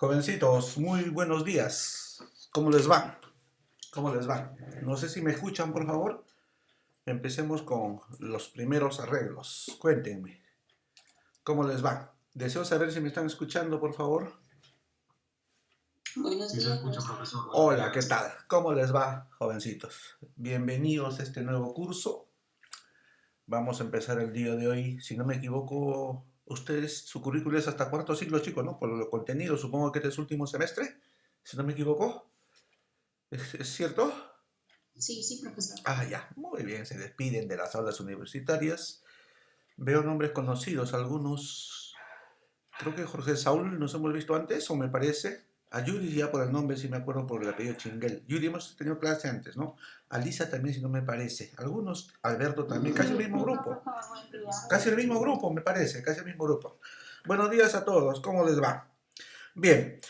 Jovencitos, muy buenos días. ¿Cómo les va? ¿Cómo les va? No sé si me escuchan, por favor. Empecemos con los primeros arreglos. Cuéntenme, ¿cómo les va? Deseo saber si me están escuchando, por favor. Buenos días, profesor. Hola, ¿qué tal? ¿Cómo les va, jovencitos? Bienvenidos a este nuevo curso. Vamos a empezar el día de hoy. Si no me equivoco, ustedes, su currículo es hasta cuarto ciclo, chicos, ¿no? Por lo contenido, supongo que este es último semestre, si no me equivoco. ¿Es cierto? Sí, sí, profesor. Ah, ya, muy bien, se despiden de las aulas universitarias. Veo nombres conocidos, algunos, creo que Jorge Saúl nos hemos visto antes, o me parece. A Yuri ya por el nombre, si me acuerdo por el apellido Chinguel. Yuri hemos tenido clase antes, ¿no? A Lisa también, si no me parece. Algunos, Alberto también, casi el mismo grupo. Casi el mismo grupo, me parece, casi el mismo grupo. Buenos días a todos, ¿cómo les va? Bien,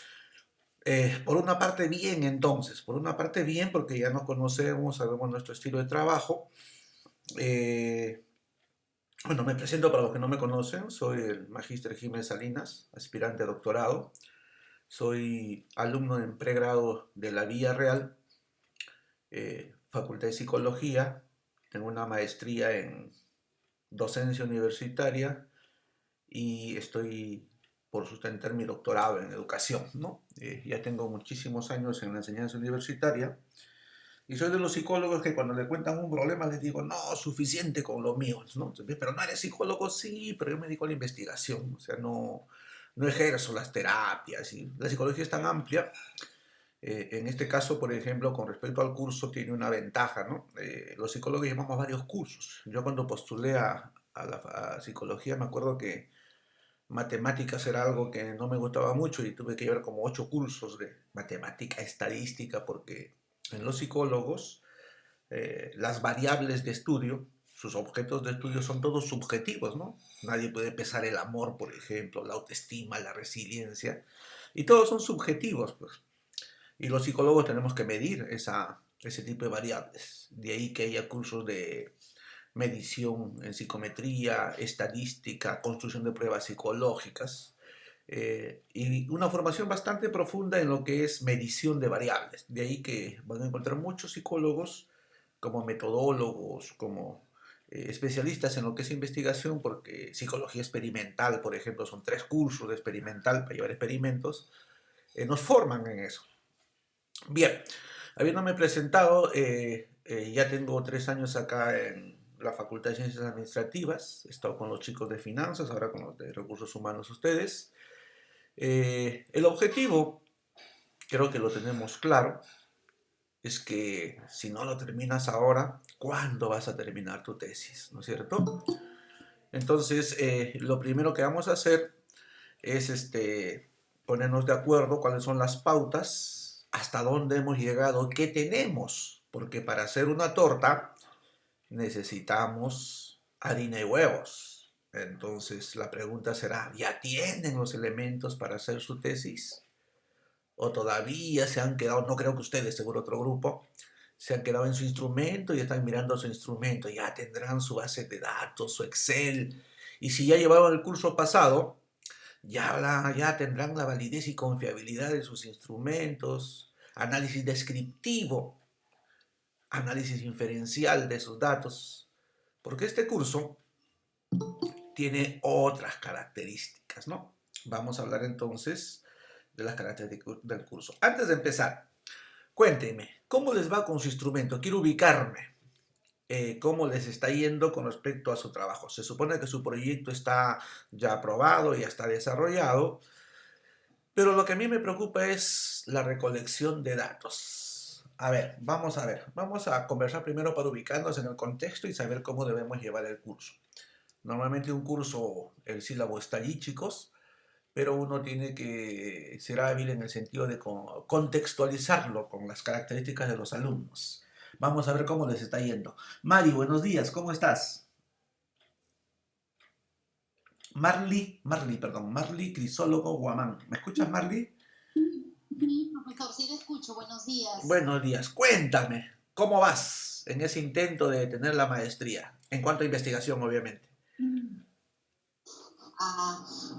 por una parte bien entonces, por una parte bien porque ya nos conocemos, sabemos nuestro estilo de trabajo. Eh, bueno, me presento para los que no me conocen, soy el Magíster Jiménez Salinas, aspirante a doctorado. Soy alumno en pregrado de la Vía Real, Facultad de Psicología. Tengo una maestría en docencia universitaria y estoy por sustentar mi doctorado en educación, ¿no? Ya tengo muchísimos años en la enseñanza universitaria y soy de los psicólogos que cuando le cuentan un problema les digo, no, suficiente con lo mío, ¿no? Pero no eres psicólogo, sí, pero yo me dedico a la investigación, o sea, no ejerzo las terapias y la psicología es tan amplia. En este caso, por ejemplo, con respecto al curso, tiene una ventaja, ¿no? Los psicólogos llevamos varios cursos. Yo cuando postulé a psicología me acuerdo que matemáticas era algo que no me gustaba mucho y tuve que llevar como 8 cursos de matemática estadística porque en los psicólogos las variables de estudio, sus objetos de estudio son todos subjetivos, ¿no? Nadie puede pesar el amor, por ejemplo, la autoestima, la resiliencia, y todos son subjetivos, pues. Y los psicólogos tenemos que medir ese tipo de variables. De ahí que haya cursos de medición en psicometría, estadística, construcción de pruebas psicológicas, y una formación bastante profunda en lo que es medición de variables. De ahí que van a encontrar muchos psicólogos como metodólogos, como especialistas en lo que es investigación, porque psicología experimental, por ejemplo, son 3 cursos de experimental para llevar experimentos, nos forman en eso. Bien, habiéndome presentado, ya tengo 3 años acá en la Facultad de Ciencias Administrativas, he estado con los chicos de finanzas, ahora con los de recursos humanos ustedes. El objetivo, creo que lo tenemos claro, es que si no lo terminas ahora, ¿cuándo vas a terminar tu tesis? ¿No es cierto? Entonces, lo primero que vamos a hacer es ponernos de acuerdo cuáles son las pautas, hasta dónde hemos llegado, qué tenemos, porque para hacer una torta necesitamos harina y huevos. Entonces la pregunta será, ¿ya tienen los elementos para hacer su tesis? ¿O todavía se han quedado, no creo que ustedes, seguro otro grupo, se han quedado en su instrumento y están mirando su instrumento, ya tendrán su base de datos, su Excel, y si ya llevaban el curso pasado, ya tendrán la validez y confiabilidad de sus instrumentos, análisis descriptivo, análisis inferencial de sus datos, porque este curso tiene otras características, ¿no? Vamos a hablar entonces de las características del curso. Antes de empezar, cuéntenme, ¿cómo les va con su instrumento? Quiero ubicarme. ¿Cómo les está yendo con respecto a su trabajo? Se supone que su proyecto está ya aprobado, ya está desarrollado, pero lo que a mí me preocupa es la recolección de datos. A ver, vamos a conversar primero para ubicarnos en el contexto y saber cómo debemos llevar el curso. Normalmente un curso, el sílabo está allí, chicos, pero uno tiene que ser hábil en el sentido de contextualizarlo con las características de los alumnos. Vamos a ver cómo les está yendo. Mari, buenos días, ¿cómo estás? Marley Crisólogo Guamán. ¿Me escuchas, Marley? Sí, profesor, sí le escucho. Buenos días. Buenos días, cuéntame, ¿cómo vas en ese intento de tener la maestría? En cuanto a investigación, obviamente.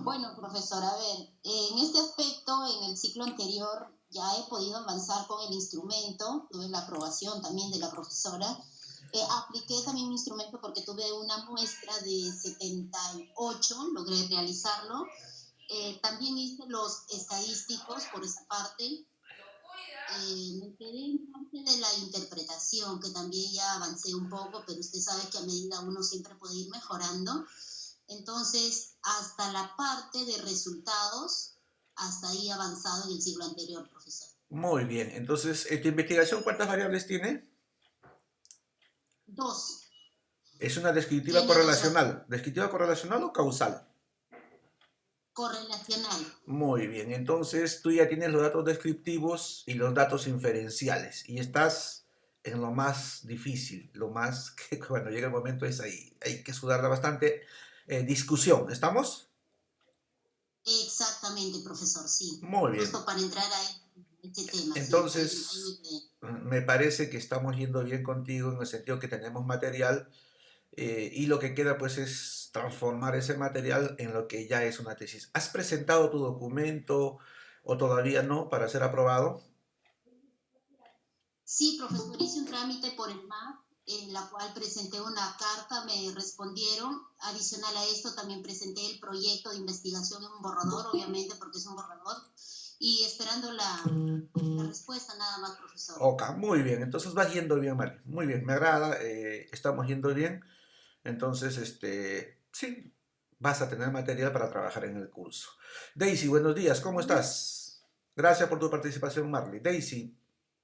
Bueno, profesor, a ver, en este aspecto, en el ciclo anterior ya he podido avanzar con el instrumento, tuve la aprobación también de la profesora. Apliqué también mi instrumento porque tuve una muestra de 78, logré realizarlo. También hice los estadísticos por esa parte. Me quedé en parte de la interpretación, que también ya avancé un poco, pero usted sabe que a medida uno siempre puede ir mejorando. Entonces, hasta la parte de resultados, hasta ahí avanzado en el siglo anterior, profesor. Muy bien. Entonces, ¿tu investigación cuántas variables tiene? Dos. Es una descriptiva Tiene dos correlacional. ¿Descriptiva correlacional o causal? correlacional. Muy bien. Entonces, tú ya tienes los datos descriptivos y los datos inferenciales. Y estás en lo más difícil, lo más que cuando llega el momento es ahí. Hay que sudarla bastante. Discusión. ¿Estamos? Exactamente, profesor, sí. Muy bien. Justo para entrar a este tema, sí. Ahí Entonces, me quedé. me parece que estamos yendo bien contigo en el sentido que tenemos material y lo que queda pues es transformar ese material en lo que ya es una tesis. ¿Has presentado tu documento o todavía no para ser aprobado? Sí, profesor, hice un trámite por el MAP, en la cual presenté una carta, me respondieron. Adicional a esto, también presenté el proyecto de investigación en un borrador, obviamente, porque es un borrador, y esperando la respuesta nada más, profesor. Ok, muy bien. Entonces vas yendo bien, Mari. Muy bien, me agrada. Estamos yendo bien. Entonces, sí, vas a tener material para trabajar en el curso. Daisy, buenos días, ¿cómo estás? Gracias por tu participación, Marley. Daisy,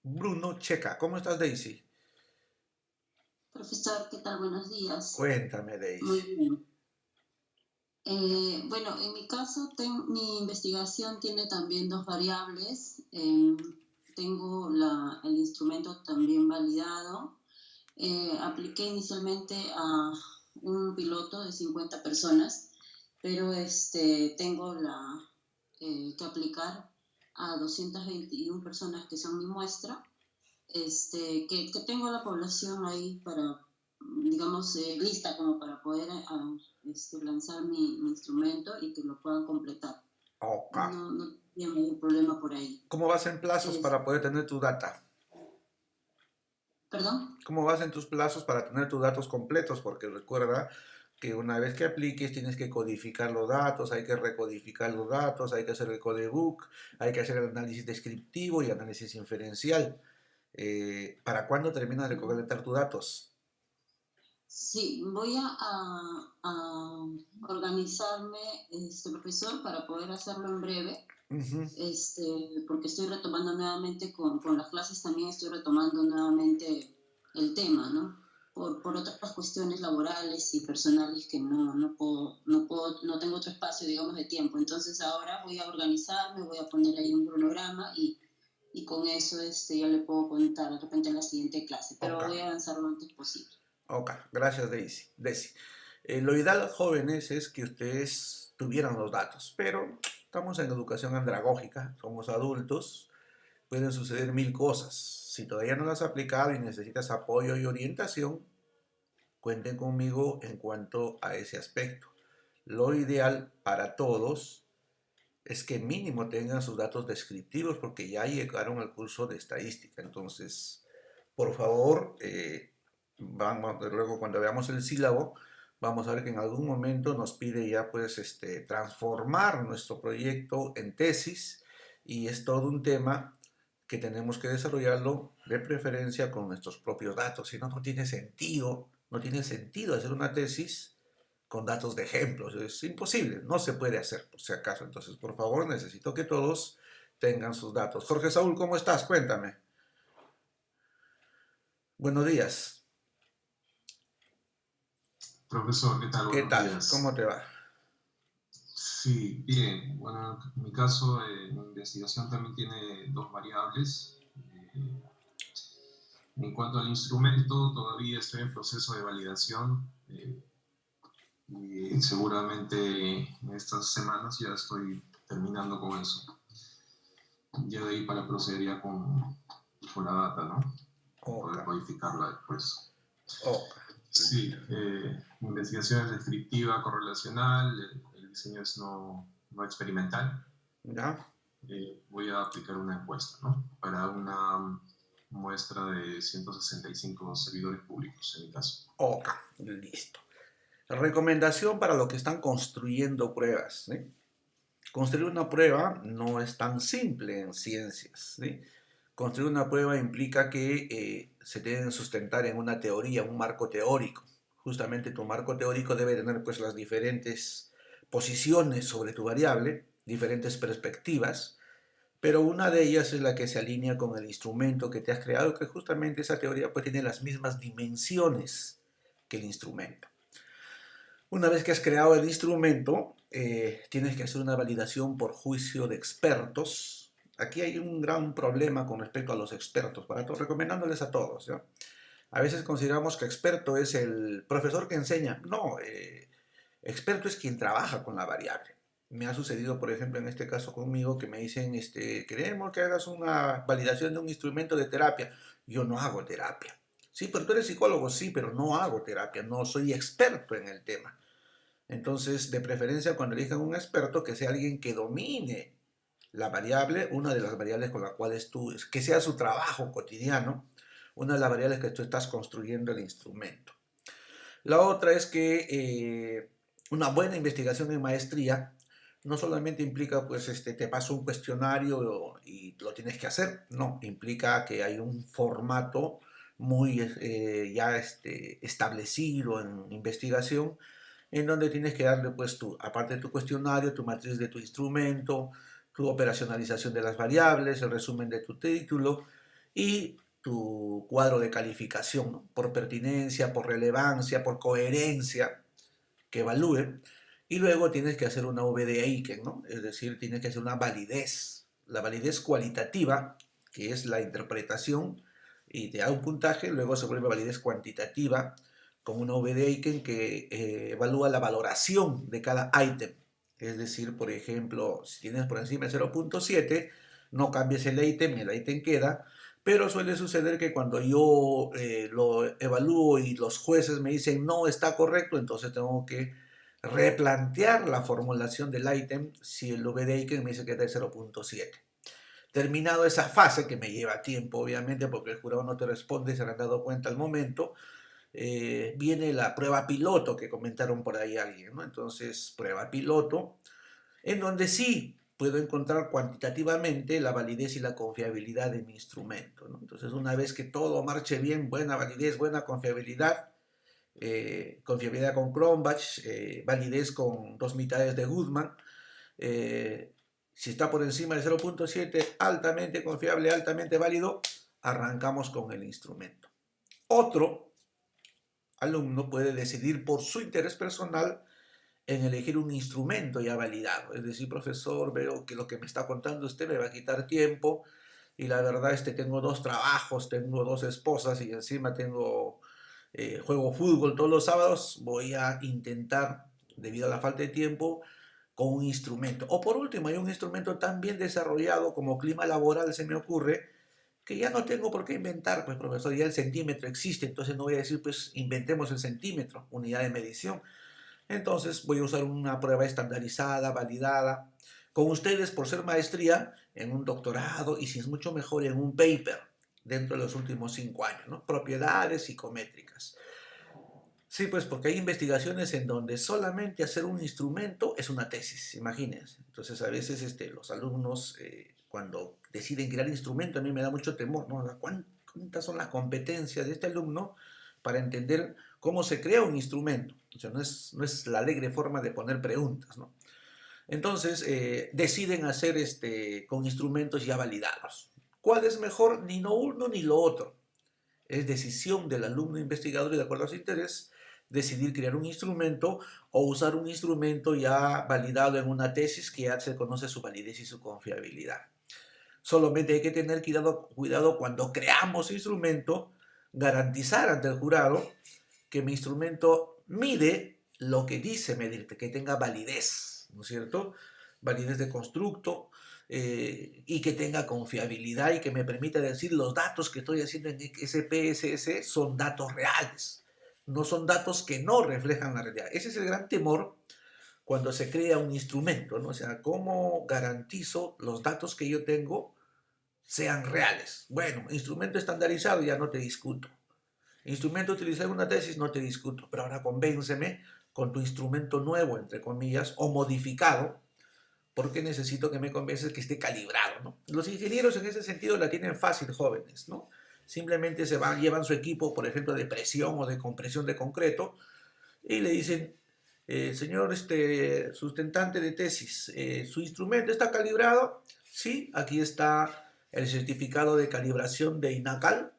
Bruno Checa, ¿cómo estás, Daisy? Profesor, ¿qué tal? Buenos días. Cuéntame, Muy Daisy. bien. Bueno, en mi caso, mi investigación tiene también dos variables. Tengo el instrumento también validado. Apliqué inicialmente a un piloto de 50 personas, pero tengo que aplicar a 221 personas que son mi muestra, que tengo la población ahí para, digamos, lista como para poder lanzar mi instrumento y que lo puedan completar. Ok. No tiene mayor problema por ahí. ¿Cómo vas en plazos Es, para poder tener tu data? ¿Perdón? ¿Cómo vas en tus plazos para tener tus datos completos? Porque recuerda que una vez que apliques tienes que codificar los datos, hay que recodificar los datos, hay que hacer el codebook, hay que hacer el análisis descriptivo y análisis inferencial. ¿Para cuándo terminas de recolectar tus datos? Sí, voy a organizarme, profesor, para poder hacerlo en breve, Ujú. porque estoy retomando nuevamente con las clases, también estoy retomando nuevamente el tema, ¿no? Por otras cuestiones laborales y personales que no tengo otro espacio, digamos, de tiempo. Entonces ahora voy a organizarme, voy a poner ahí un cronograma y con eso ya le puedo contar de repente en la siguiente clase, Ok, pero voy a avanzar lo antes posible. ok. Gracias, Daisy. Daisy. Lo ideal, jóvenes, es que ustedes tuvieran los datos, pero estamos en educación andragógica, somos adultos, pueden suceder mil cosas. Si todavía no las has aplicado y necesitas apoyo y orientación, cuenten conmigo en cuanto a ese aspecto. Lo ideal para todos es que mínimo tengan sus datos descriptivos porque ya llegaron al curso de estadística. Entonces, por favor, luego cuando veamos el sílabo, vamos a ver que en algún momento nos pide ya pues transformar nuestro proyecto en tesis y es todo un tema que tenemos que desarrollarlo de preferencia con nuestros propios datos. Si no, no tiene sentido, no tiene sentido hacer una tesis con datos de ejemplos. Es imposible, no se puede hacer, por si acaso. Entonces, por favor, necesito que todos tengan sus datos. Jorge Saúl, ¿cómo estás? Cuéntame. Buenos días. Profesor, ¿qué tal? ¿Qué Buenos tal? ¿Cómo días. te va? Sí, bien. Bueno, en mi caso, mi investigación también tiene dos variables. En cuanto al instrumento, todavía estoy en proceso de validación y seguramente en estas semanas ya estoy terminando con eso. Ya de ahí para proceder ya con la data, ¿no? Ok, Poder codificarla después. ok. Sí, investigación descriptiva, correlacional, el diseño es no experimental, ¿Ya? voy a aplicar una encuesta, ¿no? Para una muestra de 165 servidores públicos, en mi caso. Ok, listo. Recomendación para los que están construyendo pruebas, ¿sí? Construir una prueba no es tan simple en ciencias, ¿sí? Construir una prueba implica que se deben sustentar en una teoría, un marco teórico. Justamente tu marco teórico debe tener pues las diferentes posiciones sobre tu variable, diferentes perspectivas, pero una de ellas es la que se alinea con el instrumento que te has creado, que justamente esa teoría pues tiene las mismas dimensiones que el instrumento. Una vez que has creado el instrumento, tienes que hacer una validación por juicio de expertos. Aquí hay un gran problema con respecto a los expertos, recomendándoles a todos, ¿ya? A veces consideramos que experto es el profesor que enseña. No, experto es quien trabaja con la variable. Me ha sucedido, por ejemplo, en este caso conmigo, que me dicen, queremos que hagas una validación de un instrumento de terapia. Yo no hago terapia. Sí, pero tú eres psicólogo, sí, pero no hago terapia, no soy experto en el tema. Entonces, de preferencia, cuando elijan un experto, que sea alguien que domine la variable, una de las variables con las cuales que sea su trabajo cotidiano, una de las variables que tú estás construyendo el instrumento. La otra es que una buena investigación en maestría no solamente implica, pues, te paso un cuestionario y lo tienes que hacer, no, implica que hay un formato muy ya establecido en investigación, en donde tienes que darle, pues, aparte de tu cuestionario, tu matriz de tu instrumento, tu operacionalización de las variables, el resumen de tu título y tu cuadro de calificación, ¿no? Por pertinencia, por relevancia, por coherencia, que evalúe. Y luego tienes que hacer una V de Eichen, ¿no? Es decir, tienes que hacer una validez. La validez cualitativa, que es la interpretación, y te da un puntaje, luego se vuelve validez cuantitativa, con una V de Eichen que evalúa la valoración de cada ítem. Es decir, por ejemplo, si tienes por encima de 0.7, no cambies el ítem queda, pero suele suceder que cuando yo lo evalúo y los jueces me dicen no está correcto, entonces tengo que replantear la formulación del ítem si el V de Eichen me dice que es de 0.7. Terminado esa fase, que me lleva tiempo obviamente porque el jurado no te responde, se han dado cuenta al momento, viene la prueba piloto que comentaron por ahí alguien, ¿no? Entonces, prueba piloto, en donde sí puedo encontrar cuantitativamente la validez y la confiabilidad de mi instrumento, ¿no? Entonces, una vez que todo marche bien, buena validez, buena confiabilidad, confiabilidad con Cronbach, validez con dos mitades de Goodman, si está por encima de 0.7, altamente confiable, altamente válido, arrancamos con el instrumento. Otro alumno puede decidir por su interés personal en elegir un instrumento ya validado. Es decir, profesor, veo que lo que me está contando usted me va a quitar tiempo y la verdad tengo dos trabajos, tengo dos esposas y encima juego fútbol todos los sábados, voy a intentar, debido a la falta de tiempo, con un instrumento. O por último, hay un instrumento tan bien desarrollado como clima laboral, se me ocurre, que ya no tengo por qué inventar, pues profesor, ya el centímetro existe, entonces no voy a decir, pues inventemos el centímetro, unidad de medición. Entonces voy a usar una prueba estandarizada, validada, con ustedes por ser maestría en un doctorado y si es mucho mejor en un paper dentro de los últimos 5 años, ¿no? Propiedades psicométricas. Sí, pues porque hay investigaciones en donde solamente hacer un instrumento es una tesis, imagínense. Entonces a veces los alumnos cuando deciden crear instrumento a mí me da mucho temor, ¿no? ¿Cuántas son las competencias de este alumno para entender cómo se crea un instrumento? O sea, no es la alegre forma de poner preguntas, ¿no? Entonces deciden hacer con instrumentos ya validados. ¿Cuál es mejor? Ni lo uno ni lo otro. Es decisión del alumno investigador y de acuerdo a su interés decidir crear un instrumento o usar un instrumento ya validado en una tesis que ya se conoce su validez y su confiabilidad. Solamente hay que tener cuidado cuando creamos instrumento, garantizar ante el jurado que mi instrumento mide lo que dice medir, que tenga validez, ¿no es cierto? Validez de constructo, y que tenga confiabilidad y que me permita decir los datos que estoy haciendo en SPSS son datos reales, no son datos que no reflejan la realidad. Ese es el gran temor cuando se crea un instrumento, ¿no? O sea, ¿cómo garantizo los datos que yo tengo sean reales? Bueno, instrumento estandarizado ya no te discuto. Instrumento utilizado en una tesis no te discuto, pero ahora convénceme con tu instrumento nuevo, entre comillas, o modificado, porque necesito que me convences que esté calibrado, ¿no? Los ingenieros en ese sentido la tienen fácil, jóvenes, ¿no? Simplemente llevan su equipo, por ejemplo, de presión o de compresión de concreto y le dicen, señor sustentante de tesis, ¿su instrumento está calibrado? Sí, aquí está el certificado de calibración de INACAL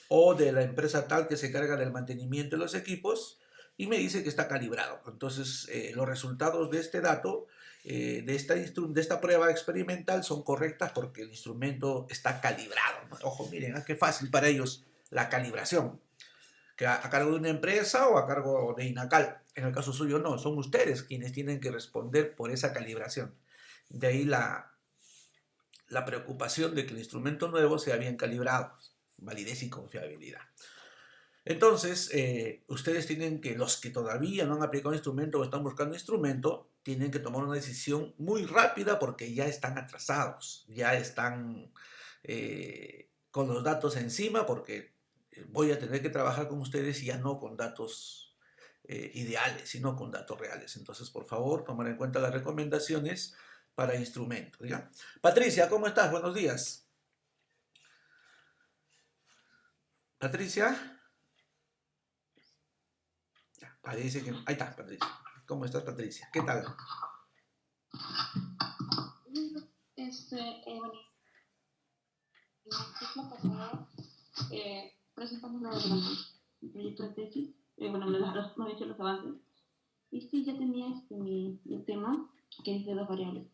o de la empresa tal que se encarga del mantenimiento de los equipos y me dice que está calibrado. Entonces, los resultados de este dato, de esta prueba experimental son correctas porque el instrumento está calibrado, ¿no? Ojo, miren, qué fácil para ellos la calibración, que a cargo de una empresa o a cargo de INACAL. En el caso suyo no, son ustedes quienes tienen que responder por esa calibración. De ahí la preocupación de que el instrumento nuevo sea bien calibrado, validez y confiabilidad. Entonces, ustedes tienen que, los que todavía no han aplicado instrumento o están buscando instrumento, tienen que tomar una decisión muy rápida porque ya están atrasados, ya están con los datos encima porque voy a tener que trabajar con ustedes y ya no con datos ideales, sino con datos reales. Entonces, por favor, tomar en cuenta las recomendaciones para instrumentos, ¿ya? Patricia, ¿cómo estás? Buenos días. Patricia. Ya, parece que... Ahí está, Patricia. ¿Cómo estás, Patricia? ¿Qué tal? Bueno, en el ciclo pasado presentamos el proyecto de tesis, bueno, no he dicho los avances, y sí, ya tenía mi tema, que es de dos variables.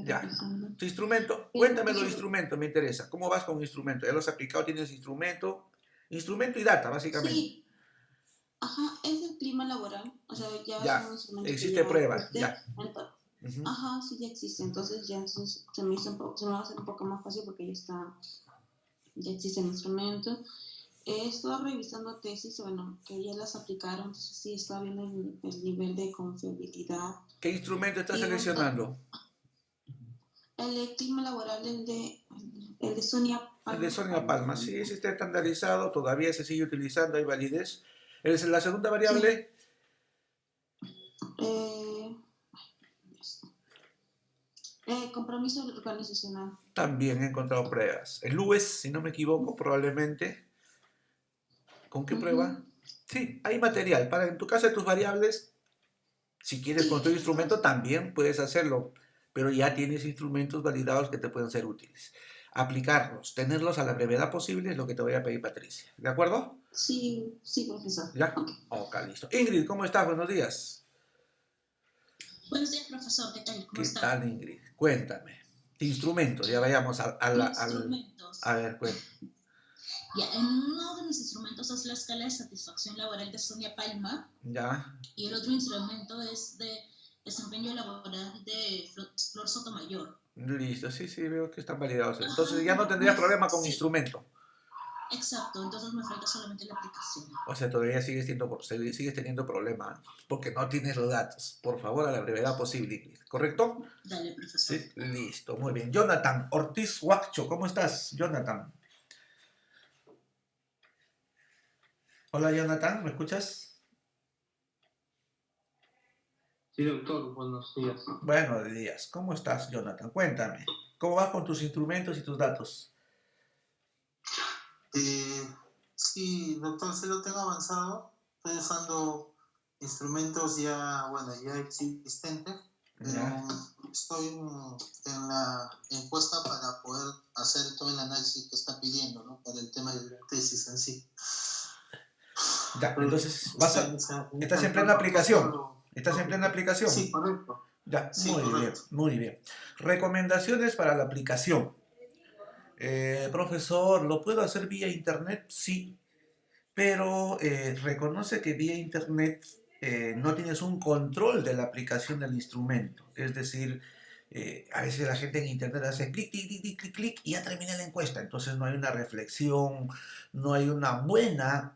Ya, tu instrumento, cuéntame del instrumento, me interesa. ¿Cómo vas con instrumento? ¿Ya lo has aplicado? ¿Tienes instrumento? Instrumento y data, básicamente. Sí, ajá, es el clima laboral, o sea, ya Ya, es un instrumento existe que ya prueba, existe, ya. entonces, ajá, sí, ya existe, entonces ya se me va a hacer un poco más fácil porque ya existe el instrumento. He estado revisando tesis, bueno, que ya las aplicaron, entonces sí, estaba viendo el nivel de confiabilidad. ¿Qué instrumento estás seleccionando? El clima laboral, el de Sonia Palma. El de Sonia Palma, sí, ese está estandarizado, todavía se sigue utilizando, hay validez. ¿Es la segunda variable? Compromiso organizacional. También he encontrado pruebas. El UES, si no me equivoco, probablemente. ¿Con qué prueba? Sí, hay material. En tu caso de tus variables, si quieres construir instrumento, también puedes hacerlo, pero ya tienes instrumentos validados que te pueden ser útiles. Aplicarlos, tenerlos a la brevedad posible es lo que te voy a pedir, Patricia. ¿De acuerdo? Sí, profesor. ¿Ya? Ok, listo. Ingrid, ¿cómo estás? Buenos días. Buenos días, profesor. ¿Qué tal? ¿Cómo está? ¿Qué tal, Ingrid? Cuéntame. Instrumentos, ya vayamos Instrumentos. A ver, cuéntame. Ya, en uno de mis instrumentos es la escala de satisfacción laboral de Sonia Palma. Ya. Y el otro instrumento es de desempeño laboral de Flor Sotomayor. Listo, sí, veo que están validados. Entonces ya no tendrías problema con instrumento. Exacto, entonces me falta solamente la aplicación. O sea, todavía sigues teniendo problema porque no tienes los datos. Por favor, a la brevedad posible, Ingrid. ¿Correcto? Dale, profesor. Sí, listo, muy bien. Jonathan Ortiz Huacho, ¿cómo estás, Jonathan? Hola, Jonathan, ¿me escuchas? Sí, doctor, buenos días. Buenos días. ¿Cómo estás, Jonathan? Cuéntame. ¿Cómo vas con tus instrumentos y tus datos? Sí, doctor, sí lo tengo avanzado. Estoy usando instrumentos ya existentes. Ya. Estoy en la encuesta para poder hacer todo el análisis que está pidiendo, ¿no? Para el tema de la tesis en sí. Ya, entonces estás en plena aplicación. ¿Estás en plena aplicación? Sí, correcto. Ya, Sí, muy correcto. bien, muy bien. Recomendaciones para la aplicación. Profesor, ¿lo puedo hacer vía internet? Sí, pero reconoce que vía internet no tienes un control de la aplicación del instrumento. Es decir, a veces la gente en internet hace clic, clic, clic, clic, clic, clic y ya termina la encuesta. Entonces no hay una reflexión, no hay una buena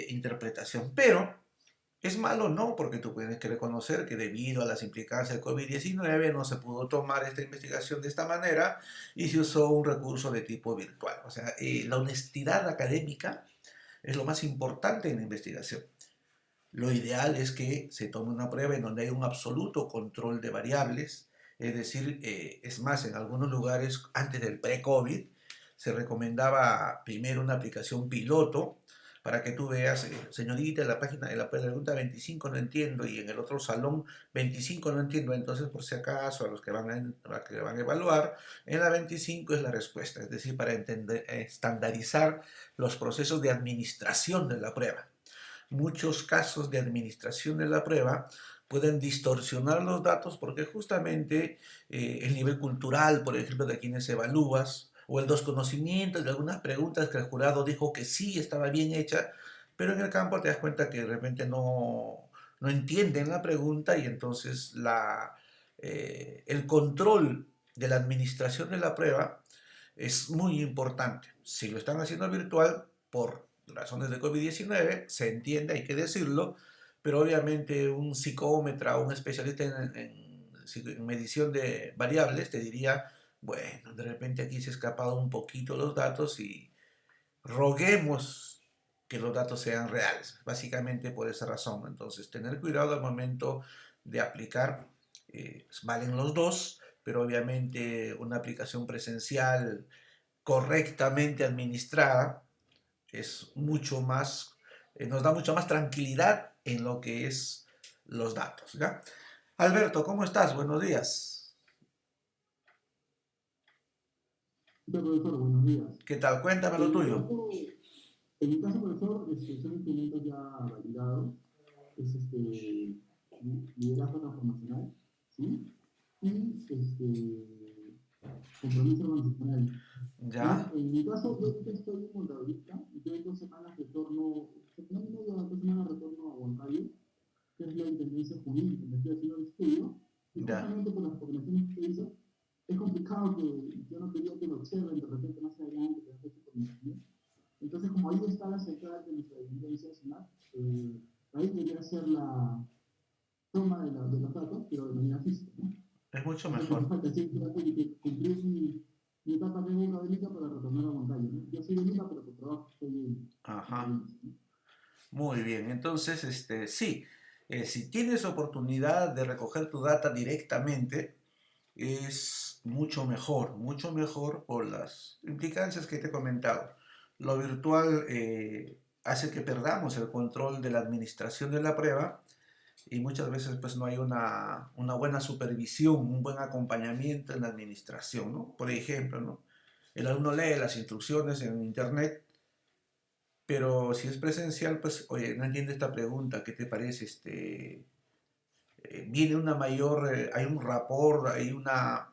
interpretación. Pero Es malo, no, porque tú tienes que reconocer que debido a las implicancias del COVID-19 no se pudo tomar esta investigación de esta manera y se usó un recurso de tipo virtual. O sea, la honestidad académica es lo más importante en la investigación. Lo ideal es que se tome una prueba en donde hay un absoluto control de variables, es decir, es más, en algunos lugares antes del pre-COVID se recomendaba primero una aplicación piloto para que tú veas, señorita, en la página de la pregunta 25 no entiendo y en el otro salón 25 no entiendo, entonces por si acaso a los que van a evaluar, en la 25 es la respuesta, es decir, para entender, estandarizar los procesos de administración de la prueba. Muchos casos de administración de la prueba pueden distorsionar los datos porque justamente el nivel cultural, por ejemplo, de quienes evalúas, o el desconocimiento de algunas preguntas que el jurado dijo que sí estaba bien hecha, pero en el campo te das cuenta que de repente no entienden la pregunta y entonces el control de la administración de la prueba es muy importante. Si lo están haciendo virtual, por razones de COVID-19, se entiende, hay que decirlo, pero obviamente un psicómetra o un especialista en medición de variables te diría, bueno, de repente aquí se ha escapado un poquito los datos y roguemos que los datos sean reales, básicamente por esa razón. Entonces, tener cuidado al momento de aplicar, valen los dos, pero obviamente una aplicación presencial correctamente administrada es mucho más, nos da mucha más tranquilidad en lo que es los datos, ¿ya? Alberto, ¿cómo estás? Buenos días. ¿Qué tal, profesor? Buenos días. ¿Qué tal? Cuéntame lo tuyo. En mi caso, profesor, son instrumentos ya validados, es liderazgo transformacional, ¿sí? Y compromiso organizacional. ¿Ya? En mi caso, yo ahorita estoy en Montabrista y tengo 2 semanas retorno, semana y media, 2 semanas retorno a Huancayo, que es la intendencia jurídica, donde estoy haciendo el estudio, y Ya. justamente por las coordinaciones que hizo, es complicado que yo no quería que lo observen de repente más adelante, que hace su coordinación. Entonces, como ahí está la central de nuestra evidencia nacional, ahí quería hacer la toma de los datos, pero de manera física, ¿no? Es mucho Entonces, mejor. me falta cumplir mi etapa académica para retornar a Montaña, ¿no? Yo soy de Lima, pero por trabajo estoy en Ajá. provincia, ¿no? Muy bien. Entonces, sí, si tienes oportunidad de recoger tu data directamente, es mucho mejor por las implicancias que te he comentado. Lo virtual hace que perdamos el control de la administración de la prueba y muchas veces pues no hay una buena supervisión, un buen acompañamiento en la administración, ¿no? Por ejemplo, ¿no? El alumno lee las instrucciones en internet, pero si es presencial, pues, oye, no entiendo esta pregunta, ¿qué te parece? Viene una mayor, hay un rapport, hay una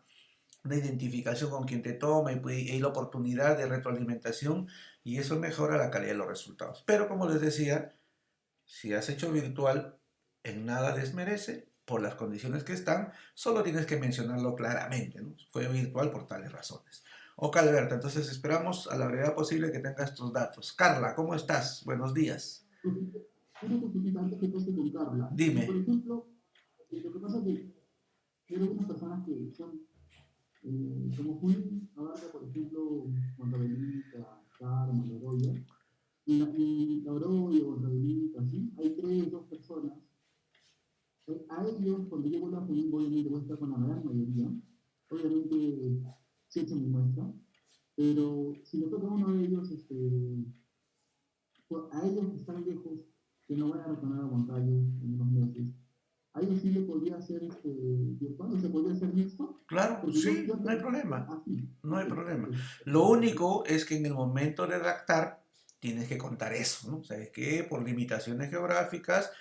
identificación con quien te toma y hay la oportunidad de retroalimentación y eso mejora la calidad de los resultados. Pero como les decía, si has hecho virtual, en nada desmerece por las condiciones que están, solo tienes que mencionarlo claramente, ¿no? Fue virtual por tales razones. Ok, Alberto, entonces esperamos a la brevedad posible que tengas tus datos. Carla, ¿cómo estás? Buenos días. Una consulta antes que pase con Carla. Dime. Por ejemplo, lo que pasa es que hay algunas personas que son, como Juli, abarca, por ejemplo, Montavelita, Carmen, Oroya, y Oroya, Montavelita, ¿sí? Hay 2 personas. A ellos, cuando yo vuelva a Junín, obviamente voy a estar con la gran mayoría. Obviamente, se echa mi muestra. Pero si le toca a uno de ellos, a ellos que están lejos, que no van a retornar a Montaño en unos meses, a ellos sí le podría hacer virtual, se podría hacer mixto. Claro, Porque sí, yo no hay problema. así. No hay problema. Lo único es que en el momento de redactar tienes que contar eso, ¿no? ¿Sabes qué? Por limitaciones geográficas,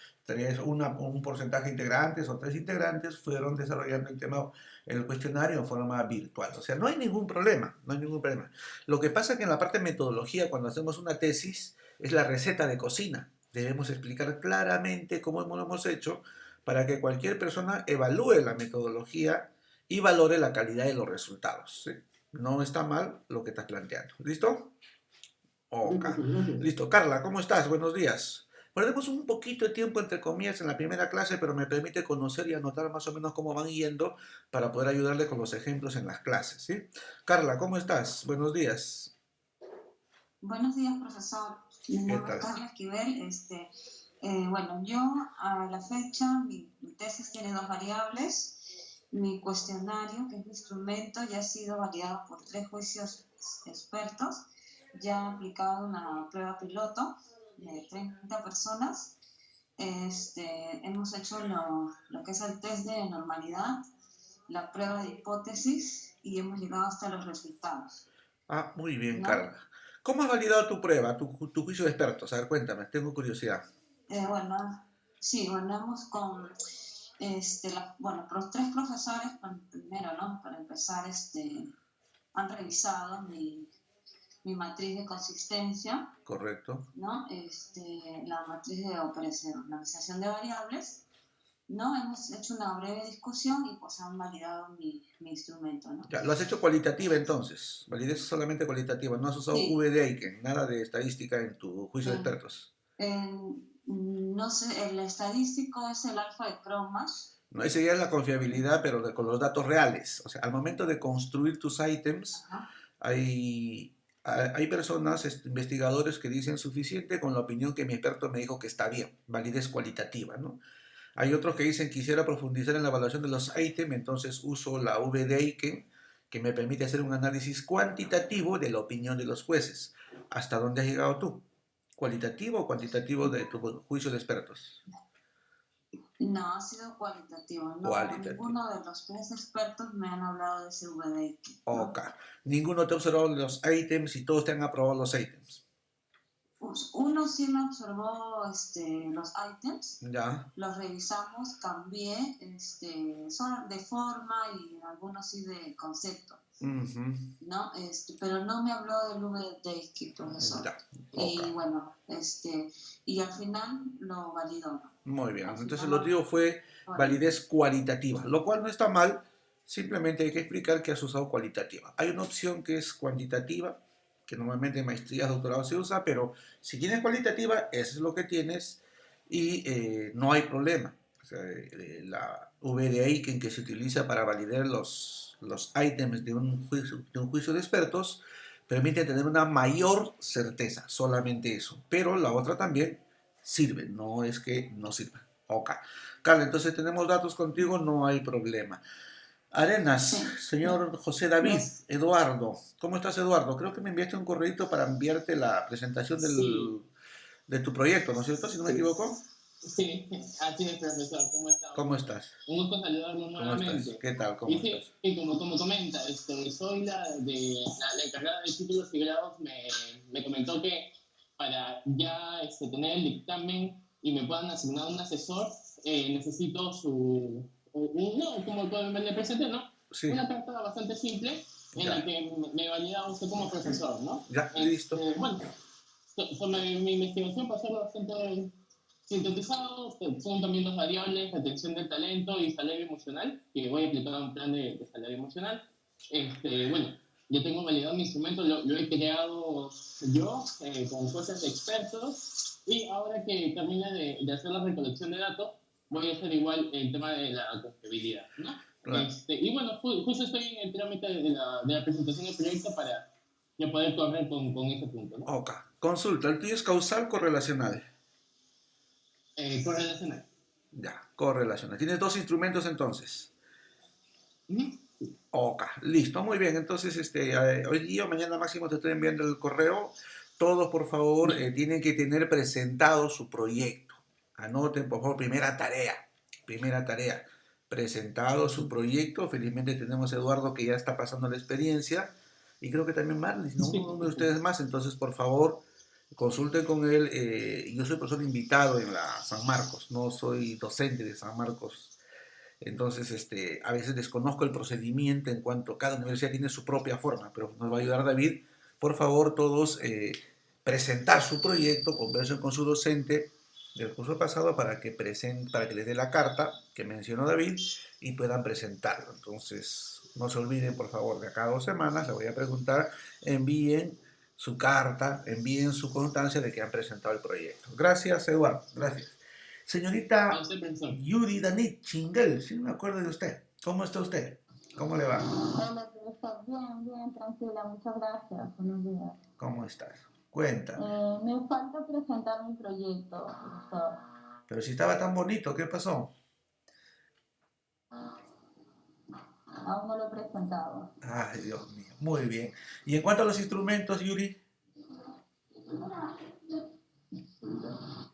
un porcentaje de integrantes o 3 integrantes fueron desarrollando el cuestionario en forma virtual. O sea, no hay ningún problema, no hay ningún problema. Lo que pasa es que en la parte de metodología, cuando hacemos una tesis, es la receta de cocina. Debemos explicar claramente cómo lo hemos hecho para que cualquier persona evalúe la metodología y valore la calidad de los resultados, ¿sí? No está mal lo que estás planteando. ¿Listo? Ok. Gracias. Listo. Carla, ¿cómo estás? Buenos días. Perdemos un poquito de tiempo, entre comillas, en la primera clase, pero me permite conocer y anotar más o menos cómo van yendo para poder ayudarle con los ejemplos en las clases, ¿sí? Carla, ¿cómo estás? Buenos días. Buenos días, profesor. Mi ¿Qué nombre es tal? Carla Esquivel. Bueno, yo a la fecha, mi tesis tiene 2 variables. Mi cuestionario, que es mi instrumento, ya ha sido validado por 3 juicios expertos. Ya ha aplicado una prueba piloto de 30 personas. Hemos hecho lo que es el test de normalidad, la prueba de hipótesis y hemos llegado hasta los resultados, Ah, muy bien, ¿no? Carla. ¿Cómo has validado tu prueba, tu juicio de expertos? A ver, cuéntame, tengo curiosidad. Bueno, sí, bueno, hemos con, bueno, 3 profesores, primero, ¿no? Para empezar, han revisado mi matriz de consistencia, Correcto. ¿no? La matriz de organización de variables, ¿no? Hemos hecho una breve discusión y pues han validado mi instrumento, ¿no? Ya, lo has hecho cualitativa entonces. Validez solamente cualitativa. No has usado Sí, VD Aiken, nada de estadística en tu juicio de eh, expertos. no sé, el estadístico es el alfa de Cronbach. No, esa ya es la confiabilidad, pero con los datos reales. O sea, al momento de construir tus ítems, Ajá. hay personas, investigadores que dicen suficiente con la opinión que mi experto me dijo que está bien, validez cualitativa, ¿no? Hay otros que dicen quisiera profundizar en la evaluación de los ítems, entonces uso la VD Aiken, que me permite hacer un análisis cuantitativo de la opinión de los jueces. ¿Hasta dónde has llegado tú? ¿Cualitativo o cuantitativo de tu juicio de expertos? No, ha sido cualitativo. No, Cualitativo. ninguno de los 3 expertos me han hablado de ese VDX, Ok. ¿no? Ninguno te ha observado los ítems y todos te han aprobado los ítems. Pues uno sí me observó los ítems, Ya. los revisamos, cambié solo de forma y algunos sí de concepto, Ujú. ¿no? Pero no me habló del VDX, profesor. Ya. Y Ok. bueno, y al final lo validó, ¿no? Muy bien. Al Entonces final lo tuyo fue lo validó. validez cualitativa, lo cual no está mal. Simplemente hay que explicar que has usado cualitativa. Hay una opción que es cuantitativa, que normalmente en maestrías, doctorados se usa, pero si tienes cualitativa, eso es lo que tienes y no hay problema. O sea, la VD Aiken que se utiliza para validar los ítems de un juicio de expertos permite tener una mayor certeza, solamente eso. Pero la otra también sirve, no es que no sirva. Ok. Carla, entonces tenemos datos contigo, no hay problema. Arenas, Sí. señor José David, Yes. Eduardo. ¿Cómo estás, Eduardo? Creo que me enviaste un correito para enviarte la presentación Sí, de tu proyecto, ¿no es cierto? Si no me equivoco. sí, así es, profesor. ¿Cómo está? ¿Cómo estás? Un gusto saludarlo ¿Cómo estás? nuevamente. ¿Qué tal? Y ¿Cómo sí, estás? y como comenta, soy la encargada de títulos y grados, me comentó que para ya tener el dictamen y me puedan asignar un asesor, necesito no, como le presenté, ¿no? Sí, Una carta bastante simple en la ya, que me valida usted como profesor, ¿no? ya, listo. Bueno, sobre mi investigación pasó bastante sintetizado, son también 2 variables, retención del talento y salario emocional, que voy a aplicar a un plan de salario emocional. Bueno, yo tengo validado mi instrumento, lo he creado yo con cosas de expertos y ahora que termine de hacer la recolección de datos, voy a hacer igual el tema de la confiabilidad, ¿no? Claro. Y bueno, justo estoy en el trámite de la presentación del proyecto para ya poder correr con ese punto, ¿no? Ok. Consulta, ¿el tuyo es causal correlacional? Correlacional. Ya, correlacional. Tienes dos instrumentos entonces. Ujú. Ok, listo, muy bien. Entonces, hoy día o mañana máximo te estoy enviando el correo. Todos, por favor, Ya. tienen que tener presentado su proyecto. Anoten, por favor, primera tarea. Primera tarea. Presentado su proyecto. Felizmente tenemos a Eduardo que ya está pasando la experiencia. Y creo que también Marlis, ¿no? Uno de ustedes más. Entonces, por favor, consulten con él. Yo soy profesor invitado en la San Marcos. No soy docente de San Marcos. Entonces, a veces desconozco el procedimiento en cuanto cada universidad tiene su propia forma, pero nos va a ayudar David. Por favor, todos presentar su proyecto, conversen con su docente del curso pasado para que les dé la carta que mencionó David y puedan presentarlo. Entonces, no se olviden, por favor, de cada 2 semanas, le voy a preguntar, envíen su carta, envíen su constancia de que han presentado el proyecto. Gracias, Eduardo. Gracias. A Señorita usted, profesor. Yuri Danit Chingel, si no me acuerdo de usted. ¿Cómo está usted? ¿Cómo le va? Hola, profesor. Bien, bien, tranquila. Muchas gracias. Buenos días. ¿Cómo estás? Cuéntame. Me falta presentar mi proyecto, profesor. Pero si estaba tan bonito, ¿qué pasó? Aún no lo he presentado. Ay, Dios mío. Muy bien. Y en cuanto a los instrumentos, Yuri,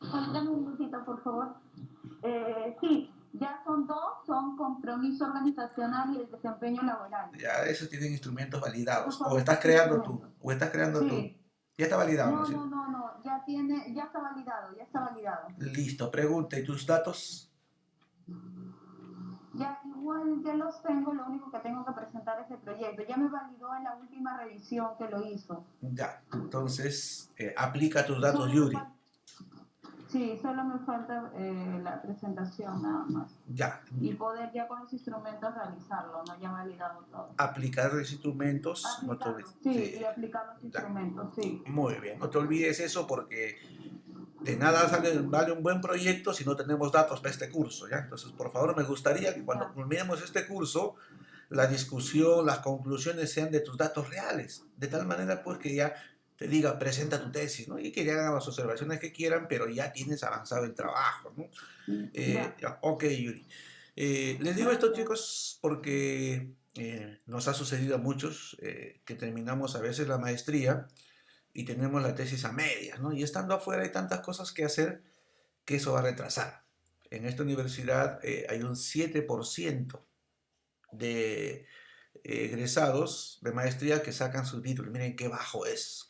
Dame un minutito, por favor. Sí, ya son dos. Son compromiso organizacional y el desempeño laboral. ya esos tienen instrumentos validados. Por O favor, estás creando tú. instrumentos. O estás creando tú. Sí. Ya está validado, ¿no? No, ¿Sí? no, no, no. Ya está validado, ya está validado. Listo. Pregunta, ¿y tus datos? Ya igual ya los tengo, lo único que tengo que presentar es el proyecto. Ya me validó en la última revisión que lo hizo. Ya. Entonces, aplica tus datos, Solo me Yuri. Sí, solo me falta la presentación nada más. Ya. Y poder ya con los instrumentos realizarlo, ¿no? Ya validado todo. Aplicar los instrumentos. No te Aplicarlo, olvides. sí, y aplicar los instrumentos, sí. Muy bien. No te olvides eso porque de nada vale un buen proyecto si no tenemos datos para este curso, ¿ya? Entonces, por favor, me gustaría que cuando culminemos este curso, la discusión, las conclusiones sean de tus datos reales. De tal manera, pues, que ya te diga, presenta tu tesis, ¿no? Y que ya hagan las observaciones que quieran, pero ya tienes avanzado el trabajo, ¿no? Ya, ok, Yuri. Les digo esto, chicos, porque nos ha sucedido a muchos que terminamos a veces la maestría y tenemos la tesis a medias, ¿no? Y estando afuera hay tantas cosas que hacer que eso va a retrasar. En esta universidad hay un 7% de egresados de maestría que sacan su título. Miren qué bajo es,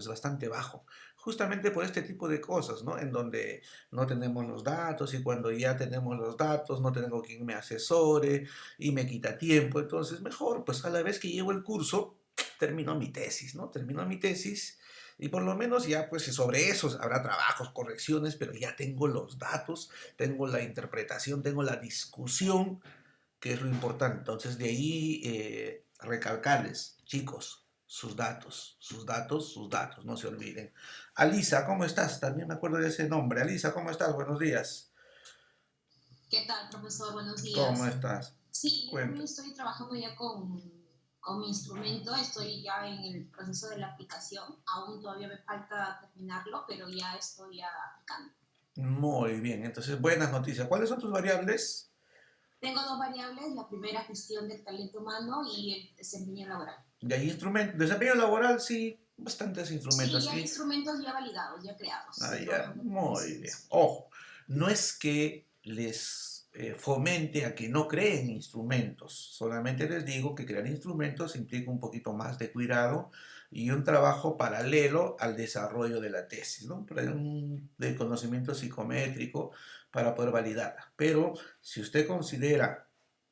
bastante bajo. Justamente por este tipo de cosas, ¿no? En donde no tenemos los datos y cuando ya tenemos los datos no tengo quien me asesore y me quita tiempo. Entonces, mejor, pues a la vez que llevo el curso, termino mi tesis, ¿no? Termino mi tesis y por lo menos ya, pues sobre eso habrá trabajos, correcciones, pero ya tengo los datos, tengo la interpretación, tengo la discusión, que es lo importante. Entonces, de ahí recalcarles, chicos, sus datos, no se olviden. Alisa, ¿cómo estás? También me acuerdo de ese nombre. Alisa, ¿cómo estás? Buenos días. ¿Qué tal, profesor? Buenos días. ¿Cómo estás? Sí, yo Cuenta. también estoy trabajando ya con mi instrumento, estoy ya en el proceso de la aplicación, aún todavía me falta terminarlo, pero ya estoy ya aplicando. Muy bien, entonces buenas noticias. ¿Cuáles son tus variables? Tengo dos variables, la primera, gestión del talento humano y el desempeño laboral. Y hay instrumentos, desempeño laboral, sí, bastantes instrumentos. Sí, hay instrumentos ya validados, ya creados. Ah, ya, muy bien. Ojo, no es que les fomente a que no creen instrumentos, solamente les digo que crear instrumentos implica un poquito más de cuidado y un trabajo paralelo al desarrollo de la tesis, ¿no? De conocimiento psicométrico para poder validarla. Pero si usted considera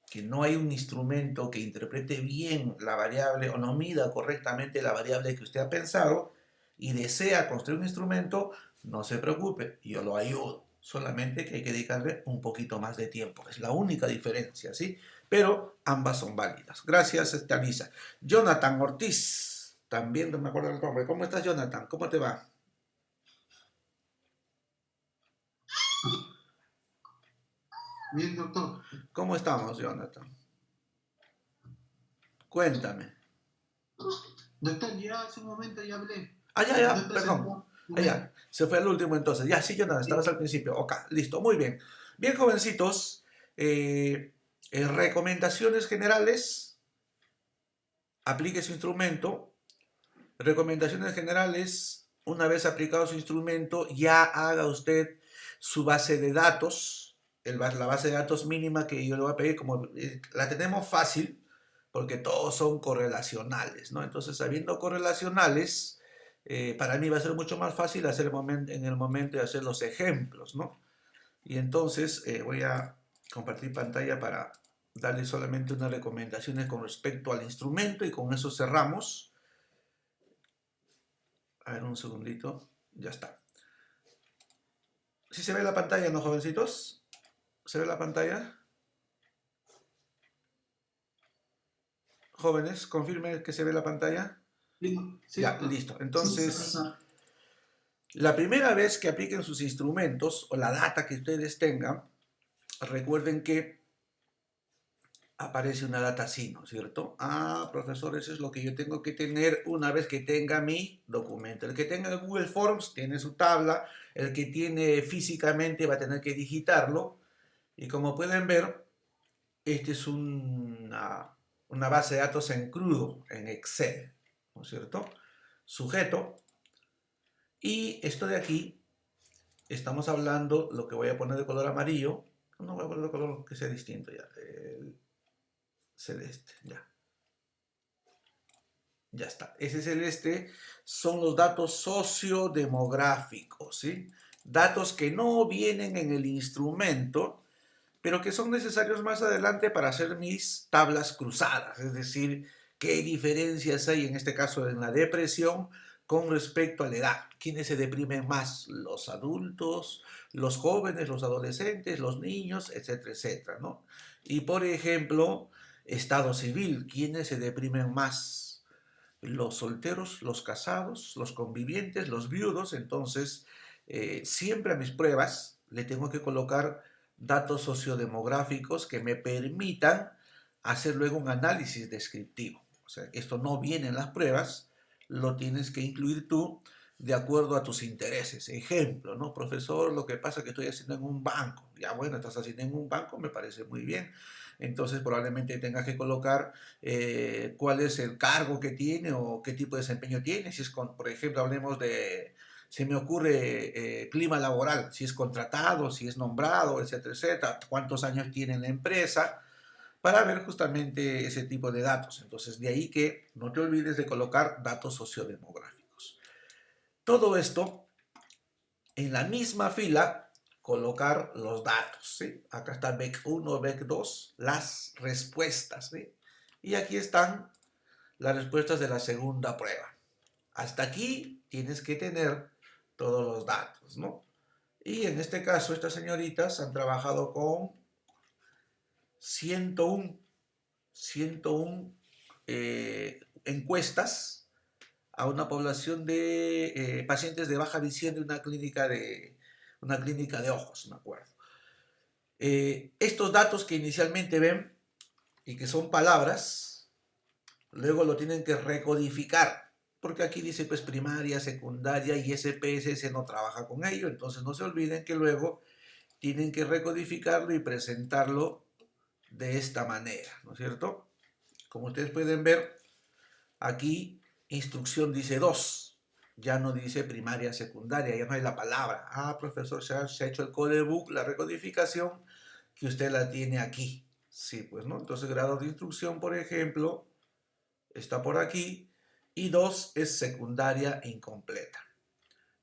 que no hay un instrumento que interprete bien la variable o no mida correctamente la variable que usted ha pensado y desea construir un instrumento, no se preocupe, yo lo ayudo. Solamente que hay que dedicarle un poquito más de tiempo. Es la única diferencia, ¿sí? Pero ambas son válidas. Gracias, Alisa. Jonathan Ortiz. También no me acuerdo el nombre. ¿Cómo estás, Jonathan? ¿Cómo te va? Bien, doctor. ¿Cómo estamos, Jonathan? Cuéntame. Doctor, ya hace un momento ya hablé. Ya, perdón. Ya, se fue al último entonces. Ya, sí, Jonathan, estabas al principio. Ok, listo, muy bien. Bien, jovencitos, recomendaciones generales. Aplique su instrumento. Recomendaciones generales, una vez aplicado su instrumento, ya haga usted su base de datos, la base de datos mínima que yo le voy a pedir, como la tenemos fácil, porque todos son correlacionales, ¿no? Entonces, sabiendo correlacionales, para mí va a ser mucho más fácil hacer en el momento de hacer los ejemplos, ¿no? Y entonces voy a compartir pantalla para darles solamente unas recomendaciones con respecto al instrumento y con eso cerramos. A ver, un segundito. Ya está. ¿Sí se ve la pantalla, no, jovencitos? ¿Se ve la pantalla? Jóvenes, confirmen que se ve la pantalla. Sí, Ya, doctor. listo. Sí, Entonces, profesor. la primera vez que apliquen sus instrumentos o la data que ustedes tengan, recuerden que aparece una data así, ¿no es cierto? Ah, profesor, eso es lo que yo tengo que tener una vez que tenga mi documento. El que tenga el Google Forms tiene su tabla, el que tiene físicamente va a tener que digitarlo. Y como pueden ver, este es una base de datos en crudo, en Excel, ¿no es cierto? Sujeto. Y esto de aquí, estamos hablando, lo que voy a poner de color amarillo, no voy a poner de color que sea distinto ya, el celeste, ya. Ya está. Ese celeste son los datos sociodemográficos, ¿sí? Datos que no vienen en el instrumento, pero que son necesarios más adelante para hacer mis tablas cruzadas, es decir, qué diferencias hay en este caso en la depresión con respecto a la edad. ¿Quiénes se deprimen más? Los adultos, los jóvenes, los adolescentes, los niños, etcétera, etcétera, ¿no? Y por ejemplo, estado civil, ¿quiénes se deprimen más? Los solteros, los casados, los convivientes, los viudos. Entonces, siempre a mis pruebas le tengo que colocar datos sociodemográficos que me permitan hacer luego un análisis descriptivo. O sea, esto no viene en las pruebas, lo tienes que incluir tú de acuerdo a tus intereses. Ejemplo, ¿no? Profesor, lo que pasa es que estoy haciendo en un banco. Ya bueno, estás haciendo en un banco, me parece muy bien. Entonces probablemente tengas que colocar cuál es el cargo que tiene o qué tipo de desempeño tiene. Si es, por ejemplo, hablemos de, se me ocurre clima laboral, si es contratado, si es nombrado, etcétera, etcétera, cuántos años tiene en la empresa, para ver justamente ese tipo de datos. Entonces, de ahí que no te olvides de colocar datos sociodemográficos. Todo esto en la misma fila colocar los datos, ¿sí? Acá está BEC 1, BEC 2, las respuestas, ¿sí? Y aquí están las respuestas de la segunda prueba. Hasta aquí tienes que tener todos los datos, ¿no? Y en este caso, estas señoritas han trabajado con 101 encuestas a una población de pacientes de baja visión de una clínica de ojos, me acuerdo. Estos datos que inicialmente ven y que son palabras, luego lo tienen que recodificar, porque aquí dice pues primaria, secundaria y SPSS no trabaja con ello, entonces no se olviden que luego tienen que recodificarlo y presentarlo de esta manera, ¿no es cierto? Como ustedes pueden ver, aquí instrucción dice 2, ya no dice primaria, secundaria, ya no hay la palabra. Ah, profesor, se ha hecho el codebook, la recodificación, que usted la tiene aquí. Sí, pues, ¿no? Entonces, grado de instrucción, por ejemplo, está por aquí, y 2 es secundaria incompleta.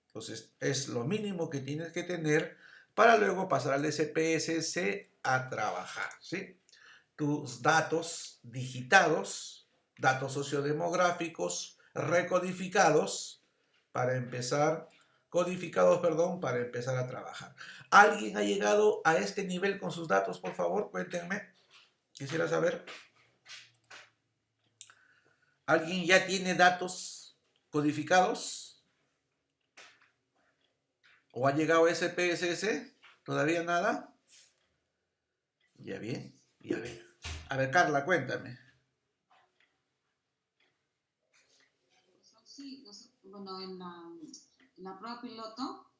Entonces, es lo mínimo que tienes que tener para luego pasar al SPSS a trabajar, ¿sí? Tus datos digitados, datos sociodemográficos, recodificados, para empezar, codificados, perdón, para empezar a trabajar. ¿Alguien ha llegado a este nivel con sus datos, por favor? Cuéntenme. Quisiera saber. ¿Alguien ya tiene datos codificados? ¿O ha llegado a SPSS? ¿Todavía nada? Ya bien, ya bien. A ver, Carla, cuéntame. Sí, bueno, en la prueba piloto,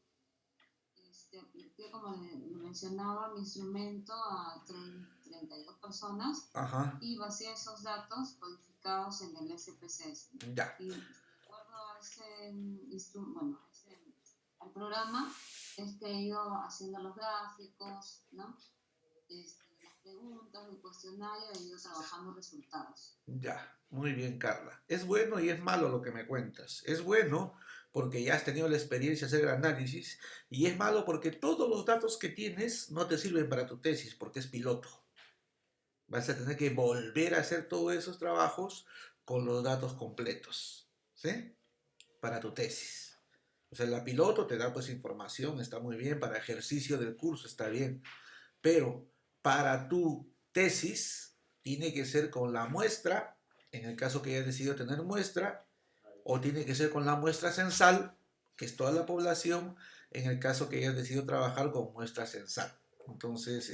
como le mencionaba, mi instrumento a 32 personas. Ajá. Y basé esos datos codificados en el SPSS. Ya. Y de acuerdo a al programa, he ido haciendo los gráficos, ¿no? Las preguntas, el cuestionario, he ido trabajando resultados. Ya, muy bien, Carla. Es bueno y es malo lo que me cuentas. Es bueno porque ya has tenido la experiencia de hacer el análisis, y es malo porque todos los datos que tienes no te sirven para tu tesis porque es piloto. Vas a tener que volver a hacer todos esos trabajos con los datos completos, ¿sí? Para tu tesis. O sea, la piloto te da pues información, está muy bien, para ejercicio del curso está bien, pero para tu tesis tiene que ser con la muestra, en el caso que hayas decidido tener muestra, o tiene que ser con la muestra censal, que es toda la población, en el caso que hayas decidido trabajar con muestra censal. Entonces,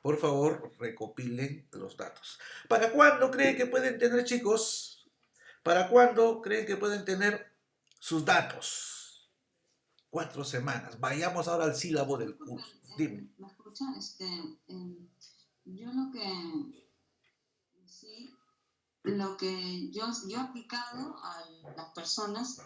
por favor, recopilen los datos. ¿Para cuándo creen que pueden tener, chicos? ¿Para cuándo creen que pueden tener sus datos? 4 semanas. Vayamos ahora al sílabo del curso. Dime. ¿Me escuchan? Yo lo que sí, lo que yo he aplicado a las personas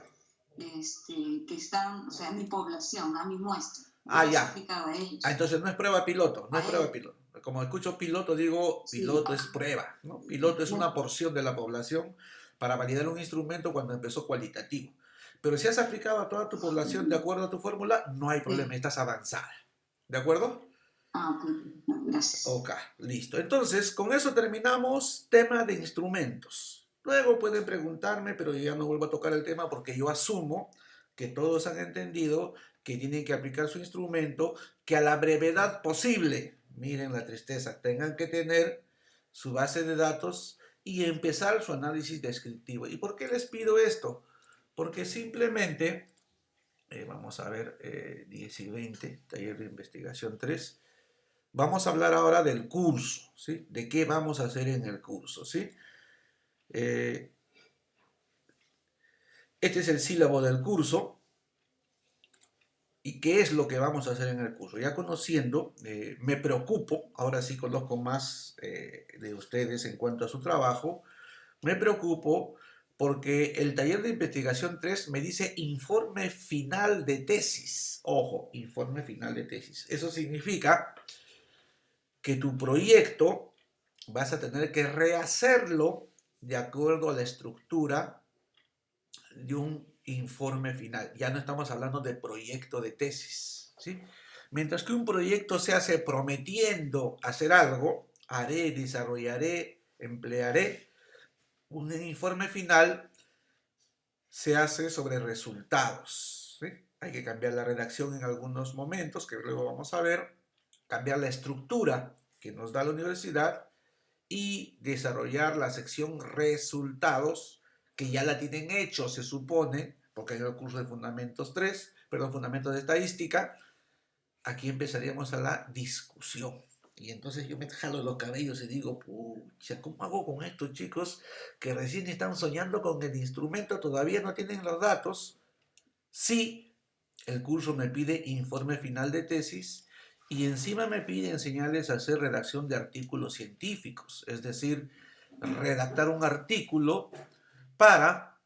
que están, o sea, a mi población, a mi muestra. Ah, Yo ya. he aplicado a ellos. Ah, entonces no es prueba piloto, no es prueba piloto. Como escucho piloto, digo piloto es prueba, ¿no? Piloto es una porción de la población para validar un instrumento cuando empezó cualitativo. Pero si has aplicado a toda tu población de acuerdo a tu fórmula, no hay problema, estás avanzada. ¿De acuerdo? Ah, ok, gracias. Ok, listo. Entonces, con eso terminamos tema de instrumentos. Luego pueden preguntarme, pero yo ya no vuelvo a tocar el tema porque yo asumo que todos han entendido que tienen que aplicar su instrumento, que a la brevedad posible, miren la tristeza, tengan que tener su base de datos y empezar su análisis descriptivo. ¿Y por qué les pido esto? Porque simplemente, vamos a ver, 10 y 20, taller de investigación 3, vamos a hablar ahora del curso, ¿sí? De qué vamos a hacer en el curso, ¿sí? Este es el sílabo del curso. ¿Y qué es lo que vamos a hacer en el curso? Ya conociendo, me preocupo, ahora sí conozco más de ustedes en cuanto a su trabajo, me preocupo porque el taller de investigación 3 me dice informe final de tesis. Ojo, informe final de tesis. Eso significa que tu proyecto vas a tener que rehacerlo de acuerdo a la estructura de un informe final. Ya no estamos hablando de proyecto de tesis, ¿sí? Mientras que un proyecto se hace prometiendo hacer algo, haré, desarrollaré, emplearé, un informe final se hace sobre resultados, ¿sí? Hay que cambiar la redacción en algunos momentos, que luego vamos a ver, cambiar la estructura que nos da la universidad y desarrollar la sección resultados, que ya la tienen hecho, se supone, porque en el curso de Fundamentos 3, Fundamentos de Estadística, aquí empezaríamos a la discusión. Y entonces yo me jalo los cabellos y digo, pucha, ¿cómo hago con estos chicos que recién están soñando con el instrumento, todavía no tienen los datos? Sí, el curso me pide informe final de tesis y encima me pide enseñarles a hacer redacción de artículos científicos, es decir, redactar un artículo para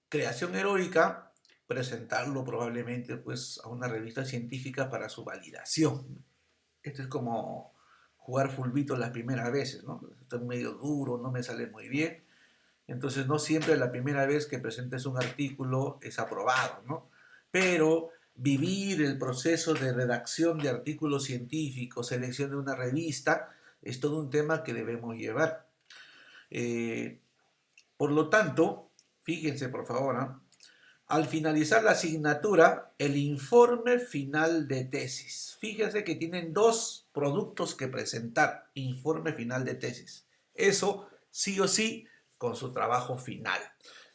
creación heroica, presentarlo probablemente pues a una revista científica para su validación. Esto es como jugar fulbito las primeras veces, ¿no? Esto es medio duro, no me sale muy bien. Entonces no siempre la primera vez que presentes un artículo es aprobado, ¿no? Pero vivir el proceso de redacción de artículos científicos, selección de una revista, es todo un tema que debemos llevar. Por lo tanto, fíjense por favor, ¿no? Al finalizar la asignatura, el informe final de tesis. Fíjense que tienen 2 productos que presentar, informe final de tesis. Eso sí o sí con su trabajo final.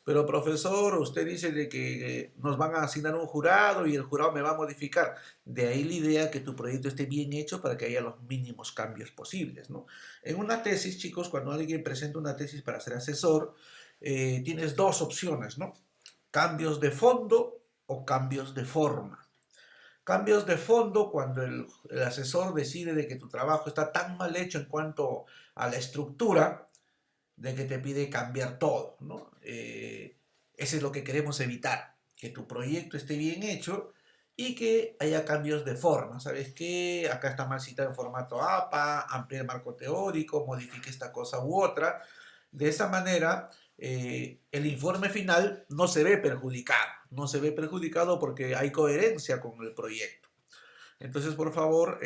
Pero profesor, usted dice de que nos van a asignar un jurado y el jurado me va a modificar. De ahí la idea que tu proyecto esté bien hecho para que haya los mínimos cambios posibles, ¿no? En una tesis, chicos, cuando alguien presenta una tesis para ser asesor, tienes 2 opciones, ¿no? Cambios de fondo o cambios de forma. Cambios de fondo cuando el asesor decide de que tu trabajo está tan mal hecho en cuanto a la estructura de que te pide cambiar todo, ¿no? Eso es lo que queremos evitar, que tu proyecto esté bien hecho y que haya cambios de forma. ¿Sabes qué? Acá está mal citado en formato APA, amplía el marco teórico, modifique esta cosa u otra. De esa manera, el informe final no se ve perjudicado. No se ve perjudicado porque hay coherencia con el proyecto. Entonces, por favor,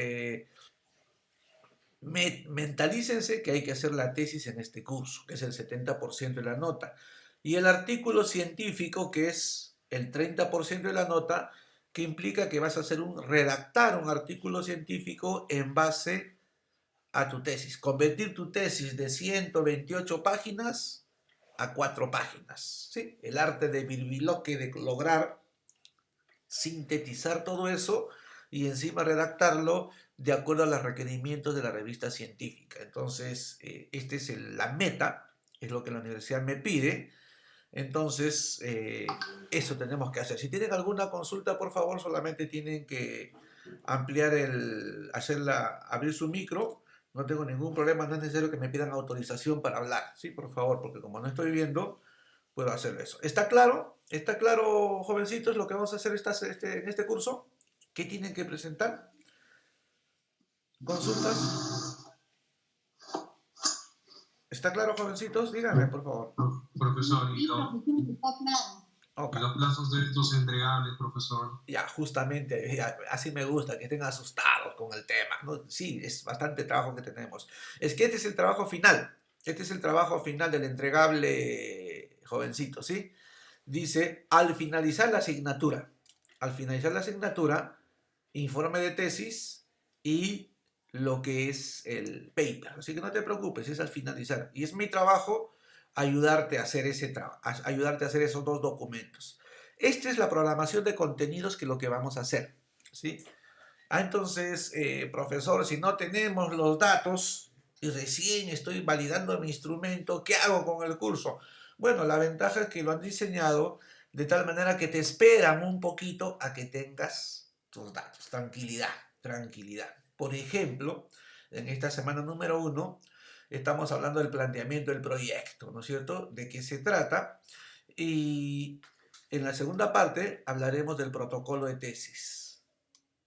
mentalícense que hay que hacer la tesis en este curso, que es el 70% de la nota. Y el artículo científico, que es el 30% de la nota, que implica que vas a redactar un artículo científico en base a tu tesis. Convertir tu tesis de 128 páginas a 4 páginas. ¿Sí? El arte de Birbiloque de lograr sintetizar todo eso y encima redactarlo de acuerdo a los requerimientos de la revista científica. Entonces, esta es la meta, es lo que la universidad me pide. Entonces, eso tenemos que hacer. Si tienen alguna consulta, por favor, solamente tienen que ampliar abrir su micro. No tengo ningún problema, no es necesario que me pidan autorización para hablar, ¿sí? Por favor, porque como no estoy viendo, puedo hacer eso. ¿Está claro? ¿Está claro, jovencitos, lo que vamos a hacer en este curso? ¿Qué tienen que presentar? ¿Consultas? ¿Está claro, jovencitos? Díganme, por favor. Profesor, Sí, profesor, está claro. Okay. Los plazos de estos entregables, profesor. Ya, justamente, así me gusta, que estén asustados con el tema, ¿no? Sí, es bastante trabajo que tenemos. Es que este es el trabajo final. Este es el trabajo final del entregable, jovencito, ¿sí? Dice, al finalizar la asignatura, informe de tesis y lo que es el paper. Así que no te preocupes, es al finalizar. Y es mi trabajo ayudarte a hacer ayudarte a hacer esos 2 documentos. Esta es la programación de contenidos que lo que vamos a hacer, ¿sí? Entonces, profesor, si no tenemos los datos y recién estoy validando mi instrumento, ¿qué hago con el curso? Bueno, la ventaja es que lo han diseñado de tal manera que te esperan un poquito a que tengas tus datos. Tranquilidad, tranquilidad. Por ejemplo, en esta semana número 1 estamos hablando del planteamiento del proyecto, ¿no es cierto? De qué se trata. Y en la segunda parte hablaremos del protocolo de tesis.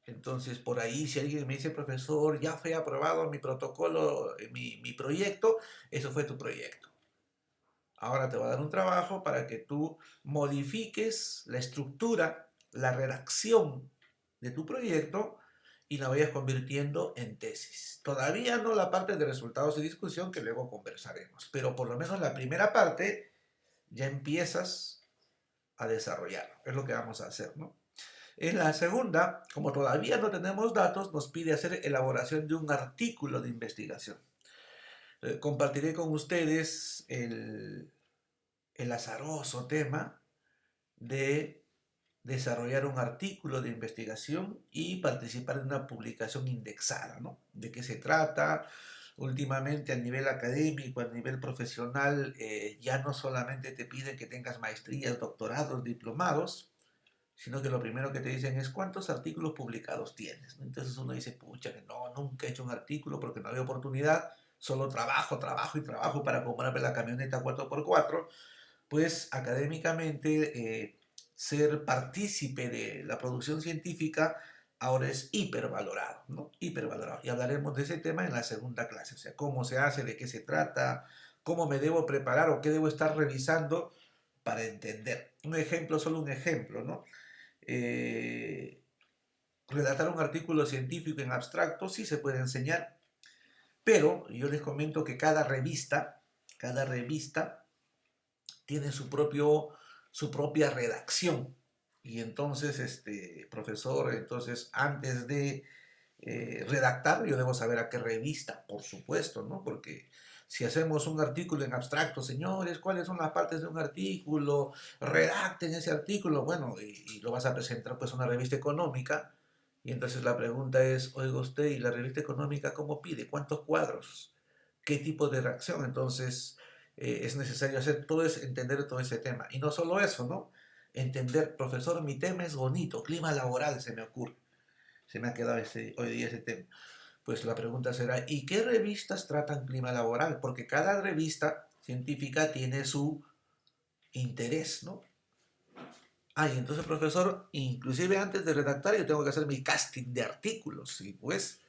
Entonces, por ahí, si alguien me dice, profesor, ya fue aprobado mi protocolo, mi proyecto, eso fue tu proyecto. Ahora te voy a dar un trabajo para que tú modifiques la estructura, la redacción de tu proyecto y la vayas convirtiendo en tesis. Todavía no la parte de resultados y discusión que luego conversaremos, pero por lo menos la primera parte ya empiezas a desarrollarlo. Es lo que vamos a hacer, ¿no? En la segunda, como todavía no tenemos datos, nos pide hacer elaboración de un artículo de investigación. Compartiré con ustedes el azaroso tema de desarrollar un artículo de investigación y participar en una publicación indexada, ¿no? ¿De qué se trata? Últimamente a nivel académico, a nivel profesional, ya no solamente te piden que tengas maestrías, doctorados, diplomados, sino que lo primero que te dicen es ¿cuántos artículos publicados tienes? Entonces uno dice, pucha, que no, nunca he hecho un artículo porque no había oportunidad, solo trabajo para comprarme la camioneta 4x4, pues académicamente ser partícipe de la producción científica ahora es hipervalorado, ¿no? Hipervalorado. Y hablaremos de ese tema en la segunda clase, o sea, cómo se hace, de qué se trata, cómo me debo preparar o qué debo estar revisando para entender. Un ejemplo, solo un ejemplo, ¿no? Redactar un artículo científico en abstracto sí se puede enseñar, pero yo les comento que cada revista tiene su propia redacción. Y entonces, profesor, entonces antes de redactar, yo debo saber a qué revista, por supuesto, ¿no? Porque si hacemos un artículo en abstracto, señores, ¿cuáles son las partes de un artículo? Redacten ese artículo, bueno, y lo vas a presentar pues a una revista económica. Y entonces la pregunta es, oiga usted, ¿y la revista económica cómo pide? ¿Cuántos cuadros? ¿Qué tipo de redacción? Entonces es necesario entender todo ese tema. Y no solo eso, ¿no? Entender, profesor, mi tema es bonito, clima laboral se me ocurre. Se me ha quedado hoy día ese tema. Pues la pregunta será, ¿y qué revistas tratan clima laboral? Porque cada revista científica tiene su interés, ¿no? Y entonces, profesor, inclusive antes de redactar yo tengo que hacer mi casting de artículos, ¿sí? Pues,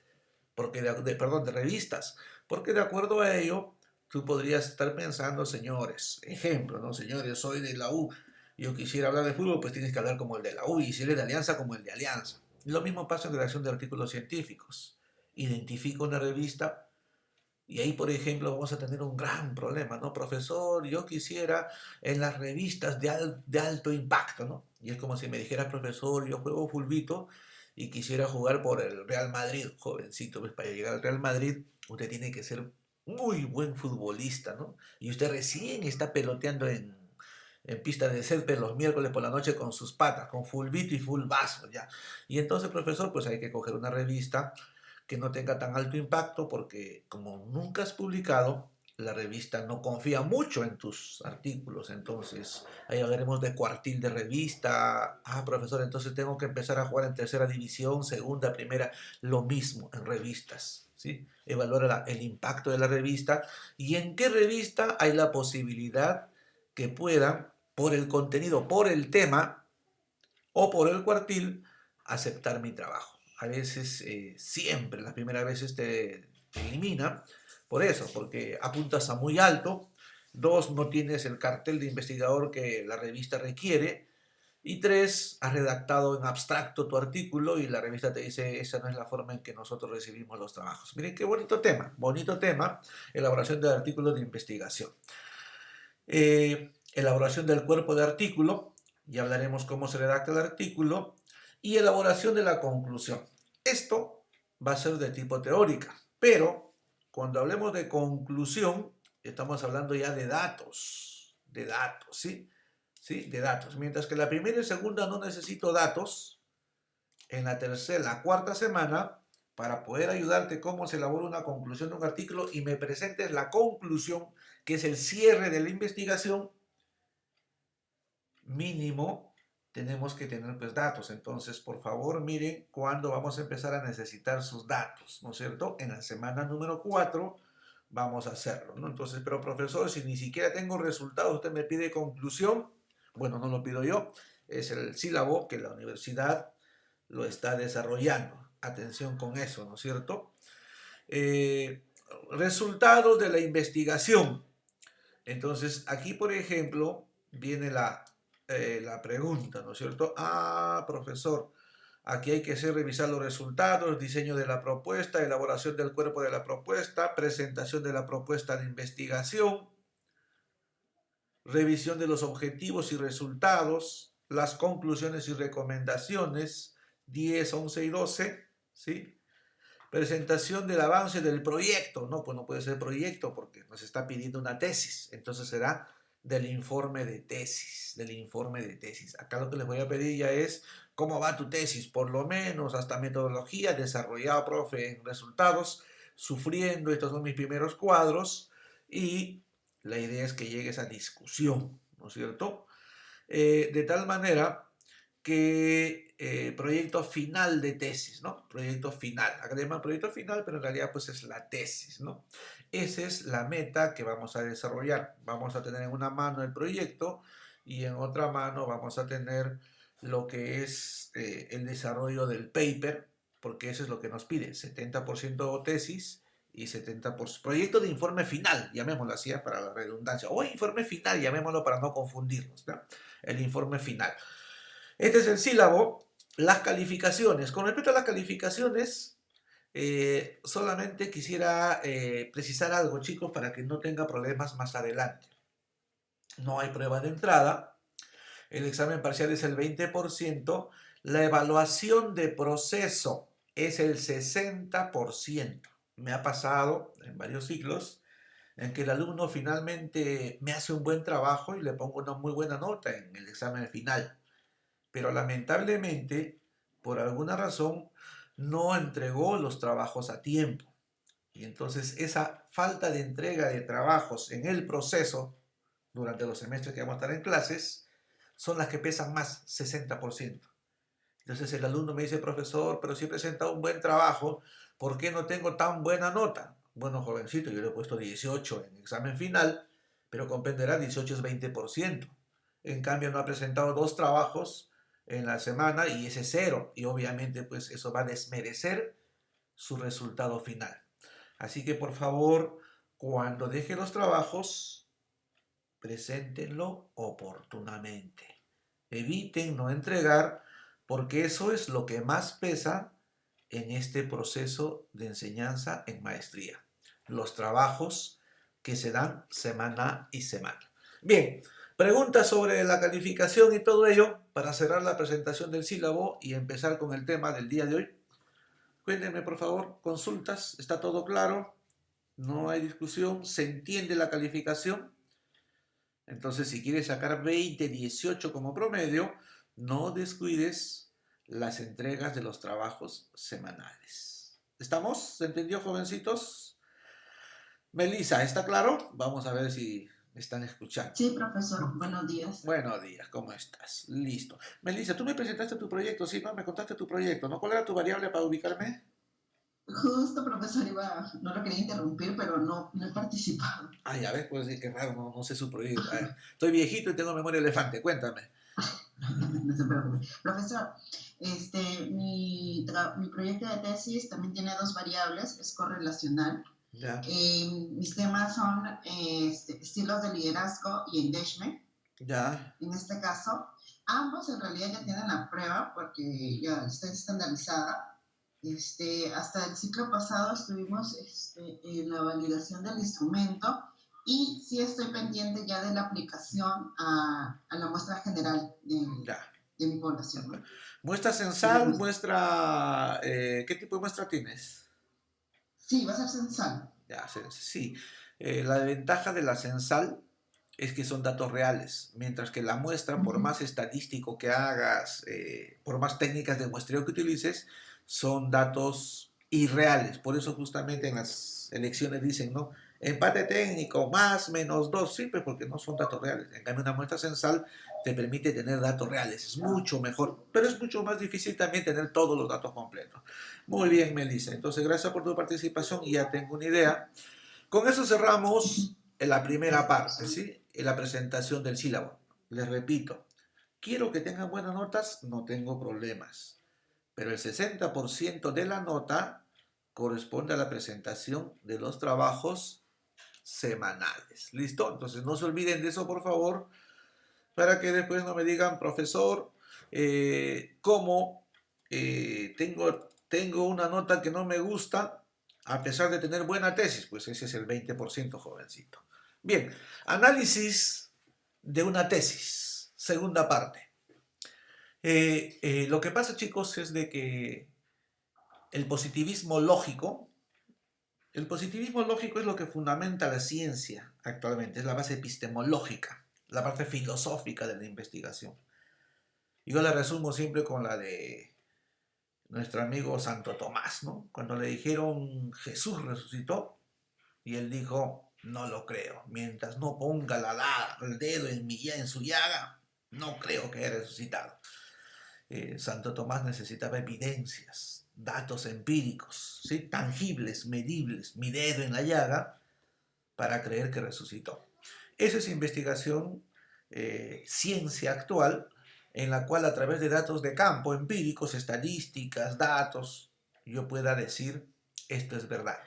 porque de revistas, porque de acuerdo a ello, tú podrías estar pensando, señores, ejemplo, ¿no? Señores, soy de la U, yo quisiera hablar de fútbol, pues tienes que hablar como el de la U, y si eres de Alianza, como el de Alianza. Lo mismo pasa en redacción de artículos científicos. Identifico una revista y ahí, por ejemplo, vamos a tener un gran problema, ¿no? Profesor, yo quisiera en las revistas de alto impacto, ¿no? Y es como si me dijera, profesor, yo juego fulbito y quisiera jugar por el Real Madrid, jovencito, pues para llegar al Real Madrid usted tiene que ser muy buen futbolista, ¿no? Y usted recién está peloteando en pista de césped los miércoles por la noche con sus patas, con fulbito y full vaso, ya. Y entonces, profesor, pues hay que coger una revista que no tenga tan alto impacto porque como nunca has publicado, la revista no confía mucho en tus artículos. Entonces, ahí hablaremos de cuartil de revista. Ah, profesor, entonces tengo que empezar a jugar en tercera división, segunda, primera, lo mismo en revistas, ¿sí? Evaluar el impacto de la revista y en qué revista hay la posibilidad que puedan, por el contenido, por el tema o por el cuartil, aceptar mi trabajo. A veces, siempre, las primeras veces te elimina por eso, porque apuntas a muy alto. Dos, no tienes el cartel de investigador que la revista requiere. Y tres, has redactado en abstracto tu artículo y la revista te dice, esa no es la forma en que nosotros recibimos los trabajos. Miren qué bonito tema, elaboración de artículos de investigación. Elaboración del cuerpo de artículo, ya hablaremos cómo se redacta el artículo, y elaboración de la conclusión. Esto va a ser de tipo teórica, pero cuando hablemos de conclusión, estamos hablando ya de datos, ¿sí? ¿Sí? De datos. Mientras que la primera y segunda no necesito datos, en la tercera, la cuarta semana, para poder ayudarte cómo se elabora una conclusión de un artículo y me presentes la conclusión, que es el cierre de la investigación, mínimo tenemos que tener pues datos. Entonces, por favor, miren cuándo vamos a empezar a necesitar sus datos, ¿no es cierto? En la semana número 4 vamos a hacerlo, ¿no? Entonces, pero profesor, si ni siquiera tengo resultados, usted me pide conclusión. Bueno, no lo pido yo, es el sílabo que la universidad lo está desarrollando. Atención con eso, ¿no es cierto? Resultados de la investigación. Entonces, aquí, por ejemplo, viene la pregunta, ¿no es cierto? Ah, profesor, aquí hay que revisar los resultados, diseño de la propuesta, elaboración del cuerpo de la propuesta, presentación de la propuesta de investigación, revisión de los objetivos y resultados, las conclusiones y recomendaciones, 10, 11 y 12, ¿sí? Presentación del avance del proyecto. No, pues no puede ser proyecto porque nos está pidiendo una tesis. Entonces será del informe de tesis, Acá lo que les voy a pedir ya es cómo va tu tesis, por lo menos hasta metodología, desarrollado, profe, en resultados, sufriendo, estos son mis primeros cuadros y la idea es que llegues a discusión, ¿no es cierto? De tal manera que proyecto final de tesis, ¿no? Proyecto final. Acá le llaman proyecto final, pero en realidad pues es la tesis, ¿no? Esa es la meta que vamos a desarrollar. Vamos a tener en una mano el proyecto y en otra mano vamos a tener lo que es el desarrollo del paper, porque eso es lo que nos pide, 70% tesis y 70% proyecto de informe final, llamémoslo así para la redundancia, o informe final, llamémoslo para no confundirnos, ¿no? El informe final. Este es el sílabo. Las calificaciones. Con respecto a las calificaciones, solamente quisiera precisar algo, chicos, para que no tenga problemas más adelante. No hay prueba de entrada. El examen parcial es el 20%. La evaluación de proceso es el 60%. Me ha pasado en varios ciclos en que el alumno finalmente me hace un buen trabajo y le pongo una muy buena nota en el examen final. Pero lamentablemente, por alguna razón, no entregó los trabajos a tiempo. Y entonces esa falta de entrega de trabajos en el proceso, durante los semestres que vamos a estar en clases, son las que pesan más, 60%. Entonces el alumno me dice, profesor, pero si he presentado un buen trabajo, ¿por qué no tengo tan buena nota? Bueno, jovencito, yo le he puesto 18 en examen final, pero comprenderá, 18 es 20%. En cambio, no ha presentado 2 trabajos en la semana y ese es 0. Y obviamente, pues eso va a desmerecer su resultado final. Así que, por favor, cuando deje los trabajos, preséntenlo oportunamente. Eviten no entregar, porque eso es lo que más pesa en este proceso de enseñanza en maestría. Los trabajos que se dan semana y semana. Bien, preguntas sobre la calificación y todo ello para cerrar la presentación del sílabo y empezar con el tema del día de hoy. Cuéntenme, por favor, consultas, ¿está todo claro? No hay discusión, se entiende la calificación. Entonces, si quieres sacar 20, 18 como promedio, no descuides las entregas de los trabajos semanales. ¿Estamos? ¿Se entendió, jovencitos? Melissa, ¿está claro? Vamos a ver si me están escuchando. Sí, profesor. Buenos días. Buenos días, ¿cómo estás? Listo. Melissa, tú me presentaste tu proyecto, ¿sí? ¿No? Me contaste tu proyecto, ¿no? ¿Cuál era tu variable para ubicarme? Justo, profesor, no lo quería interrumpir, pero no he participado. Ay, a ver, pues sí, qué raro, no sé su proyecto. A ver, estoy viejito y tengo memoria de elefante, cuéntame. No se preocupe. Profesor, mi proyecto de tesis también tiene 2 variables, es correlacional. Ya. Mis temas son estilos de liderazgo y engagement. Ya. En este caso, ambos en realidad ya tienen la prueba porque ya está estandarizada. Hasta el ciclo pasado estuvimos en la validación del instrumento y sí estoy pendiente ya de la aplicación a la muestra general de mi población, ¿no? ¿Muestra censal? ¿Muestra? ¿Qué tipo de muestra tienes? Sí, va a ser censal. Ya, sí. La ventaja de la censal es que son datos reales, mientras que la muestra, por más estadístico que hagas, por más técnicas de muestreo que utilices, son datos irreales. Por eso justamente en las elecciones dicen, ¿no? Empate técnico, más, menos 2, siempre porque no son datos reales. En cambio, una muestra censal te permite tener datos reales. Es mucho mejor, pero es mucho más difícil también tener todos los datos completos. Muy bien, Melissa. Entonces, gracias por tu participación y ya tengo una idea. Con eso cerramos la primera parte, ¿sí? En la presentación del sílabo. Les repito, quiero que tengan buenas notas, no tengo problemas. Pero el 60% de la nota corresponde a la presentación de los trabajos semanales. ¿Listo? Entonces no se olviden de eso, por favor, para que después no me digan, profesor, ¿cómo tengo una nota que no me gusta a pesar de tener buena tesis? Pues ese es el 20%, jovencito. Bien, análisis de una tesis, segunda parte. Lo que pasa, chicos, es de que el positivismo lógico es lo que fundamenta la ciencia actualmente, es la base epistemológica, la parte filosófica de la investigación. Yo la resumo siempre con la de nuestro amigo Santo Tomás, ¿no? Cuando le dijeron Jesús resucitó y él dijo, no lo creo, mientras no ponga el dedo en su llaga, no creo que haya resucitado. Santo Tomás necesitaba evidencias, datos empíricos, ¿sí? Tangibles, medibles, mi dedo en la llaga, para creer que resucitó. Esa es investigación, ciencia actual, en la cual a través de datos de campo, empíricos, estadísticas, datos, yo pueda decir, esto es verdad.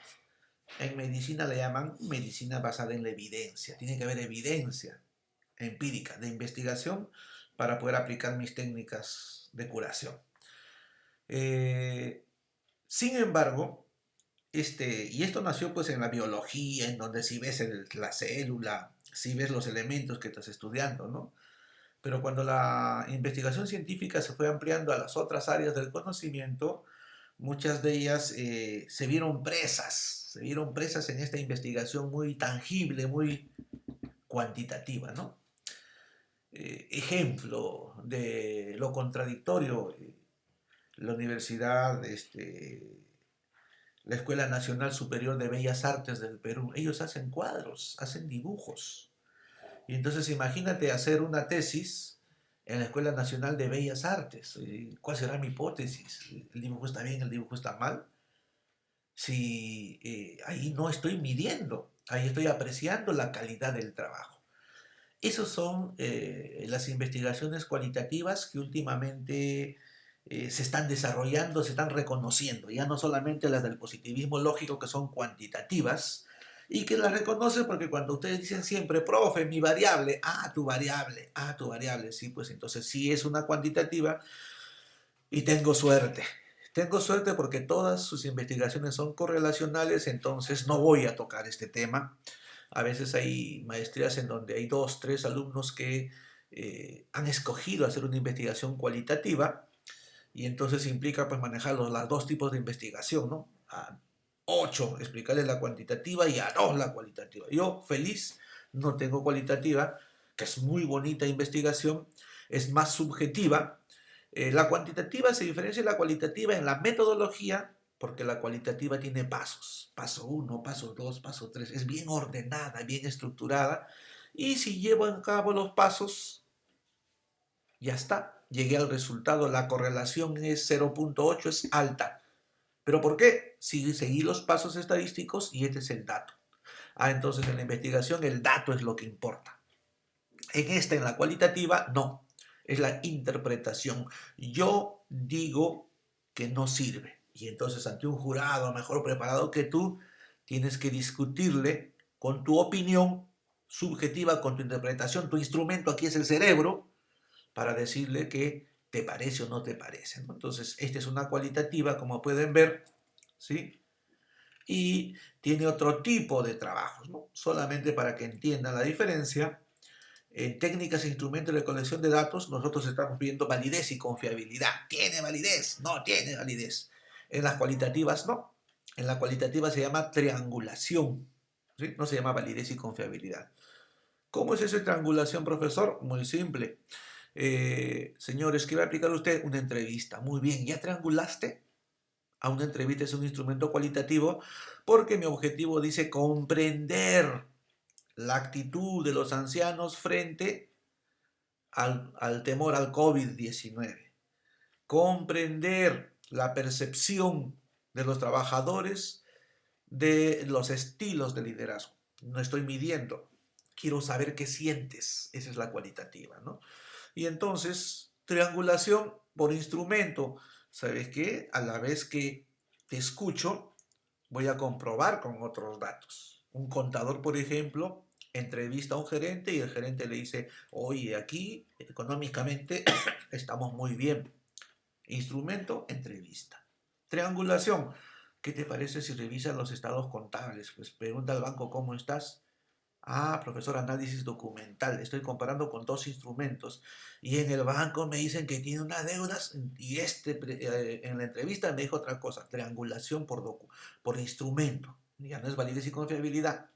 En medicina le llaman medicina basada en la evidencia. Tiene que haber evidencia empírica de investigación para poder aplicar mis técnicas de curación. Sin embargo, y esto nació pues en la biología, en donde si ves la célula, si ves los elementos que estás estudiando, ¿no? Pero cuando la investigación científica se fue ampliando a las otras áreas del conocimiento, muchas de ellas se vieron presas en esta investigación muy tangible, muy cuantitativa, ¿no? Ejemplo de lo contradictorio, la universidad, la Escuela Nacional Superior de Bellas Artes del Perú, ellos hacen cuadros, hacen dibujos. Y entonces imagínate hacer una tesis en la Escuela Nacional de Bellas Artes. ¿Cuál será mi hipótesis? ¿El dibujo está bien, el dibujo está mal? Si ahí no estoy midiendo, ahí estoy apreciando la calidad del trabajo. Esas son las investigaciones cualitativas que últimamente se están desarrollando, se están reconociendo, ya no solamente las del positivismo lógico que son cuantitativas y que las reconocen porque cuando ustedes dicen siempre, profe, mi variable, tu variable, sí, pues entonces sí es una cuantitativa y tengo suerte porque todas sus investigaciones son correlacionales, entonces no voy a tocar este tema. A veces hay maestrías en donde hay 2, 3 alumnos que han escogido hacer una investigación cualitativa y entonces implica pues manejar los 2 tipos de investigación, ¿no? 8 explicarles la cuantitativa y a 2 la cualitativa. Yo feliz, no tengo cualitativa, que es muy bonita investigación, es más subjetiva. La cuantitativa se diferencia de la cualitativa en la metodología, porque la cualitativa tiene pasos. Paso 1, paso 2, paso 3. Es bien ordenada, bien estructurada. Y si llevo a cabo los pasos, ya está. Llegué al resultado. La correlación es 0.8, es alta. ¿Pero por qué? Si seguí los pasos estadísticos y este es el dato. Entonces en la investigación el dato es lo que importa. En la cualitativa, no. Es la interpretación. Yo digo que no sirve. Y entonces ante un jurado mejor preparado que tú, tienes que discutirle con tu opinión subjetiva, con tu interpretación. Tu instrumento aquí es el cerebro, para decirle que te parece o no te parece, ¿no? Entonces, esta es una cualitativa, como pueden ver, ¿sí? Y tiene otro tipo de trabajos, ¿no? Solamente para que entiendan la diferencia. En técnicas e instrumentos de colección de datos, nosotros estamos viendo validez y confiabilidad. ¿Tiene validez? No tiene validez. En las cualitativas, no. En la cualitativa se llama triangulación, ¿sí? No se llama validez y confiabilidad. ¿Cómo es esa triangulación, profesor? Muy simple. Señores, ¿qué va a aplicar usted? Una entrevista. Muy bien, ¿ya triangulaste? A una entrevista es un instrumento cualitativo porque mi objetivo dice comprender la actitud de los ancianos frente al temor al COVID-19. Comprender la percepción de los trabajadores de los estilos de liderazgo. No estoy midiendo, quiero saber qué sientes. Esa es la cualitativa, ¿no? Y entonces, triangulación por instrumento. ¿Sabes qué? A la vez que te escucho, voy a comprobar con otros datos. Un contador, por ejemplo, entrevista a un gerente y el gerente le dice, oye, aquí económicamente estamos muy bien. Instrumento, entrevista. Triangulación. ¿Qué te parece si revisas los estados contables? Pues pregunta al banco, ¿cómo estás? Profesor, análisis documental. Estoy comparando con 2 instrumentos y en el banco me dicen que tiene unas deudas y en la entrevista me dijo otra cosa. Triangulación por instrumento. Ya no es validez y confiabilidad.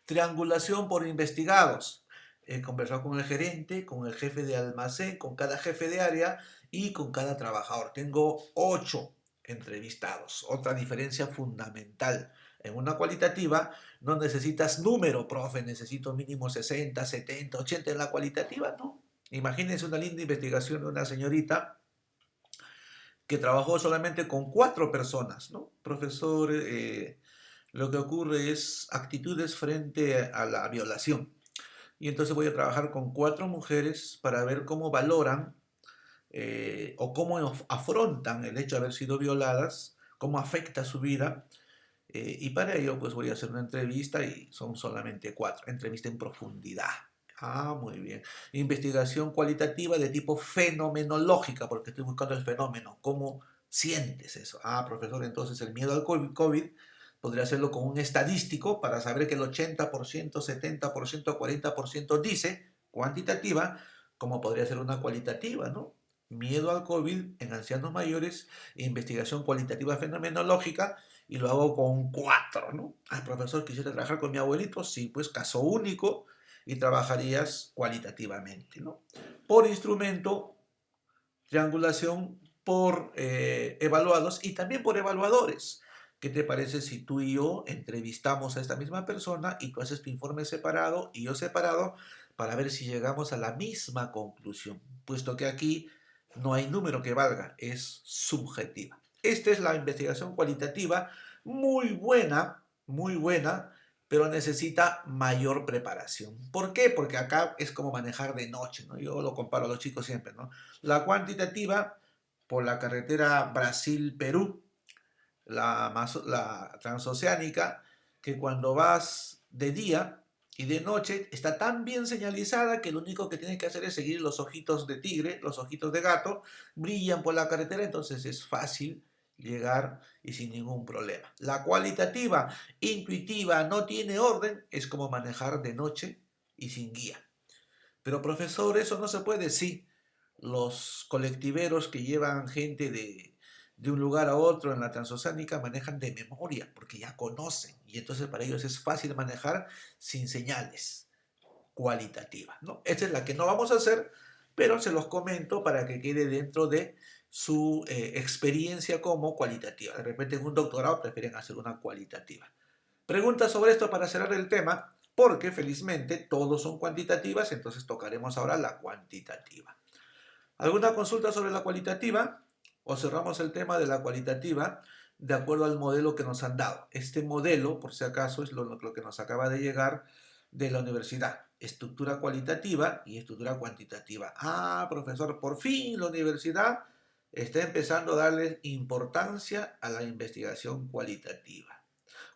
Triangulación por investigados. He conversado con el gerente, con el jefe de almacén, con cada jefe de área y con cada trabajador. Tengo 8 entrevistados. Otra diferencia fundamental. En una cualitativa no necesitas número, profe, necesito mínimo 60, 70, 80. En la cualitativa, no. Imagínense una linda investigación de una señorita que trabajó solamente con 4 personas, ¿no? Profesor, lo que ocurre es actitudes frente a la violación. Y entonces voy a trabajar con 4 mujeres para ver cómo valoran o cómo afrontan el hecho de haber sido violadas, cómo afecta su vida. Y para ello, pues voy a hacer una entrevista y son solamente 4. Entrevista en profundidad. Muy bien. Investigación cualitativa de tipo fenomenológica, porque estoy buscando el fenómeno. ¿Cómo sientes eso? Profesor, entonces el miedo al COVID podría hacerlo con un estadístico para saber que el 80%, 70%, 40% dice cuantitativa, como podría ser una cualitativa, ¿no? Miedo al COVID en ancianos mayores, investigación cualitativa fenomenológica, y lo hago con 4, ¿no? Profesor, quisiera trabajar con mi abuelito. Sí, pues caso único y trabajarías cualitativamente, ¿no? Por instrumento, triangulación por evaluados y también por evaluadores. ¿Qué te parece si tú y yo entrevistamos a esta misma persona y tú haces tu informe separado y yo separado para ver si llegamos a la misma conclusión? Puesto que aquí no hay número que valga, es subjetiva. Esta es la investigación cualitativa, muy buena, pero necesita mayor preparación. ¿Por qué? Porque acá es como manejar de noche, ¿no? Yo lo comparo a los chicos siempre, ¿no? La cuantitativa, por la carretera Brasil-Perú, la transoceánica, que cuando vas de día y de noche está tan bien señalizada que lo único que tienes que hacer es seguir los ojitos de tigre, los ojitos de gato, brillan por la carretera, entonces es fácil llegar y sin ningún problema. La cualitativa, intuitiva, no tiene orden, es como manejar de noche y sin guía. Pero profesor, eso no se puede. Sí, los colectiveros que llevan gente de un lugar a otro en la transoceánica manejan de memoria, porque ya conocen, y entonces para ellos es fácil manejar sin señales cualitativas, ¿no? Esta es la que no vamos a hacer, pero se los comento para que quede dentro de su experiencia como cualitativa. De repente en un doctorado prefieren hacer una cualitativa. Preguntas sobre esto para cerrar el tema, porque felizmente todos son cuantitativas, entonces tocaremos ahora la cuantitativa. ¿Alguna consulta sobre la cualitativa? O cerramos el tema de la cualitativa de acuerdo al modelo que nos han dado. Este modelo, por si acaso, es lo que nos acaba de llegar de la universidad. Estructura cualitativa y estructura cuantitativa. Ah, profesor, por fin la universidad está empezando a darle importancia a la investigación cualitativa.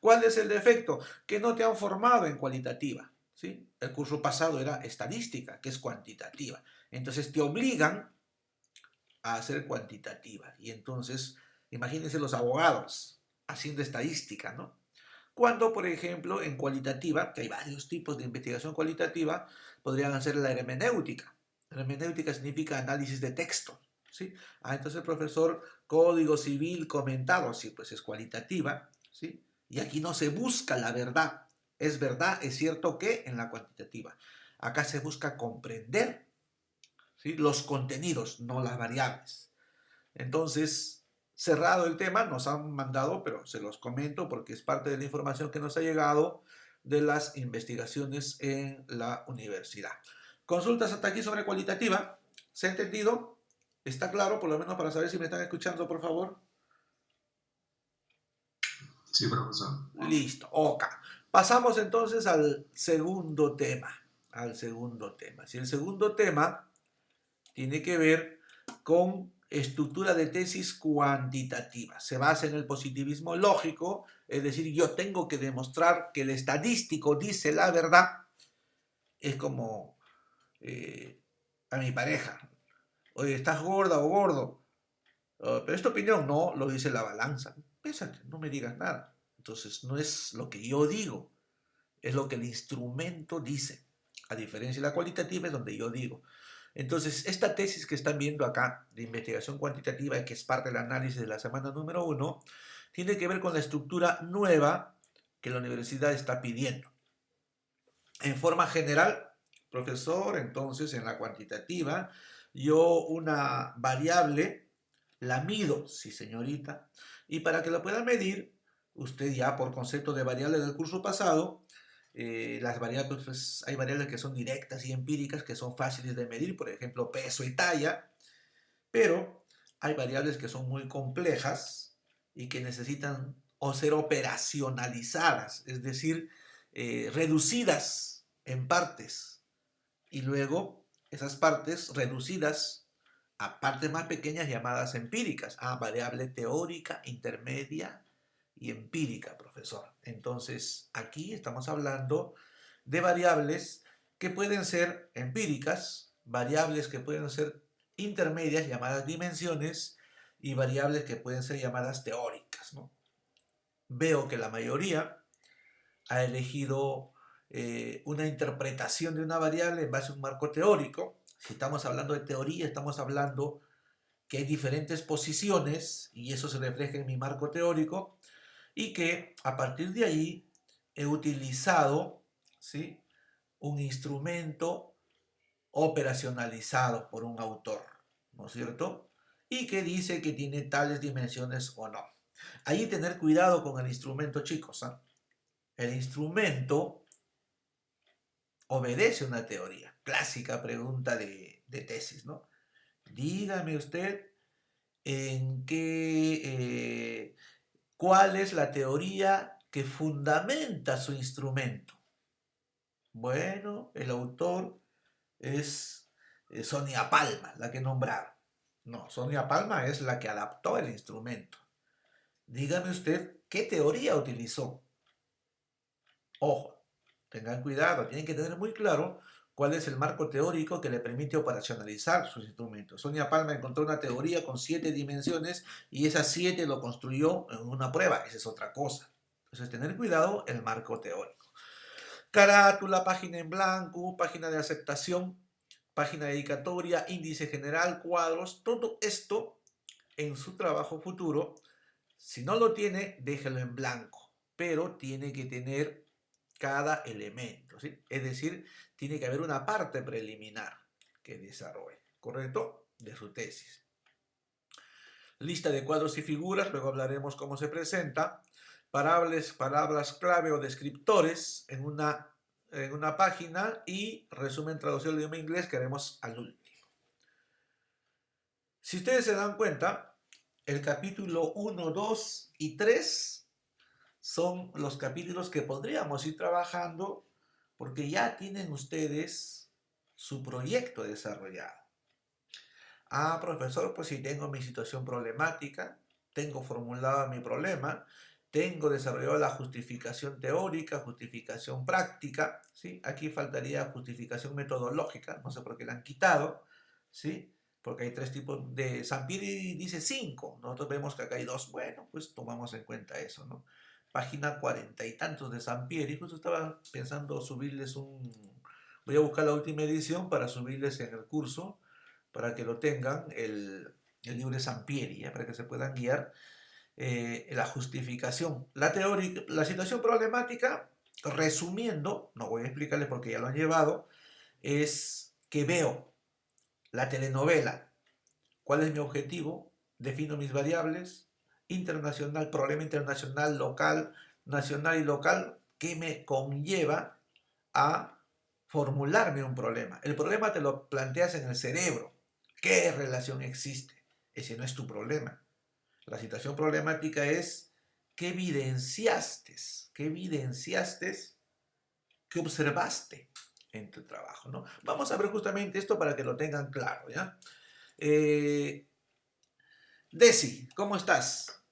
¿Cuál es el defecto? Que no te han formado en cualitativa, ¿sí? El curso pasado era estadística, que es cuantitativa. Entonces te obligan a hacer cuantitativa. Y entonces, imagínense los abogados haciendo estadística, ¿no? Cuando, por ejemplo, en cualitativa, que hay varios tipos de investigación cualitativa, podrían hacer la hermenéutica. La hermenéutica significa análisis de texto, ¿sí? Ah, entonces, profesor, código civil comentado, sí, pues es cualitativa, ¿sí? Y aquí no se busca la verdad. Es verdad, es cierto que en la cuantitativa. Acá se busca comprender, ¿sí?, los contenidos, no las variables. Entonces, cerrado el tema, nos han mandado, pero se los comento porque es parte de la información que nos ha llegado de las investigaciones en la universidad. Consultas hasta aquí sobre cualitativa. ¿Se ha entendido? ¿Está claro? Por lo menos para saber si me están escuchando, por favor. Sí, profesor. Listo, ok. Pasamos entonces al segundo tema. Si el segundo tema tiene que ver con estructura de tesis cuantitativa. Se basa en el positivismo lógico, es decir, yo tengo que demostrar que el estadístico dice la verdad. Es como a mi pareja. Oye, ¿estás gorda o gordo? Pero es tu opinión, no, lo dice la balanza. Pésate, no me digas nada. Entonces, no es lo que yo digo, es lo que el instrumento dice. A diferencia de la cualitativa, es donde yo digo. Entonces, esta tesis que están viendo acá, de investigación cuantitativa, que es parte del análisis de la semana número 1, tiene que ver con la estructura nueva que la universidad está pidiendo. En forma general, profesor, entonces, en la cuantitativa, yo una variable la mido, sí señorita, y para que la pueda medir, usted ya por concepto de variable del curso pasado, las variables, pues, hay variables que son directas y empíricas, que son fáciles de medir, por ejemplo, peso y talla, pero hay variables que son muy complejas y que necesitan o ser operacionalizadas, es decir, reducidas en partes, y luego esas partes reducidas a partes más pequeñas llamadas empíricas, a variable teórica, intermedia y empírica, profesor. Entonces, aquí estamos hablando de variables que pueden ser empíricas, variables que pueden ser intermedias, llamadas dimensiones, y variables que pueden ser llamadas teóricas, ¿no? Veo que la mayoría ha elegido una interpretación de una variable en base a un marco teórico. Si estamos hablando de teoría, estamos hablando que hay diferentes posiciones, y eso se refleja en mi marco teórico, y que a partir de ahí he utilizado, ¿sí?, un instrumento operacionalizado por un autor, ¿no es cierto?, y que dice que tiene tales dimensiones o no. Ahí tener cuidado con el instrumento, chicos, ¿eh? El instrumento obedece una teoría. Clásica pregunta de tesis, ¿no? Dígame usted ¿cuál es la teoría que fundamenta su instrumento? Bueno, el autor es Sonia Palma, la que nombraron. No, Sonia Palma es la que adaptó el instrumento. Dígame usted qué teoría utilizó. Ojo, tengan cuidado, tienen que tener muy claro cuál es el marco teórico que le permite operacionalizar sus instrumentos. Sonia Palma encontró una teoría con 7 dimensiones y esas 7 lo construyó en una prueba. Esa es otra cosa. Entonces, tener cuidado el marco teórico. Carátula, página en blanco, página de aceptación, página dedicatoria, índice general, cuadros. Todo esto en su trabajo futuro. Si no lo tiene, déjelo en blanco, pero tiene que tener cada elemento, ¿sí? Es decir, tiene que haber una parte preliminar que desarrolle, ¿correcto? De su tesis. Lista de cuadros y figuras, luego hablaremos cómo se presenta. Palabras clave o descriptores en una página y resumen traducido al idioma inglés que haremos al último. Si ustedes se dan cuenta, el capítulo 1, 2 y 3 son los capítulos que podríamos ir trabajando porque ya tienen ustedes su proyecto desarrollado. Ah, profesor, pues si tengo mi situación problemática, tengo formulado mi problema, tengo desarrollado la justificación teórica, justificación práctica, ¿sí? Aquí faltaría justificación metodológica, no sé por qué la han quitado, ¿sí? Porque hay 3 tipos de... Sampieri dice 5, nosotros vemos que acá hay 2, bueno, pues tomamos en cuenta eso, ¿no? Página 40 y tantos de Sampieri, justo estaba pensando subirles voy a buscar la última edición para subirles en el curso, para que lo tengan, el libro de Sampieri, para que se puedan guiar. La justificación, la teórica, la situación problemática, resumiendo, no voy a explicarles porque ya lo han llevado, es que veo la telenovela, cuál es mi objetivo, defino mis variables, internacional, problema internacional, local, nacional y local, que me conlleva a formularme un problema. El problema te lo planteas en el cerebro. ¿Qué relación existe? Ese no es tu problema. La situación problemática es qué evidenciaste, qué observaste en tu trabajo, ¿no? Vamos a ver justamente esto para que lo tengan claro, ¿ya? Desi, ¿cómo estás?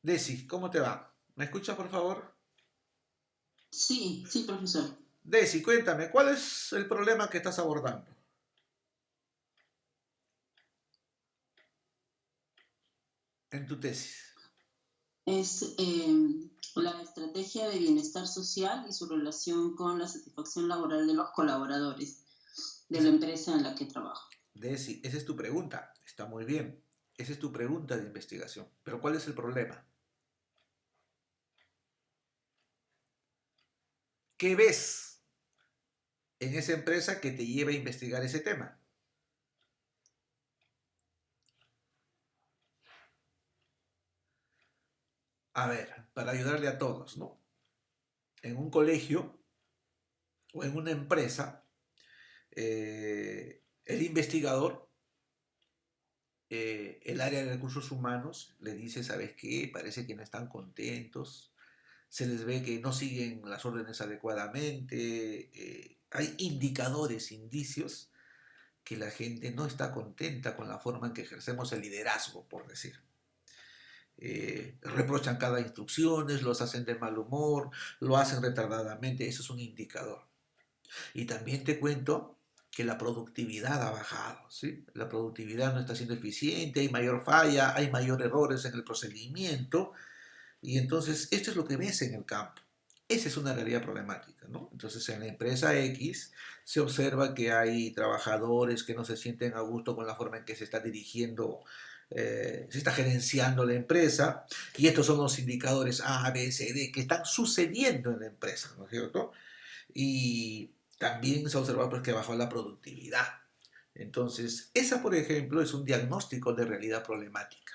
Desi, ¿cómo te va? ¿Me escuchas, por favor? Sí, profesor. Desi, cuéntame, ¿cuál es el problema que estás abordando? En tu tesis. Es la estrategia de bienestar social y su relación con la satisfacción laboral de los colaboradores de la empresa en la que trabajo. Desi, esa es tu pregunta. Está muy bien. Esa es tu pregunta de investigación. Pero ¿cuál es el problema? ¿Qué ves en esa empresa que te lleva a investigar ese tema? A ver, para ayudarle a todos, ¿no? En un colegio o en una empresa, el investigador, el área de recursos humanos, le dice, ¿sabes qué? Parece que no están contentos, se les ve que no siguen las órdenes adecuadamente, hay indicadores, indicios que la gente no está contenta con la forma en que ejercemos el liderazgo, por decir. Reprochan cada instrucciones, los hacen de mal humor, lo hacen retardadamente, eso es un indicador. Y también te cuento que la productividad ha bajado, ¿sí? La productividad no está siendo eficiente, hay mayor falla, hay mayor errores en el procedimiento, y entonces esto es lo que ves en el campo. Esa es una realidad problemática, ¿no? Entonces en la empresa X se observa que hay trabajadores que no se sienten a gusto con la forma en que se está dirigiendo, se está gerenciando la empresa, y estos son los indicadores A, B, C, D que están sucediendo en la empresa, ¿no es cierto? Y también se ha observado pues, que bajó la productividad. Entonces, esa, por ejemplo, es un diagnóstico de realidad problemática.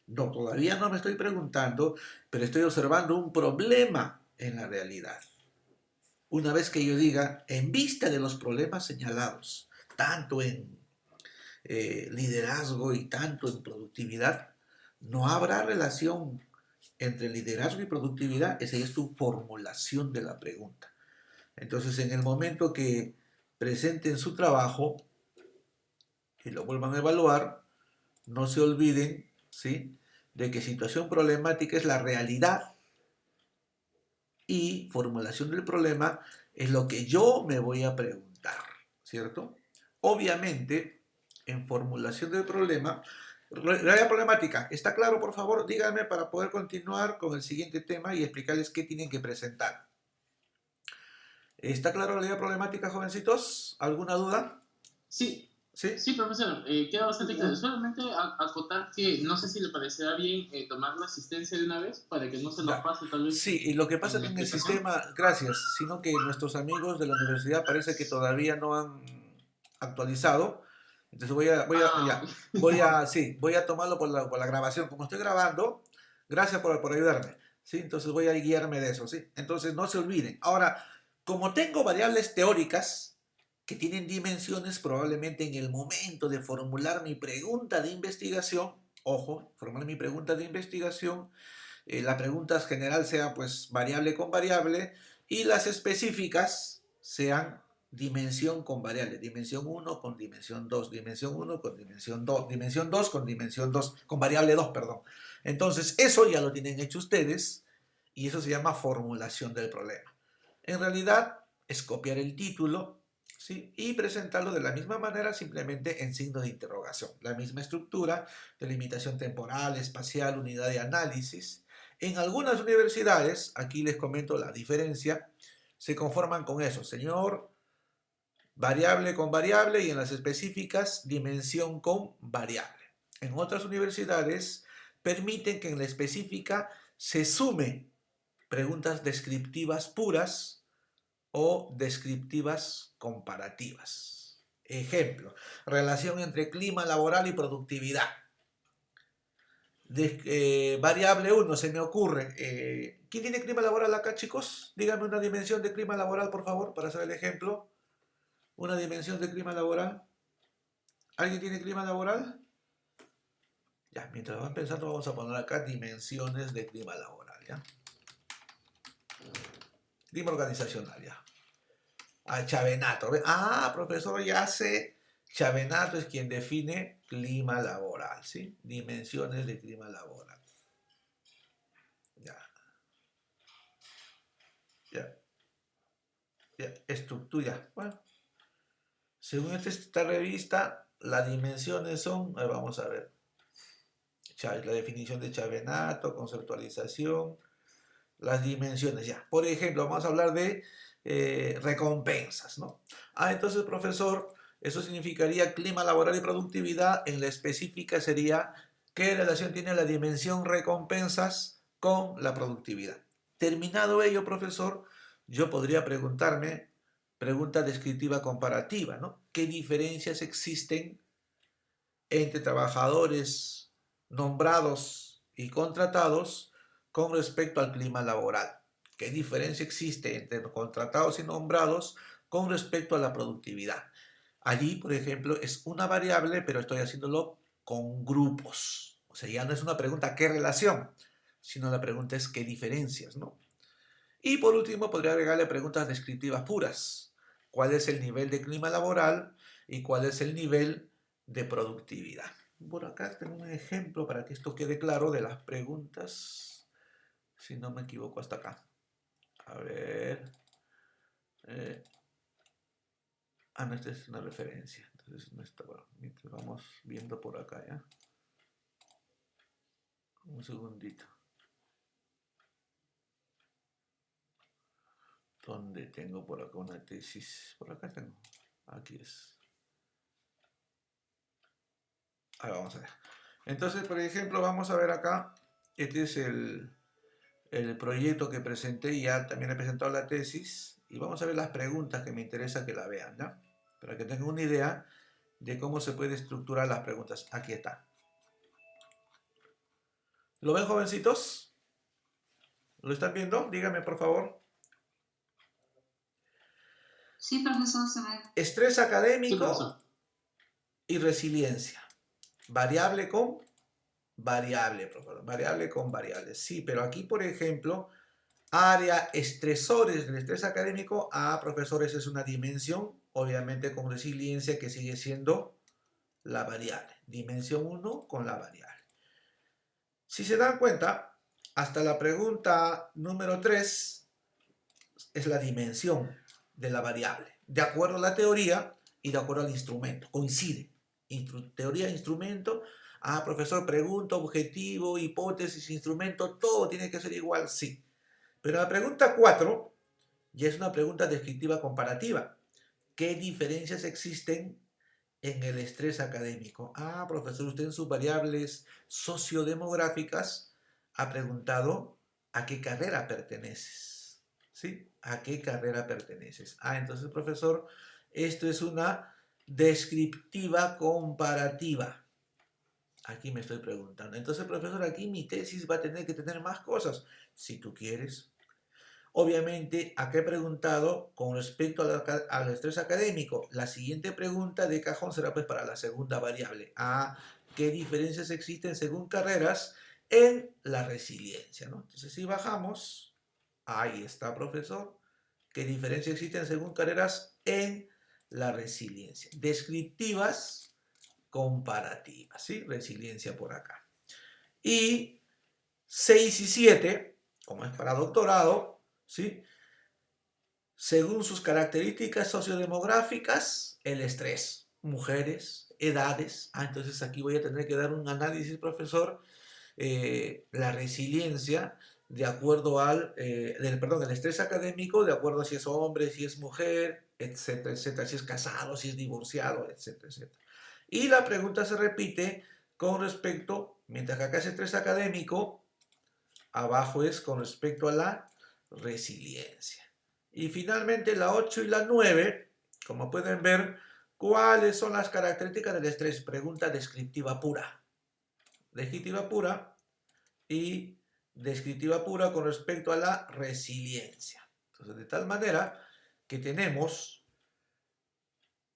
No, todavía no me estoy preguntando, pero estoy observando un problema en la realidad. Una vez que yo diga, en vista de los problemas señalados, tanto en liderazgo y tanto en productividad, no habrá relación entre liderazgo y productividad. Esa es tu formulación de la pregunta. Entonces, en el momento que presenten su trabajo y lo vuelvan a evaluar, no se olviden, ¿sí?, de que situación problemática es la realidad y formulación del problema es lo que yo me voy a preguntar, ¿cierto? Obviamente, en formulación del problema, realidad problemática, ¿está claro, por favor? Díganme para poder continuar con el siguiente tema y explicarles qué tienen que presentar. ¿Está claro la realidad problemática, jovencitos? ¿Alguna duda? Sí, ¿Sí? Sí, profesor, queda bastante claro. Solamente acotar que no sé si le parecerá bien tomar la asistencia de una vez para que no se nos Ya. pase tal vez Sí, y lo que pasa en que la en el explicación. sistema, gracias, sino que nuestros amigos de la universidad parece que todavía no han actualizado. Entonces voy a tomarlo por la grabación. Como estoy grabando, gracias por ayudarme. ¿Sí? Entonces voy a guiarme de eso, ¿sí? Entonces no se olviden. Ahora, como tengo variables teóricas que tienen dimensiones, probablemente en el momento de formular mi pregunta de investigación, ojo, formular mi pregunta de investigación, la pregunta general sea pues variable con variable y las específicas sean dimensión con variable, dimensión 1 con dimensión 2, dimensión 1 con dimensión 2, dimensión 2 con dimensión 2, con variable 2, perdón. Entonces eso ya lo tienen hecho ustedes y eso se llama formulación del problema. En realidad es copiar el título, ¿sí? Y presentarlo de la misma manera, simplemente en signo de interrogación. La misma estructura, delimitación temporal, espacial, unidad de análisis. En algunas universidades, aquí les comento la diferencia, se conforman con eso, señor, variable con variable y en las específicas, dimensión con variable. En otras universidades permiten que en la específica se sume preguntas descriptivas puras o descriptivas comparativas. Ejemplo, relación entre clima laboral y productividad. Variable 1, se me ocurre. ¿Quién tiene clima laboral acá, chicos? Díganme una dimensión de clima laboral, por favor, para hacer el ejemplo. Una dimensión de clima laboral. ¿Alguien tiene clima laboral? Ya, mientras van pensando, vamos a poner acá dimensiones de clima laboral, ¿ya? Clima organizacional, ya. Chavenato. Ah, profesor, ya sé. Chavenato es quien define clima laboral, ¿sí? Dimensiones de clima laboral. Ya. Ya. Ya. Estructura. Bueno. Según esta revista, las dimensiones son, vamos a ver, la definición de Chavenato, conceptualización, las dimensiones, ya. Por ejemplo, vamos a hablar de recompensas, ¿no? Entonces, profesor, eso significaría clima laboral y productividad. En la específica sería qué relación tiene la dimensión recompensas con la productividad. Terminado ello, profesor, yo podría preguntarme, pregunta descriptiva comparativa, ¿no? ¿Qué diferencias existen entre trabajadores nombrados y contratados con respecto al clima laboral? ¿Qué diferencia existe entre contratados y nombrados con respecto a la productividad? Allí, por ejemplo, es una variable, pero estoy haciéndolo con grupos. O sea, ya no es una pregunta ¿qué relación? Sino la pregunta es ¿qué diferencias? ¿No? Y por último, podría agregarle preguntas descriptivas puras. ¿Cuál es el nivel de clima laboral y cuál es el nivel de productividad? Por acá tengo un ejemplo para que esto quede claro de las preguntas. Si no me equivoco, hasta acá. A ver. No, esta es una referencia. Entonces no está bueno. Mientras vamos viendo por acá, ¿ya? Un segundito. ¿Dónde tengo por acá una tesis? Por acá tengo. Aquí es. Ahora vamos a ver. Entonces, por ejemplo, vamos a ver acá. Este es el proyecto que presenté y ya también he presentado la tesis. Y vamos a ver las preguntas que me interesa que la vean, ¿ya? Para que tengan una idea de cómo se puede estructurar las preguntas. Aquí está. ¿Lo ven, jovencitos? ¿Lo están viendo? Díganme, por favor. Sí, profesor, se ve. Estrés académico Sí, y resiliencia. Variable con variable, profesor. Variable con variable. Sí, pero aquí, por ejemplo, área estresores del estrés académico. Profesores, es una dimensión, obviamente con resiliencia, que sigue siendo la variable. Dimensión 1 con la variable. Si se dan cuenta, hasta la pregunta número 3 es la dimensión de la variable, de acuerdo a la teoría y de acuerdo al instrumento. Coincide. Teoría, instrumento. Profesor, pregunta, objetivo, hipótesis, instrumento, todo tiene que ser igual, sí. Pero la pregunta 4 ya es una pregunta descriptiva comparativa. ¿Qué diferencias existen en el estrés académico? Ah, profesor, usted en sus variables sociodemográficas ha preguntado a qué carrera perteneces. ¿Sí? ¿A qué carrera perteneces? Ah, entonces, profesor, esto es una descriptiva comparativa. Aquí me estoy preguntando. Entonces, profesor, aquí mi tesis va a tener que tener más cosas, si tú quieres. Obviamente, acá he preguntado con respecto al estrés académico. La siguiente pregunta de cajón será pues para la segunda variable. ¿Qué diferencias existen según carreras en la resiliencia? ¿No? Entonces, si bajamos, ahí está, profesor. ¿Qué diferencias existen según carreras en la resiliencia? Descriptivas, comparativas, ¿sí? Resiliencia por acá. Y 6 y 7, como es para doctorado, ¿sí? Según sus características sociodemográficas, el estrés, mujeres, edades. Entonces aquí voy a tener que dar un análisis, profesor, la resiliencia de acuerdo al, el estrés académico, de acuerdo a si es hombre, si es mujer, etcétera, etcétera, si es casado, si es divorciado, etcétera, etcétera. Y la pregunta se repite con respecto, mientras que acá es estrés académico, abajo es con respecto a la resiliencia. Y finalmente la 8 y la 9, como pueden ver, ¿cuáles son las características del estrés? Pregunta descriptiva pura. Descriptiva pura y descriptiva pura con respecto a la resiliencia. Entonces, de tal manera que tenemos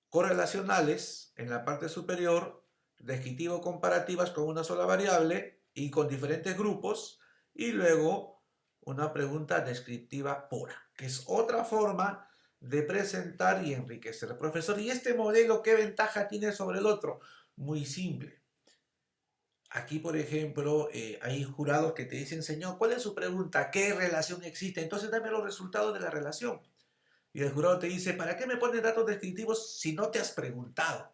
correlacionales en la parte superior, descriptivo comparativas con una sola variable y con diferentes grupos, y luego una pregunta descriptiva pura, que es otra forma de presentar y enriquecer. Profesor, ¿y este modelo qué ventaja tiene sobre el otro? Muy simple. Aquí, por ejemplo, hay jurados que te dicen, señor, ¿cuál es su pregunta? ¿Qué relación existe? Entonces dame los resultados de la relación. Y el jurado te dice, ¿para qué me pones datos descriptivos si no te has preguntado?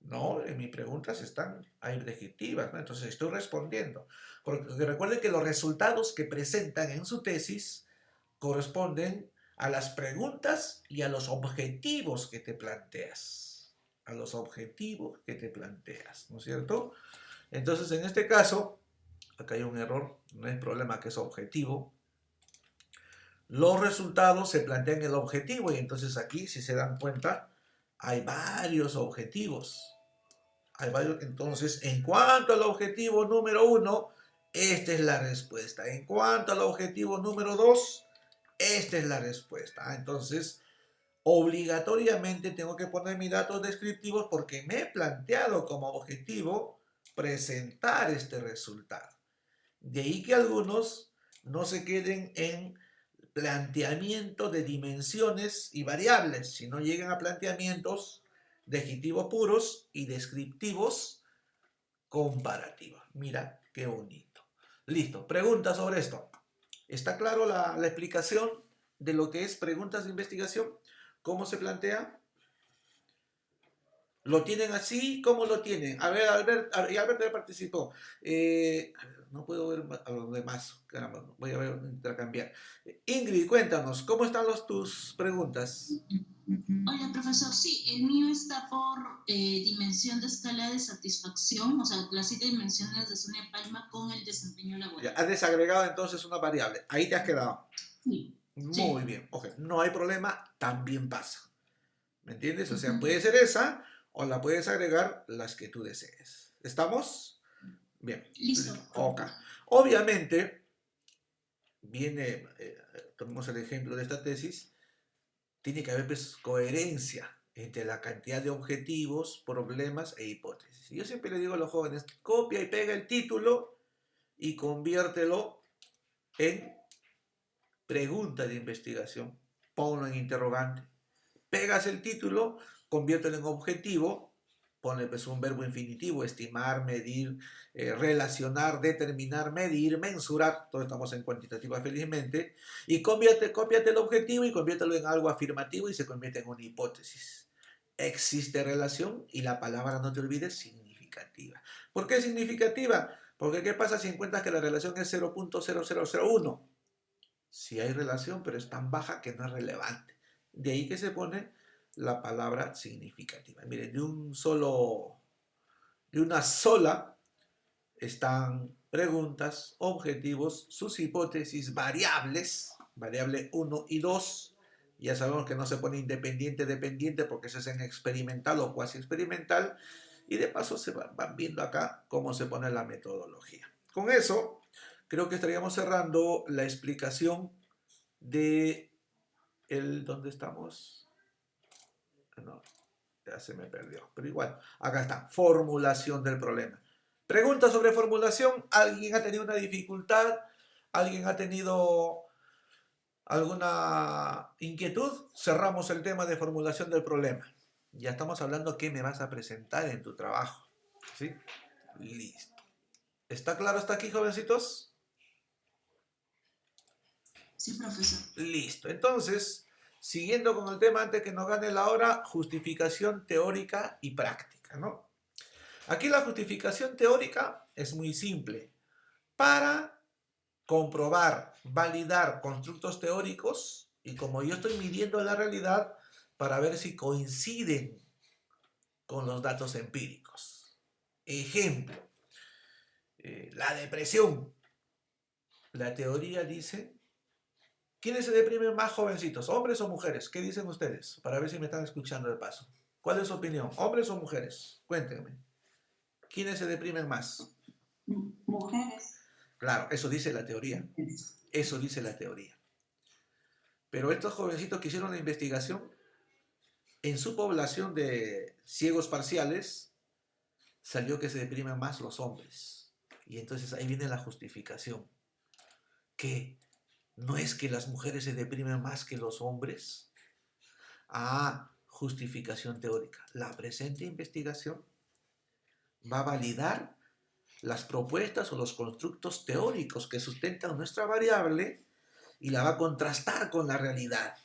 No, en mis preguntas están ahí descriptivas, ¿no? Entonces estoy respondiendo. Porque recuerden que los resultados que presentan en su tesis corresponden a las preguntas y a los objetivos que te planteas. A los objetivos que te planteas, ¿no es cierto? Entonces, en este caso, acá hay un error, no es problema que es objetivo. Los resultados se plantean en el objetivo y entonces aquí, si se dan cuenta, hay varios objetivos. Entonces, en cuanto al objetivo número 1, esta es la respuesta. En cuanto al objetivo número 2, esta es la respuesta. Entonces, obligatoriamente tengo que poner mis datos descriptivos porque me he planteado como objetivo presentar este resultado. De ahí que algunos no se queden en planteamiento de dimensiones y variables, sino lleguen a planteamientos descriptivos puros y descriptivos comparativos. Mira qué bonito. Listo, preguntas sobre esto. ¿Está claro la explicación de lo que es preguntas de investigación? ¿Cómo se plantea? ¿Lo tienen así? ¿Cómo lo tienen? A ver, Albert ya participó. No puedo ver a los demás. Caramba, voy a ver, intercambiar. Ingrid, cuéntanos, ¿cómo están tus preguntas? Hola, profesor. Sí, el mío está por dimensión de escala de satisfacción, o sea, las 7 dimensiones de Sonia Palma con el desempeño laboral. Ya, has desagregado entonces una variable. Ahí te has quedado. Sí. Muy bien. Ok, no hay problema, también pasa. ¿Me entiendes? O sea, puede ser esa o la puedes agregar las que tú desees. ¿Estamos? Bien. Listo. Ok. Obviamente, viene, tomemos el ejemplo de esta tesis, tiene que haber pues, coherencia entre la cantidad de objetivos, problemas e hipótesis. Yo siempre le digo a los jóvenes, copia y pega el título y conviértelo en pregunta de investigación. Ponlo en interrogante. Pegas el título, conviértelo en objetivo, ponle pues un verbo infinitivo, estimar, medir, relacionar, determinar, medir, mensurar, todos estamos en cuantitativa felizmente, y cópiate el objetivo y conviértelo en algo afirmativo y se convierte en una hipótesis. Existe relación y la palabra, no te olvides, significativa. ¿Por qué significativa? Porque ¿qué pasa si encuentras que la relación es 0.0001? Sí hay relación, pero es tan baja que no es relevante. De ahí que se pone la palabra significativa. Miren, de una sola están preguntas, objetivos, sus hipótesis, variables, variable 1 y 2. Ya sabemos que no se pone independiente, dependiente, porque eso es en experimental o cuasi experimental. Y de paso se van viendo acá cómo se pone la metodología. Con eso, creo que estaríamos cerrando la explicación de ¿dónde estamos? No, ya se me perdió, pero igual, acá está, formulación del problema. Pregunta sobre formulación, ¿alguien ha tenido una dificultad? ¿Alguien ha tenido alguna inquietud? Cerramos el tema de formulación del problema. Ya estamos hablando qué me vas a presentar en tu trabajo, ¿sí? Listo. ¿Está claro hasta aquí, jovencitos? Sí, profesor. Listo. Entonces, siguiendo con el tema antes que nos gane la hora, justificación teórica y práctica, ¿no? Aquí la justificación teórica es muy simple. Para comprobar, validar constructos teóricos, y como yo estoy midiendo la realidad, para ver si coinciden con los datos empíricos. Ejemplo, la depresión. La teoría dice, ¿quiénes se deprimen más, jovencitos? ¿Hombres o mujeres? ¿Qué dicen ustedes? Para ver si me están escuchando de paso. ¿Cuál es su opinión? ¿Hombres o mujeres? Cuéntenme. ¿Quiénes se deprimen más? Mujeres. Claro, eso dice la teoría. Eso dice la teoría. Pero estos jovencitos que hicieron la investigación, en su población de ciegos parciales, salió que se deprimen más los hombres. Y entonces ahí viene la justificación. ¿Que no es que las mujeres se deprimen más que los hombres? Justificación teórica. La presente investigación va a validar las propuestas o los constructos teóricos que sustentan nuestra variable y la va a contrastar con la realidad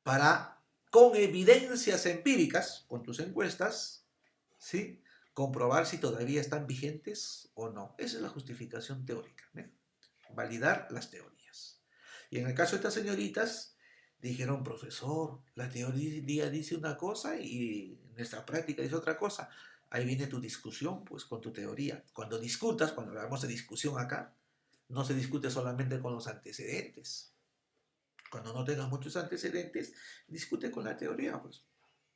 para, con evidencias empíricas, con tus encuestas, ¿sí?, comprobar si todavía están vigentes o no. Esa es la justificación teórica, ¿eh? Validar las teorías. Y en el caso de estas señoritas, dijeron, profesor, la teoría dice una cosa y nuestra práctica dice otra cosa. Ahí viene tu discusión, pues, con tu teoría. Cuando discutas, cuando hablamos de discusión acá, no se discute solamente con los antecedentes. Cuando no tengas muchos antecedentes, discute con la teoría, pues.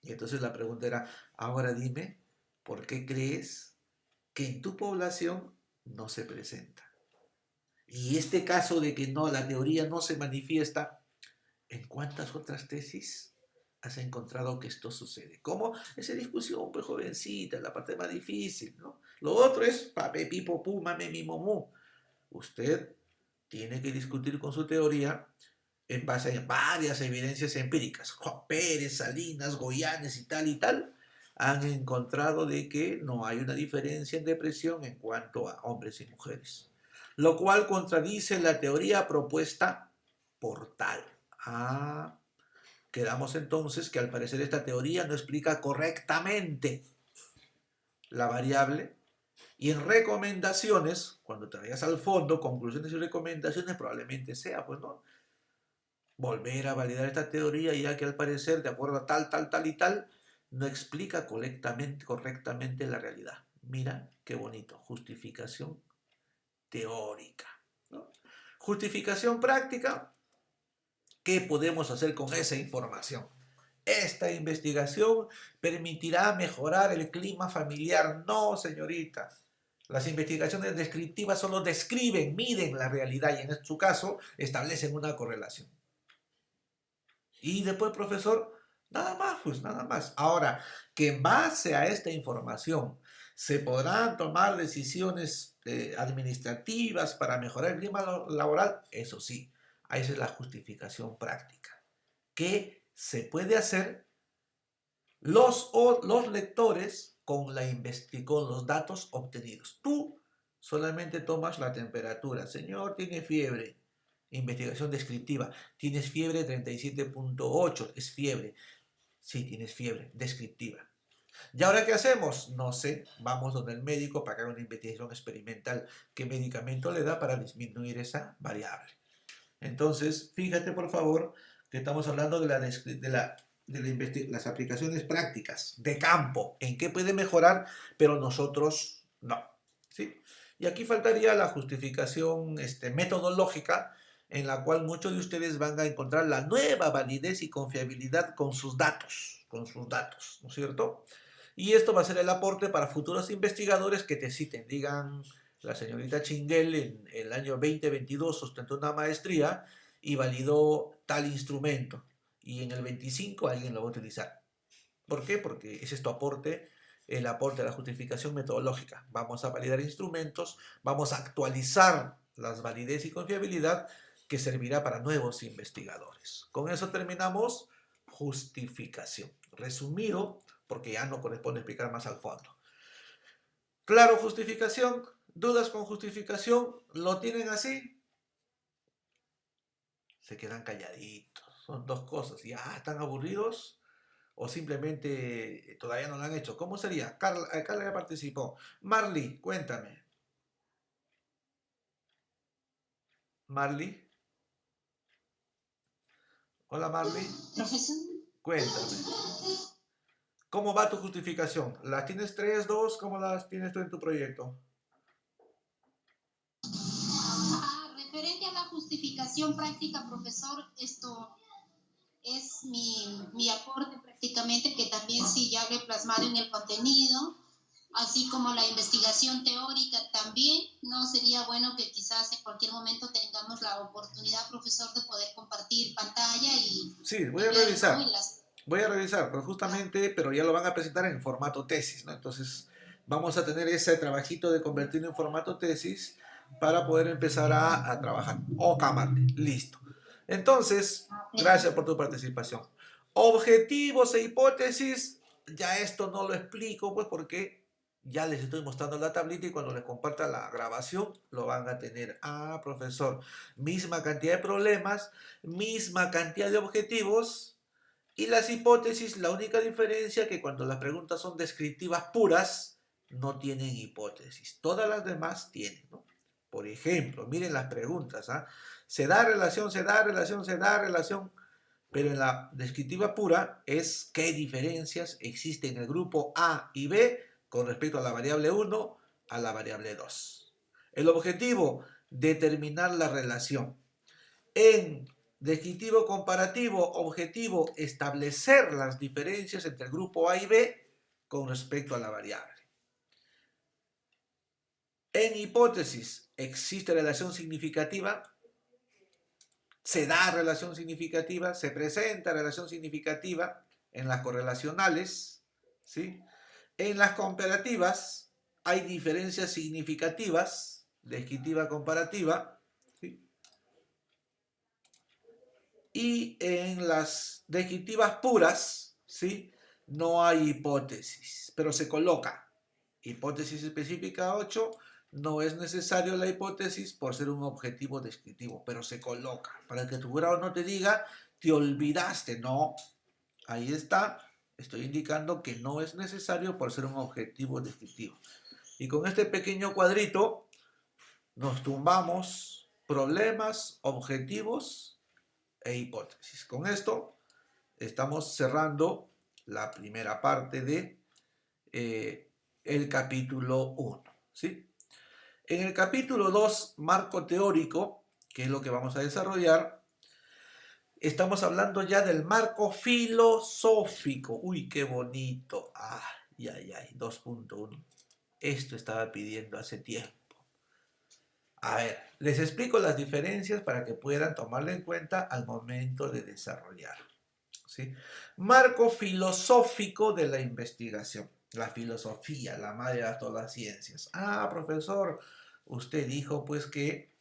Y entonces la pregunta era, ahora dime, ¿por qué crees que en tu población no se presenta? Y este caso de que no, la teoría no se manifiesta, ¿en cuántas otras tesis has encontrado que esto sucede? ¿Cómo? Esa discusión, pues, jovencita, la parte más difícil, ¿no? Lo otro es pape, pipo, pu, mame, mi, momú. Usted tiene que discutir con su teoría en base a varias evidencias empíricas. Juan Pérez, Salinas, Goyanes y tal, han encontrado de que no hay una diferencia en depresión en cuanto a hombres y mujeres. Lo cual contradice la teoría propuesta por tal. Quedamos entonces que al parecer esta teoría no explica correctamente la variable, y en recomendaciones, cuando te vayas al fondo, conclusiones y recomendaciones, probablemente sea, pues, ¿no?, volver a validar esta teoría, ya que al parecer, de acuerdo a tal y tal, no explica correctamente la realidad. Mira qué bonito, justificación teórica, ¿no? Justificación práctica. ¿Qué podemos hacer con esa información? Esta investigación permitirá mejorar el clima familiar. No, señorita. Las investigaciones descriptivas solo describen, miden la realidad y en su caso establecen una correlación. Y después, profesor, nada más, pues nada más. Ahora, que en base a esta información se podrán tomar decisiones administrativas para mejorar el clima laboral, eso sí. Esa es la justificación práctica. ¿Qué se puede hacer los lectores con los datos obtenidos? Tú solamente tomas la temperatura. Señor, tiene fiebre. Investigación descriptiva. Tienes fiebre 37.8. Es fiebre. Sí, tienes fiebre. Descriptiva. ¿Y ahora qué hacemos? No sé. Vamos donde el médico para que haga una investigación experimental. ¿Qué medicamento le da para disminuir esa variable? Entonces, fíjate por favor que estamos hablando de la de las aplicaciones prácticas de campo, en qué puede mejorar, pero nosotros no. ¿Sí? Y aquí faltaría la justificación metodológica, en la cual muchos de ustedes van a encontrar la nueva validez y confiabilidad con sus datos, ¿no es cierto? Y esto va a ser el aporte para futuros investigadores que te citen, digan, la señorita Chinguel en el año 2022 sustentó una maestría y validó tal instrumento, y en el 25 alguien lo va a utilizar. ¿Por qué? Porque ese es tu aporte, el aporte de la justificación metodológica. Vamos a validar instrumentos, vamos a actualizar las validez y confiabilidad que servirá para nuevos investigadores. Con eso terminamos justificación. Resumido, porque ya no corresponde explicar más al fondo. Claro, justificación. ¿Dudas con justificación? ¿Lo tienen así? Se quedan calladitos. Son dos cosas. ¿Ya están aburridos? ¿O simplemente todavía no lo han hecho? ¿Cómo sería? Carla ya participó. Marley, cuéntame. Marley. Hola, Marley. Profesor. Cuéntame. ¿Cómo va tu justificación? ¿Las tienes 3, 2? ¿Cómo las tienes tú en tu proyecto? Referente a la justificación práctica, profesor, esto es mi aporte prácticamente, que también sí ya lo he plasmado en el contenido, así como la investigación teórica también. No sería bueno que quizás en cualquier momento tengamos la oportunidad, profesor, de poder compartir pantalla y... Sí, voy a revisar. Voy a revisar, pero ya lo van a presentar en formato tesis, ¿no? Entonces vamos a tener ese trabajito de convertirlo en formato tesis para poder empezar a trabajar. Ok, Marley, listo. Entonces, gracias por tu participación. Objetivos e hipótesis, ya esto no lo explico, pues porque ya les estoy mostrando la tablita y cuando les comparta la grabación lo van a tener. Ah, profesor, misma cantidad de problemas, misma cantidad de objetivos. Y las hipótesis, la única diferencia es que cuando las preguntas son descriptivas puras, no tienen hipótesis. Todas las demás tienen, ¿no? Por ejemplo, miren las preguntas, ¿ah? Se da relación, se da relación, se da relación, pero en la descriptiva pura es qué diferencias existen en el grupo A y B con respecto a la variable 1 a la variable 2. El objetivo, determinar la relación. En descriptivo comparativo, objetivo, establecer las diferencias entre el grupo A y B con respecto a la variable. En hipótesis, ¿existe relación significativa? ¿Se da relación significativa? ¿Se presenta relación significativa en las correlacionales? ¿Sí? En las comparativas, ¿hay diferencias significativas? Descriptiva comparativa. ¿Sí? Y en las descriptivas puras, ¿sí? No hay hipótesis, pero se coloca. Hipótesis específica 8, no es necesario la hipótesis por ser un objetivo descriptivo, pero se coloca. Para que tu grado no te diga, te olvidaste, no. Ahí está, estoy indicando que no es necesario por ser un objetivo descriptivo. Y con este pequeño cuadrito nos tumbamos problemas, objetivos e hipótesis. Con esto estamos cerrando la primera parte de el capítulo 1, ¿sí? En el capítulo 2, marco teórico, que es lo que vamos a desarrollar, estamos hablando ya del marco filosófico. Uy, qué bonito. Ay, 2.1. Esto estaba pidiendo hace tiempo. A ver, les explico las diferencias para que puedan tomarlo en cuenta al momento de desarrollar, ¿sí? Marco filosófico de la investigación. La filosofía, la madre de todas las ciencias. Ah, profesor, usted dijo pues que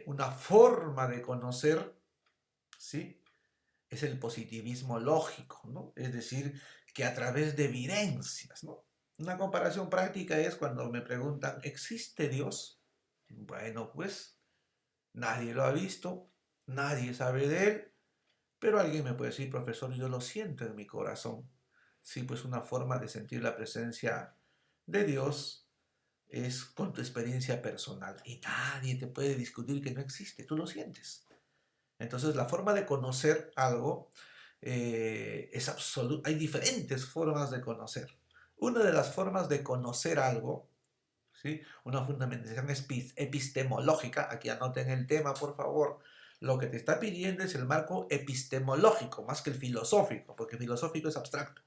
una forma de conocer, ¿sí?, es el positivismo lógico, ¿no? Es decir, que a través de evidencias, ¿no? Una comparación práctica es cuando me preguntan, ¿existe Dios? Bueno, pues nadie lo ha visto, nadie sabe de él, pero alguien me puede decir, profesor, yo lo siento en mi corazón. Sí, pues una forma de sentir la presencia de Dios es con tu experiencia personal y nadie te puede discutir que no existe, tú lo sientes. Entonces la forma de conocer algo hay diferentes formas de conocer. Una de las formas de conocer algo, ¿sí? Una fundamentación epistemológica, aquí anoten el tema por favor, lo que te está pidiendo es el marco epistemológico, más que el filosófico, porque el filosófico es abstracto.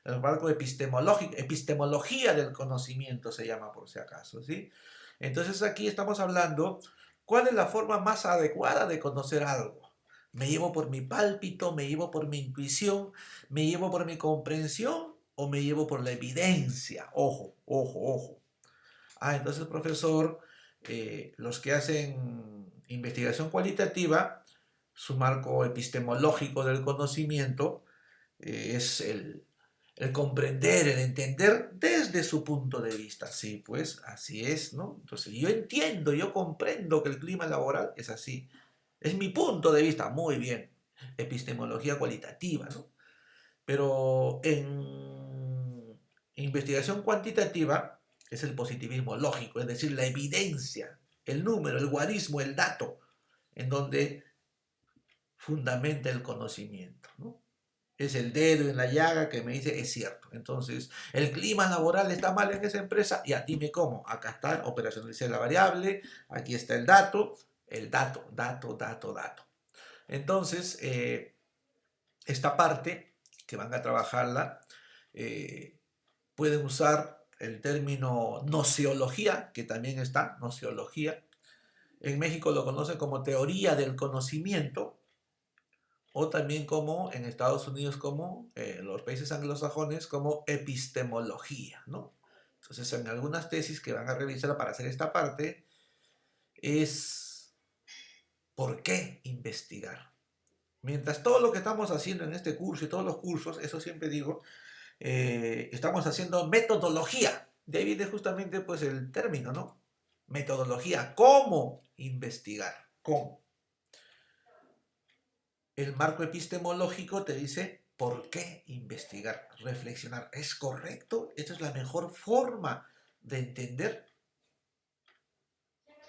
El marco epistemológico, epistemología del conocimiento se llama por si acaso, ¿sí? Entonces aquí estamos hablando, ¿cuál es la forma más adecuada de conocer algo? ¿Me llevo por mi pálpito, me llevo por mi intuición, me llevo por mi comprensión o me llevo por la evidencia? Ojo, ojo, ojo. Entonces, profesor, los que hacen investigación cualitativa, su marco epistemológico del conocimiento es el comprender, el entender desde su punto de vista. Sí, pues así es, ¿no? Entonces yo entiendo, yo comprendo que el clima laboral es así. Es mi punto de vista, muy bien. Epistemología cualitativa, ¿no? Pero en investigación cuantitativa es el positivismo lógico, es decir, la evidencia, el número, el guarismo, el dato, en donde fundamenta el conocimiento, ¿no? Es el dedo en la llaga que me dice, es cierto. Entonces, el clima laboral está mal en esa empresa, ya dime cómo. Acá está, operacionalizar la variable, aquí está el dato, dato. Entonces, esta parte que van a trabajarla, pueden usar el término nociología, que también está, nociología. En México lo conocen como teoría del conocimiento, o también como en Estados Unidos, como los países anglosajones, como epistemología, ¿no? Entonces, en algunas tesis que van a revisar para hacer esta parte, es ¿por qué investigar? Mientras todo lo que estamos haciendo en este curso y todos los cursos, eso siempre digo, estamos haciendo metodología. De ahí viene justamente pues el término, ¿no? Metodología. ¿Cómo investigar? ¿Cómo? El marco epistemológico te dice por qué investigar, reflexionar. ¿Es correcto? ¿Esta es la mejor forma de entender?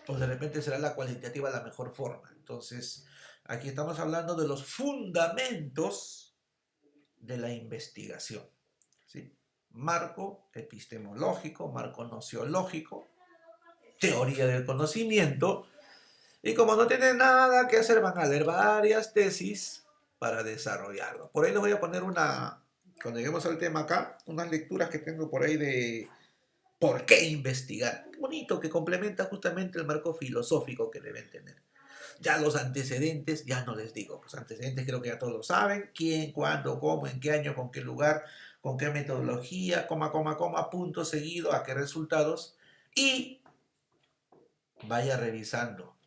¿O de repente será la cualitativa la mejor forma? Entonces, aquí estamos hablando de los fundamentos de la investigación, ¿sí? Marco epistemológico, marco nociológico, teoría del conocimiento. Y como no tienen nada que hacer, van a leer varias tesis para desarrollarlo. Por ahí les voy a poner cuando lleguemos al tema acá, unas lecturas que tengo por ahí de por qué investigar. Qué bonito, que complementa justamente el marco filosófico que deben tener. Ya los antecedentes, ya no les digo. Los antecedentes creo que ya todos lo saben. ¿Quién, cuándo, cómo, en qué año, con qué lugar, con qué metodología, coma, punto seguido, a qué resultados. Y vaya revisando.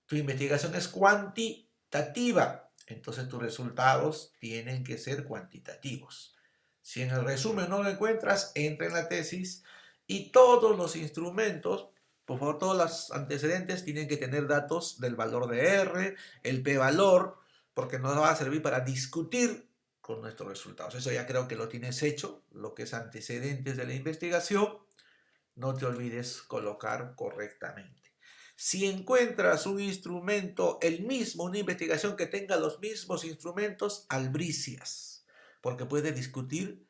Tu investigación es cuantitativa, entonces tus resultados tienen que ser cuantitativos. Si en el resumen no lo encuentras, entra en la tesis y todos los instrumentos, por favor, todos los antecedentes tienen que tener datos del valor de R, el p-valor, porque nos va a servir para discutir con nuestros resultados. Eso ya creo que lo tienes hecho, lo que es antecedentes de la investigación. No te olvides colocar correctamente. Si encuentras un instrumento, una investigación que tenga los mismos instrumentos, albricias, porque puedes discutir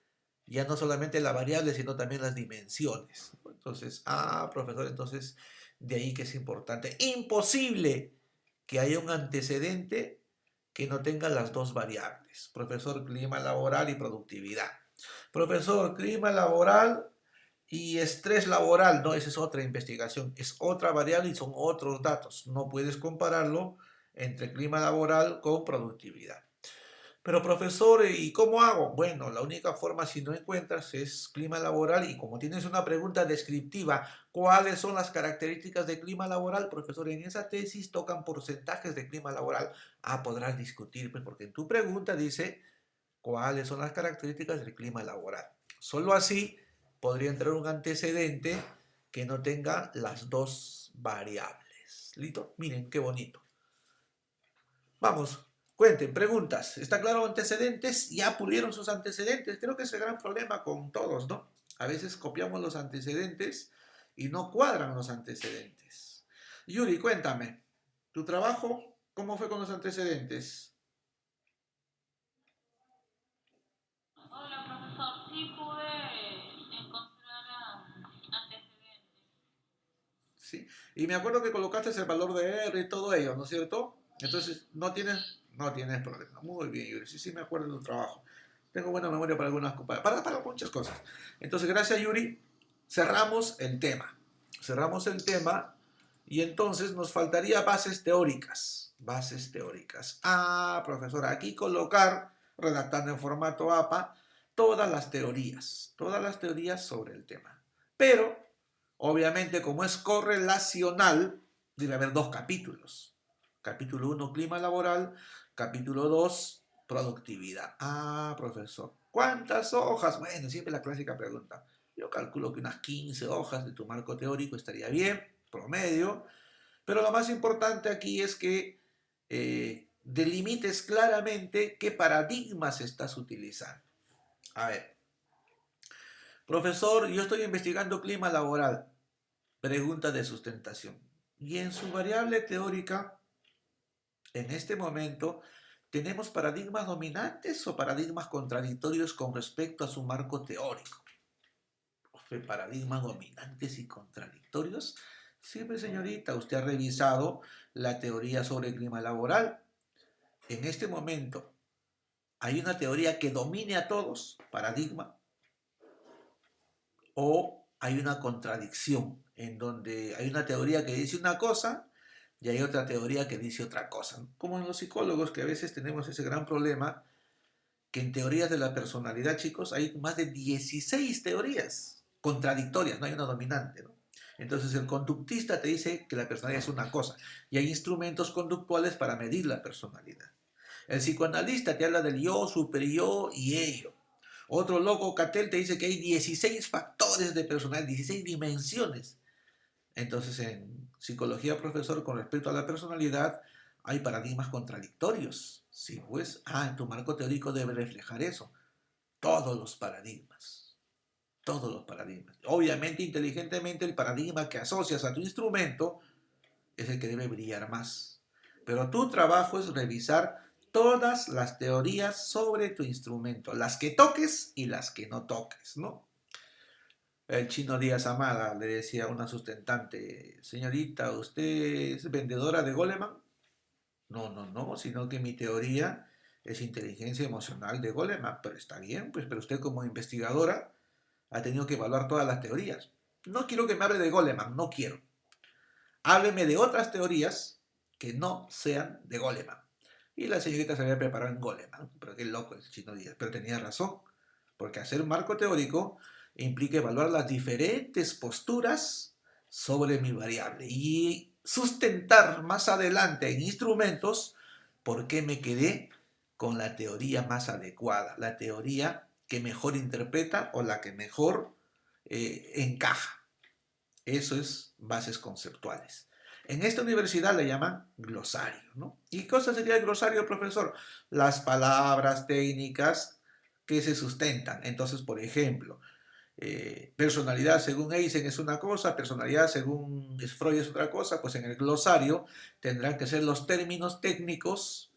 ya no solamente la variable, sino también las dimensiones. Entonces, profesor, entonces de ahí que es importante. Imposible que haya un antecedente que no tenga las dos variables. Profesor, clima laboral y productividad. Profesor, clima laboral y estrés laboral, no, esa es otra investigación, es otra variable y son otros datos. No puedes compararlo entre clima laboral con productividad. Pero profesor, ¿y cómo hago? Bueno, la única forma si no encuentras es clima laboral y como tienes una pregunta descriptiva, ¿cuáles son las características de clima laboral? Profesor, en esa tesis tocan porcentajes de clima laboral. Podrás discutir, pues porque en tu pregunta dice cuáles son las características del clima laboral. Solo así podría entrar un antecedente que no tenga las dos variables. ¿Listo? Miren, qué bonito. Vamos, cuenten, preguntas. ¿Está claro antecedentes? ¿Ya pulieron sus antecedentes? Creo que es el gran problema con todos, ¿no? A veces copiamos los antecedentes y no cuadran los antecedentes. Yuri, cuéntame, ¿tu trabajo cómo fue con los antecedentes? Y me acuerdo que colocaste el valor de R y todo ello, ¿no es cierto? Entonces, no tienes problema. Muy bien, Yuri. Sí, sí me acuerdo de tu trabajo. Tengo buena memoria para algunas para muchas cosas. Entonces, gracias, Yuri. Cerramos el tema. Cerramos el tema y entonces nos faltaría bases teóricas. Bases teóricas. Ah, profesora, aquí colocar, redactando en formato APA, todas las teorías sobre el tema. Pero, obviamente, como es correlacional, debe haber 2 capítulos. Capítulo 1, clima laboral. Capítulo 2, productividad. Ah, profesor, ¿cuántas hojas? Bueno, siempre la clásica pregunta. Yo calculo que unas 15 hojas de tu marco teórico estaría bien, promedio. Pero lo más importante aquí es que delimites claramente qué paradigmas estás utilizando. A ver, profesor, yo estoy investigando clima laboral. Pregunta de sustentación. Y en su variable teórica, en este momento, ¿tenemos paradigmas dominantes o paradigmas contradictorios con respecto a su marco teórico? ¿Paradigmas dominantes y contradictorios? Sí, pues, señorita, usted ha revisado la teoría sobre el clima laboral. En este momento, ¿hay una teoría que domine a todos, paradigma? ¿O hay una contradicción en donde hay una teoría que dice una cosa y hay otra teoría que dice otra cosa? Como en los psicólogos, que a veces tenemos ese gran problema, que en teorías de la personalidad, chicos, hay más de 16 teorías contradictorias, no hay una dominante, ¿no? Entonces el conductista te dice que la personalidad es una cosa y hay instrumentos conductuales para medir la personalidad. El psicoanalista te habla del yo, superyo y ello. Otro loco, Cattell, te dice que hay 16 factores de personalidad, 16 dimensiones. Entonces en psicología, profesor, con respecto a la personalidad, hay paradigmas contradictorios. Sí, pues, en tu marco teórico debe reflejar eso. Todos los paradigmas. Todos los paradigmas. Obviamente, inteligentemente, el paradigma que asocias a tu instrumento es el que debe brillar más. Pero tu trabajo es revisar todas las teorías sobre tu instrumento, las que toques y las que no toques, ¿no? El Chino Díaz Amada le decía a una sustentante: señorita, ¿usted es vendedora de Goleman? No, sino que mi teoría es inteligencia emocional de Goleman. Pero está bien, pues, pero usted como investigadora ha tenido que evaluar todas las teorías. No quiero que me hable de Goleman, no quiero. Hábleme de otras teorías que no sean de Goleman. Y la señorita se había preparado en Goleman, pero qué loco el Chino Díaz. Pero tenía razón, porque hacer un marco teórico implica evaluar las diferentes posturas sobre mi variable y sustentar más adelante en instrumentos por qué me quedé con la teoría más adecuada, la teoría que mejor interpreta o la que mejor encaja. Eso es bases conceptuales. En esta universidad le llaman glosario, ¿no? ¿Y qué cosa sería el glosario, profesor? Las palabras técnicas que se sustentan. Entonces, por ejemplo, personalidad según Eysen es una cosa, personalidad según Freud es otra cosa, pues en el glosario tendrán que ser los términos técnicos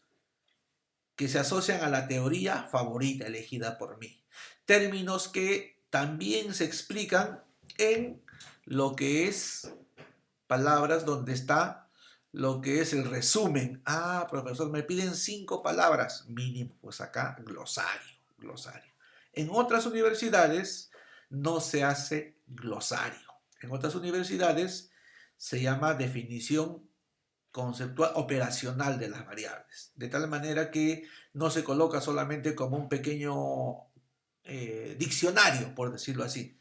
que se asocian a la teoría favorita elegida por mí. Términos que también se explican en lo que es palabras donde está lo que es el resumen. Profesor, me piden 5 palabras mínimo, pues acá glosario. En otras universidades no se hace glosario. En otras universidades se llama definición conceptual operacional de las variables, de tal manera que no se coloca solamente como un pequeño diccionario, por decirlo así.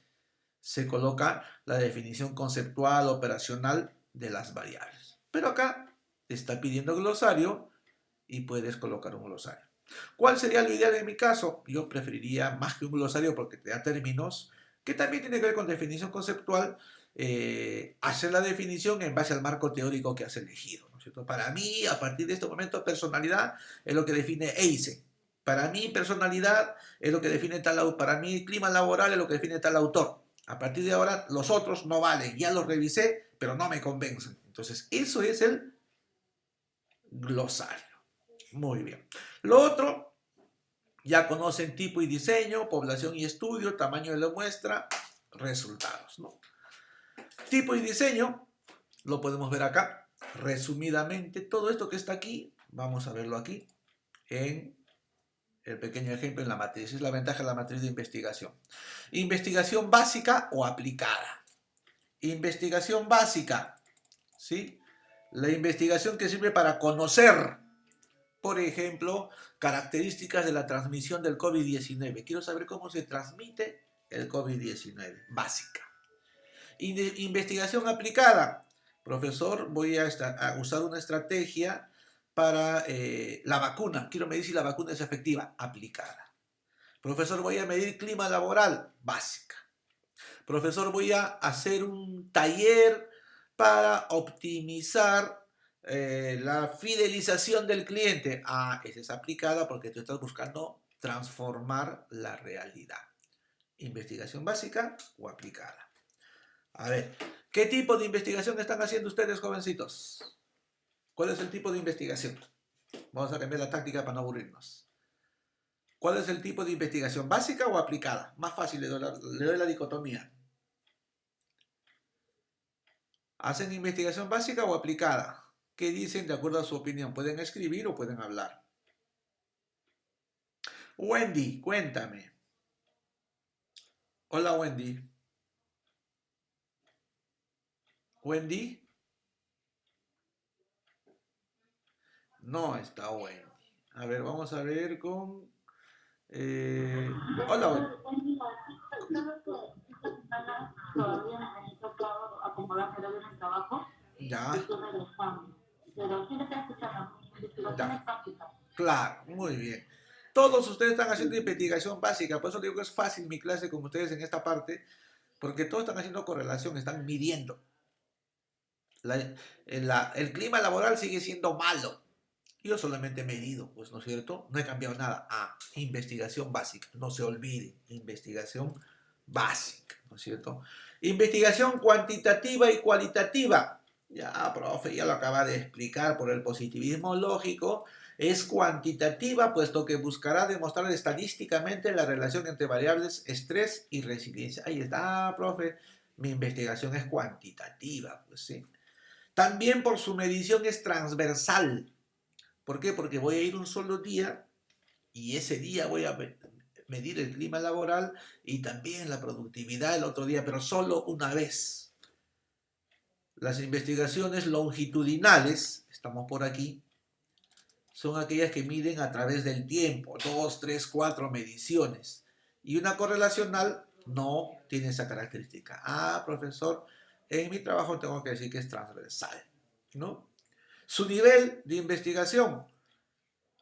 Se coloca la definición conceptual operacional de las variables. Pero acá te está pidiendo glosario y puedes colocar un glosario. ¿Cuál sería lo ideal en mi caso? Yo preferiría más que un glosario porque te da términos que también tiene que ver con definición conceptual, hacer la definición en base al marco teórico que has elegido, ¿no es cierto? Para mí, a partir de este momento, personalidad es lo que define Eysen. Para mí, personalidad es lo que define tal autor. Para mí, clima laboral es lo que define tal autor. A partir de ahora, los otros no valen. Ya los revisé, pero no me convencen. Entonces, eso es el glosario. Muy bien. Lo otro, ya conocen tipo y diseño, población y estudio, tamaño de la muestra, resultados, ¿no? Tipo y diseño Lo podemos ver acá. Resumidamente, todo esto que está aquí, vamos a verlo aquí en el pequeño ejemplo en la matriz. Es la ventaja de la matriz de investigación. Investigación básica o aplicada. Investigación básica, ¿sí? La investigación que sirve para conocer, por ejemplo, características de la transmisión del COVID-19. Quiero saber cómo se transmite el COVID-19. Básica. Investigación aplicada. Profesor, voy a usar una estrategia para la vacuna. Quiero medir si la vacuna es efectiva. Aplicada. Profesor, voy a medir clima laboral. Básica. Profesor, voy a hacer un taller para optimizar la fidelización del cliente. Esa es aplicada porque tú estás buscando transformar la realidad. Investigación básica o aplicada. A ver, ¿qué tipo de investigación están haciendo ustedes, jovencitos? ¿Cuál es el tipo de investigación? Vamos a cambiar la táctica para no aburrirnos. ¿Cuál es el tipo de investigación? ¿Básica o aplicada? Más fácil, le doy la dicotomía. ¿Hacen investigación básica o aplicada? ¿Qué dicen de acuerdo a su opinión? ¿Pueden escribir o pueden hablar? Wendy, cuéntame. Hola, Wendy. ¿Wendy? No está Wendy. A ver, vamos a ver con... hola, Wendy. Todavía me he tocado acomodar horarios de trabajo. Ya. Estoy regresando. Pero sí le estoy escuchando. Investigaciones prácticas. Claro, muy bien. Todos ustedes están haciendo investigación básica, por eso digo que es fácil mi clase con ustedes en esta parte, porque todos están haciendo correlación, están midiendo. El clima laboral sigue siendo malo. Yo solamente he medido, pues, ¿no es cierto? No he cambiado nada. Investigación básica. No se olvide, investigación básica, ¿no es cierto? Investigación cuantitativa y cualitativa. Ya, profe, ya lo acaba de explicar por el positivismo lógico. Es cuantitativa, puesto que buscará demostrar estadísticamente la relación entre variables estrés y resiliencia. Ahí está, profe. Mi investigación es cuantitativa, pues sí. También por su medición es transversal. ¿Por qué? Porque voy a ir un solo día y ese día voy a medir el clima laboral y también la productividad el otro día, pero solo una vez. Las investigaciones longitudinales, estamos por aquí, son aquellas que miden a través del tiempo, 2, 3, 4 mediciones. Y una correlacional no tiene esa característica. Profesor, en mi trabajo tengo que decir que es transversal, ¿no? Su nivel de investigación.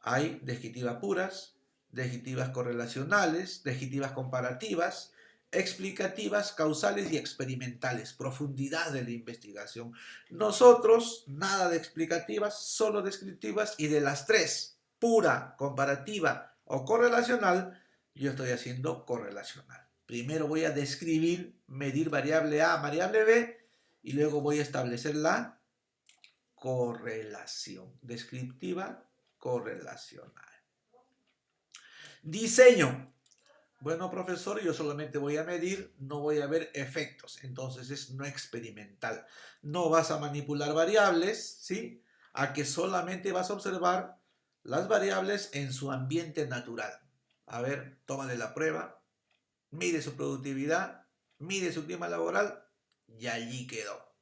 Hay descriptivas puras, descriptivas correlacionales, descriptivas comparativas, explicativas, causales y experimentales. Profundidad de la investigación. Nosotros, nada de explicativas, solo descriptivas, y de las tres, pura, comparativa o correlacional, yo estoy haciendo correlacional. Primero voy a describir, medir variable A, variable B, y luego voy a establecer la correlación. Descriptiva, correlacional. Diseño. Bueno, profesor, yo solamente voy a medir, no voy a ver efectos. Entonces es no experimental. No vas a manipular variables, ¿sí? A que solamente vas a observar las variables en su ambiente natural. A ver, tómale la prueba, mide su productividad, mide su clima laboral y allí quedó.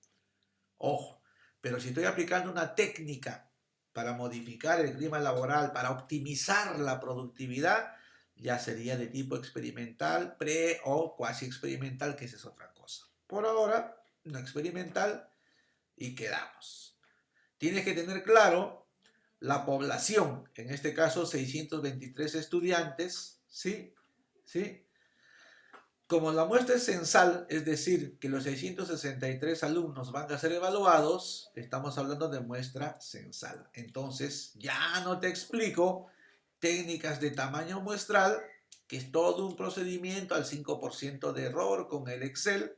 Ojo, pero si estoy aplicando una técnica para modificar el clima laboral, para optimizar la productividad, ya sería de tipo experimental, pre o cuasi experimental, que esa es otra cosa. Por ahora, no experimental y quedamos. Tienes que tener claro la población, en este caso 623 estudiantes, ¿sí? ¿Sí? Como la muestra es censal, es decir, que los 663 alumnos van a ser evaluados, estamos hablando de muestra censal. Entonces, ya no te explico técnicas de tamaño muestral, que es todo un procedimiento al 5% de error con el Excel,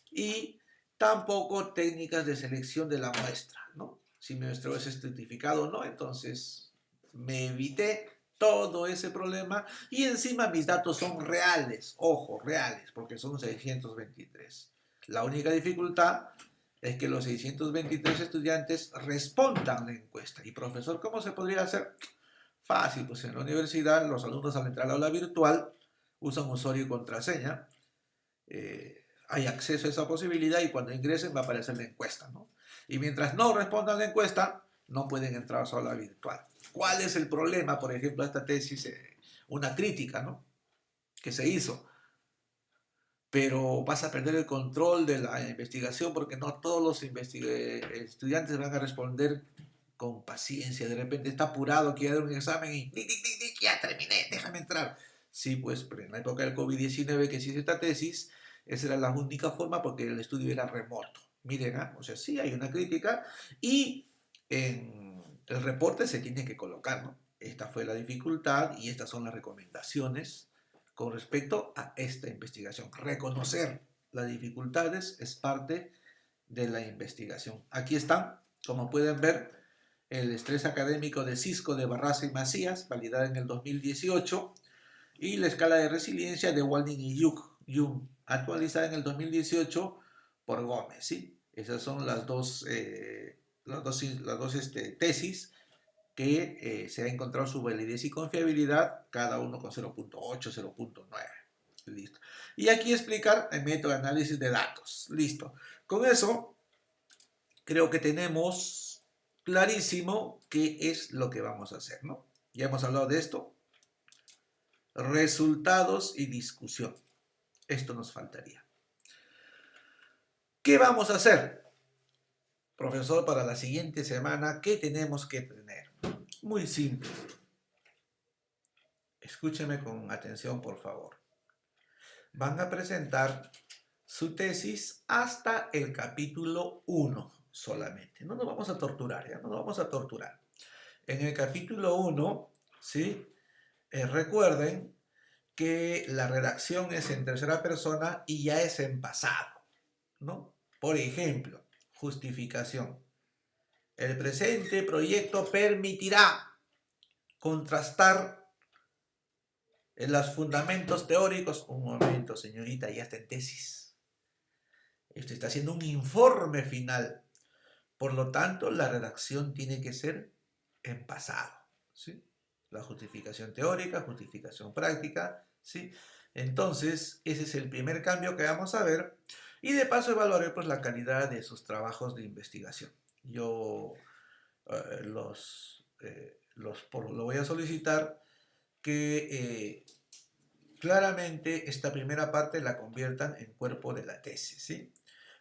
y tampoco técnicas de selección de la muestra, ¿no? Si mi muestreo es estratificado o no, entonces me evité todo ese problema y encima mis datos son reales, ojo, reales, porque son 623. La única dificultad es que los 623 estudiantes respondan la encuesta. Y profesor, ¿cómo se podría hacer? Fácil, pues en la universidad los alumnos al entrar a la aula virtual usan usuario y contraseña. Hay acceso a esa posibilidad y cuando ingresen va a aparecer la encuesta, ¿no? Y mientras no respondan la encuesta, no pueden entrar a su aula virtual. ¿Cuál es el problema, por ejemplo, a esta tesis? Una crítica, ¿no?, que se hizo. Pero vas a perder el control de la investigación porque no todos los estudiantes van a responder con paciencia. De repente está apurado, quiere dar un examen y ya terminé, déjame entrar. Sí, pues en la época del COVID-19 que se hizo esta tesis, esa era la única forma porque el estudio era remoto. Miren, o sea, sí hay una crítica y en el reporte se tiene que colocar, ¿no? Esta fue la dificultad y estas son las recomendaciones con respecto a esta investigación. Reconocer las dificultades es parte de la investigación. Aquí están, como pueden ver, el estrés académico de Cisco, de Barraza y Macías, validada en el 2018, y la escala de resiliencia de Walding y Jung, actualizada en el 2018 por Gómez, ¿sí? Esas son las dos tesis que se ha encontrado su validez y confiabilidad, cada uno con 0.8, 0.9. Listo. Y aquí explicar el método de análisis de datos. Listo. Con eso, creo que tenemos clarísimo qué es lo que vamos a hacer, ¿no? Ya hemos hablado de esto. Resultados y discusión. Esto nos faltaría. ¿Qué vamos a hacer, profesor, para la siguiente semana? ¿Qué tenemos que tener? Muy simple. Escúcheme con atención, por favor. Van a presentar su tesis hasta el capítulo 1 solamente. No nos vamos a torturar, ¿ya? No nos vamos a torturar. En el capítulo 1, ¿sí? Recuerden que la redacción es en tercera persona y ya es en pasado, ¿no? Por ejemplo, justificación. El presente proyecto permitirá contrastar en los fundamentos teóricos. Un momento, señorita, ya está en tesis. Usted está haciendo un informe final. Por lo tanto, la redacción tiene que ser en pasado, ¿sí? La justificación teórica, justificación práctica, ¿sí? Entonces, ese es el primer cambio que vamos a ver. Y de paso evaluaré pues la calidad de sus trabajos de investigación. Yo lo voy a solicitar que claramente esta primera parte la conviertan en cuerpo de la tesis, ¿sí?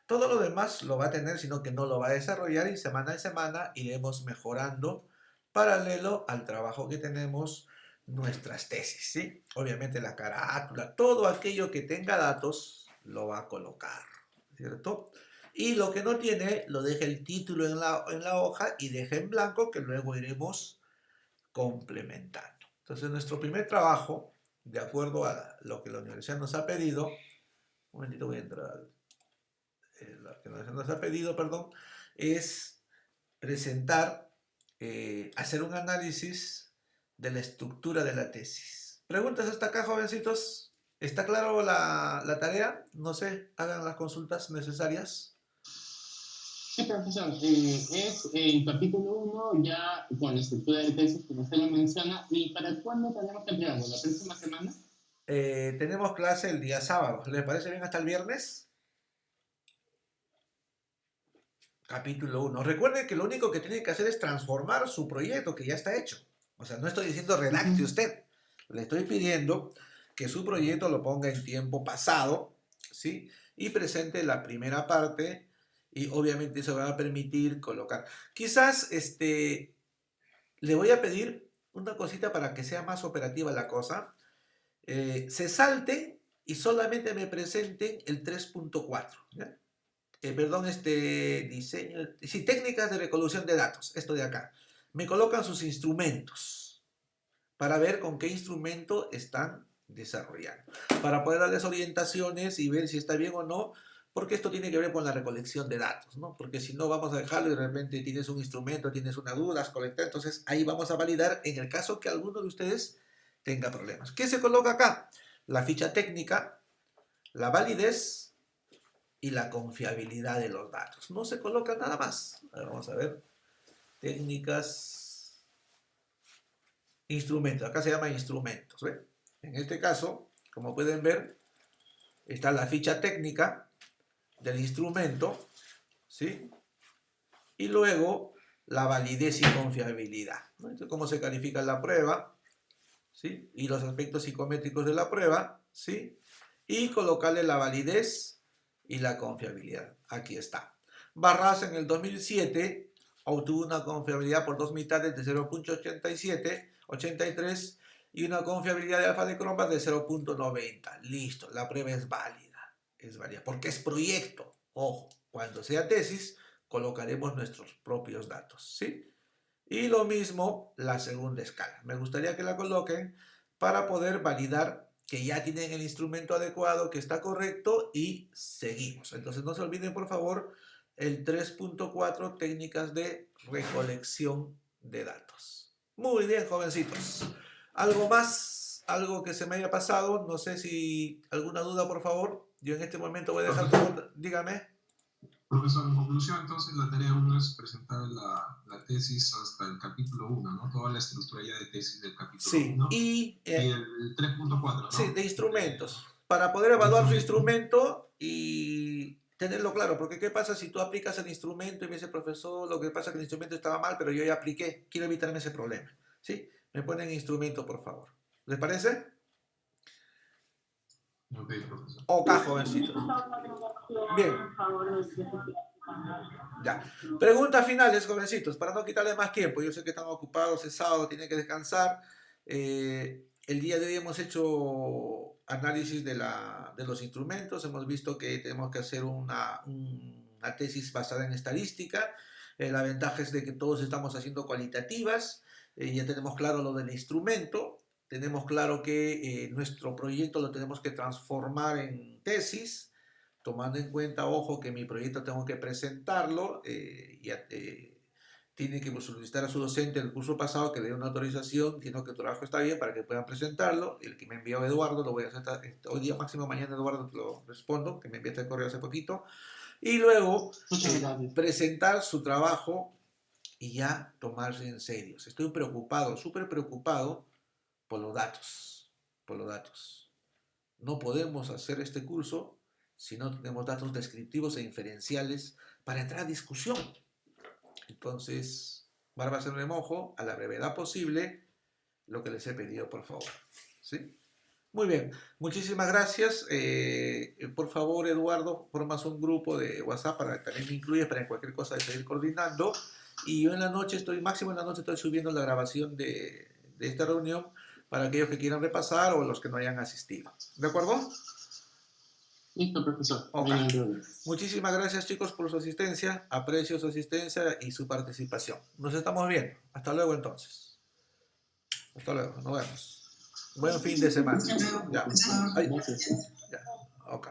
Todo lo demás lo va a tener, sino que no lo va a desarrollar y semana a semana iremos mejorando paralelo al trabajo que tenemos nuestras tesis, ¿sí? Obviamente la carátula, todo aquello que tenga datos lo va a colocar, ¿cierto? Y lo que no tiene, lo deja el título en la hoja y deja en blanco que luego iremos complementando. Entonces nuestro primer trabajo, de acuerdo a lo que la universidad nos ha pedido, un momentito voy a entrar, lo que la universidad nos ha pedido, perdón, es presentar, hacer un análisis de la estructura de la tesis. ¿Preguntas hasta acá, jovencitos? ¿Está claro la tarea? No sé, hagan las consultas necesarias. Sí, profesor, es el capítulo 1 ya con la estructura de tesis como usted lo menciona. ¿Y para cuándo tenemos que entregarlo? ¿La próxima semana? Tenemos clase el día sábado. ¿Les parece bien hasta el viernes? Capítulo 1. Recuerden que lo único que tienen que hacer es transformar su proyecto que ya está hecho. O sea, no estoy diciendo redacte usted. Le estoy pidiendo que su proyecto lo ponga en tiempo pasado, ¿sí? Y presente la primera parte y obviamente eso va a permitir colocar. Quizás le voy a pedir una cosita para que sea más operativa la cosa. Se salten y solamente me presenten el 3.4, ¿ya? Perdón, diseño, sí, técnicas de recolección de datos, esto de acá. Me colocan sus instrumentos para ver con qué instrumento están desarrollando, para poder darles orientaciones y ver si está bien o no, porque esto tiene que ver con la recolección de datos, ¿no? Porque si no vamos a dejarlo y de repente tienes un instrumento, tienes una duda, has colectado, entonces ahí vamos a validar en el caso que alguno de ustedes tenga problemas. ¿Qué se coloca acá? La ficha técnica, la validez y la confiabilidad de los datos. No se coloca nada más. A ver, vamos a ver. Técnicas, instrumentos. Acá se llama instrumentos. ¿Ven? En este caso, como pueden ver, está la ficha técnica del instrumento, ¿sí? Y luego la validez y confiabilidad, ¿no? Entonces, cómo se califica la prueba, ¿sí? Y los aspectos psicométricos de la prueba, ¿sí? Y colocarle la validez y la confiabilidad. Aquí está. Barras en el 2007 obtuvo una confiabilidad por 2 mitades de 0.83 y una confiabilidad de alfa de Cronbach de 0.90. Listo, la prueba es válida. Es válida porque es proyecto. Ojo, cuando sea tesis, colocaremos nuestros propios datos, ¿sí? Y lo mismo la segunda escala. Me gustaría que la coloquen para poder validar que ya tienen el instrumento adecuado, que está correcto y seguimos. Entonces no se olviden, por favor, el 3.4, técnicas de recolección de datos. Muy bien, jovencitos. ¿Algo más? ¿Algo que se me haya pasado? No sé si alguna duda, por favor. Yo en este momento voy a dejar todo. Dígame. Profesor, en conclusión, entonces, la tarea 1 es presentar la tesis hasta el capítulo 1, ¿no? Toda la estructura ya de tesis del capítulo 1. Y el 3.4, ¿no? Sí, de instrumentos. Para poder evaluar su instrumento y tenerlo claro. Porque ¿qué pasa si tú aplicas el instrumento y me dice, profesor, lo que pasa es que el instrumento estaba mal, pero yo ya apliqué? Quiero evitarme ese problema. ¿Sí? Me ponen instrumento, por favor. ¿Les parece? Ok, profesor. Ok, jovencito. Bien. Ya. Preguntas finales, jovencitos, para no quitarle más tiempo. Yo sé que están ocupados, es sábado, tienen que descansar. El día de hoy hemos hecho análisis de los instrumentos. Hemos visto que tenemos que hacer una tesis basada en estadística. La ventaja es de que todos estamos haciendo cualitativas. Ya tenemos claro lo del instrumento. Tenemos claro que nuestro proyecto lo tenemos que transformar en tesis, tomando en cuenta, ojo, que mi proyecto tengo que presentarlo, tiene que solicitar a su docente el curso pasado que le dé una autorización, diciendo que tu trabajo está bien para que puedan presentarlo. El que me envió Eduardo, lo voy a hacer hoy día, máximo mañana, Eduardo, te lo respondo, que me enviaste el correo hace poquito. Y luego presentar su trabajo y ya tomarse en serio. Estoy preocupado, súper preocupado, por los datos, No podemos hacer este curso si no tenemos datos descriptivos e inferenciales para entrar a discusión. Entonces, barba en remojo, a la brevedad posible, lo que les he pedido, por favor. ¿Sí? Muy bien, muchísimas gracias. Por favor, Eduardo, formas un grupo de WhatsApp para que también me incluyas para cualquier cosa de seguir coordinando. Y yo en la noche máximo en la noche estoy subiendo la grabación de esta reunión para aquellos que quieran repasar o los que no hayan asistido. ¿De acuerdo? Listo, profesor. Okay. Muchísimas gracias, chicos, por su asistencia. Aprecio su asistencia y su participación. Nos estamos viendo. Hasta luego, entonces. Hasta luego. Nos vemos. Buen fin de semana. Ya. Ay. Ya. Ok.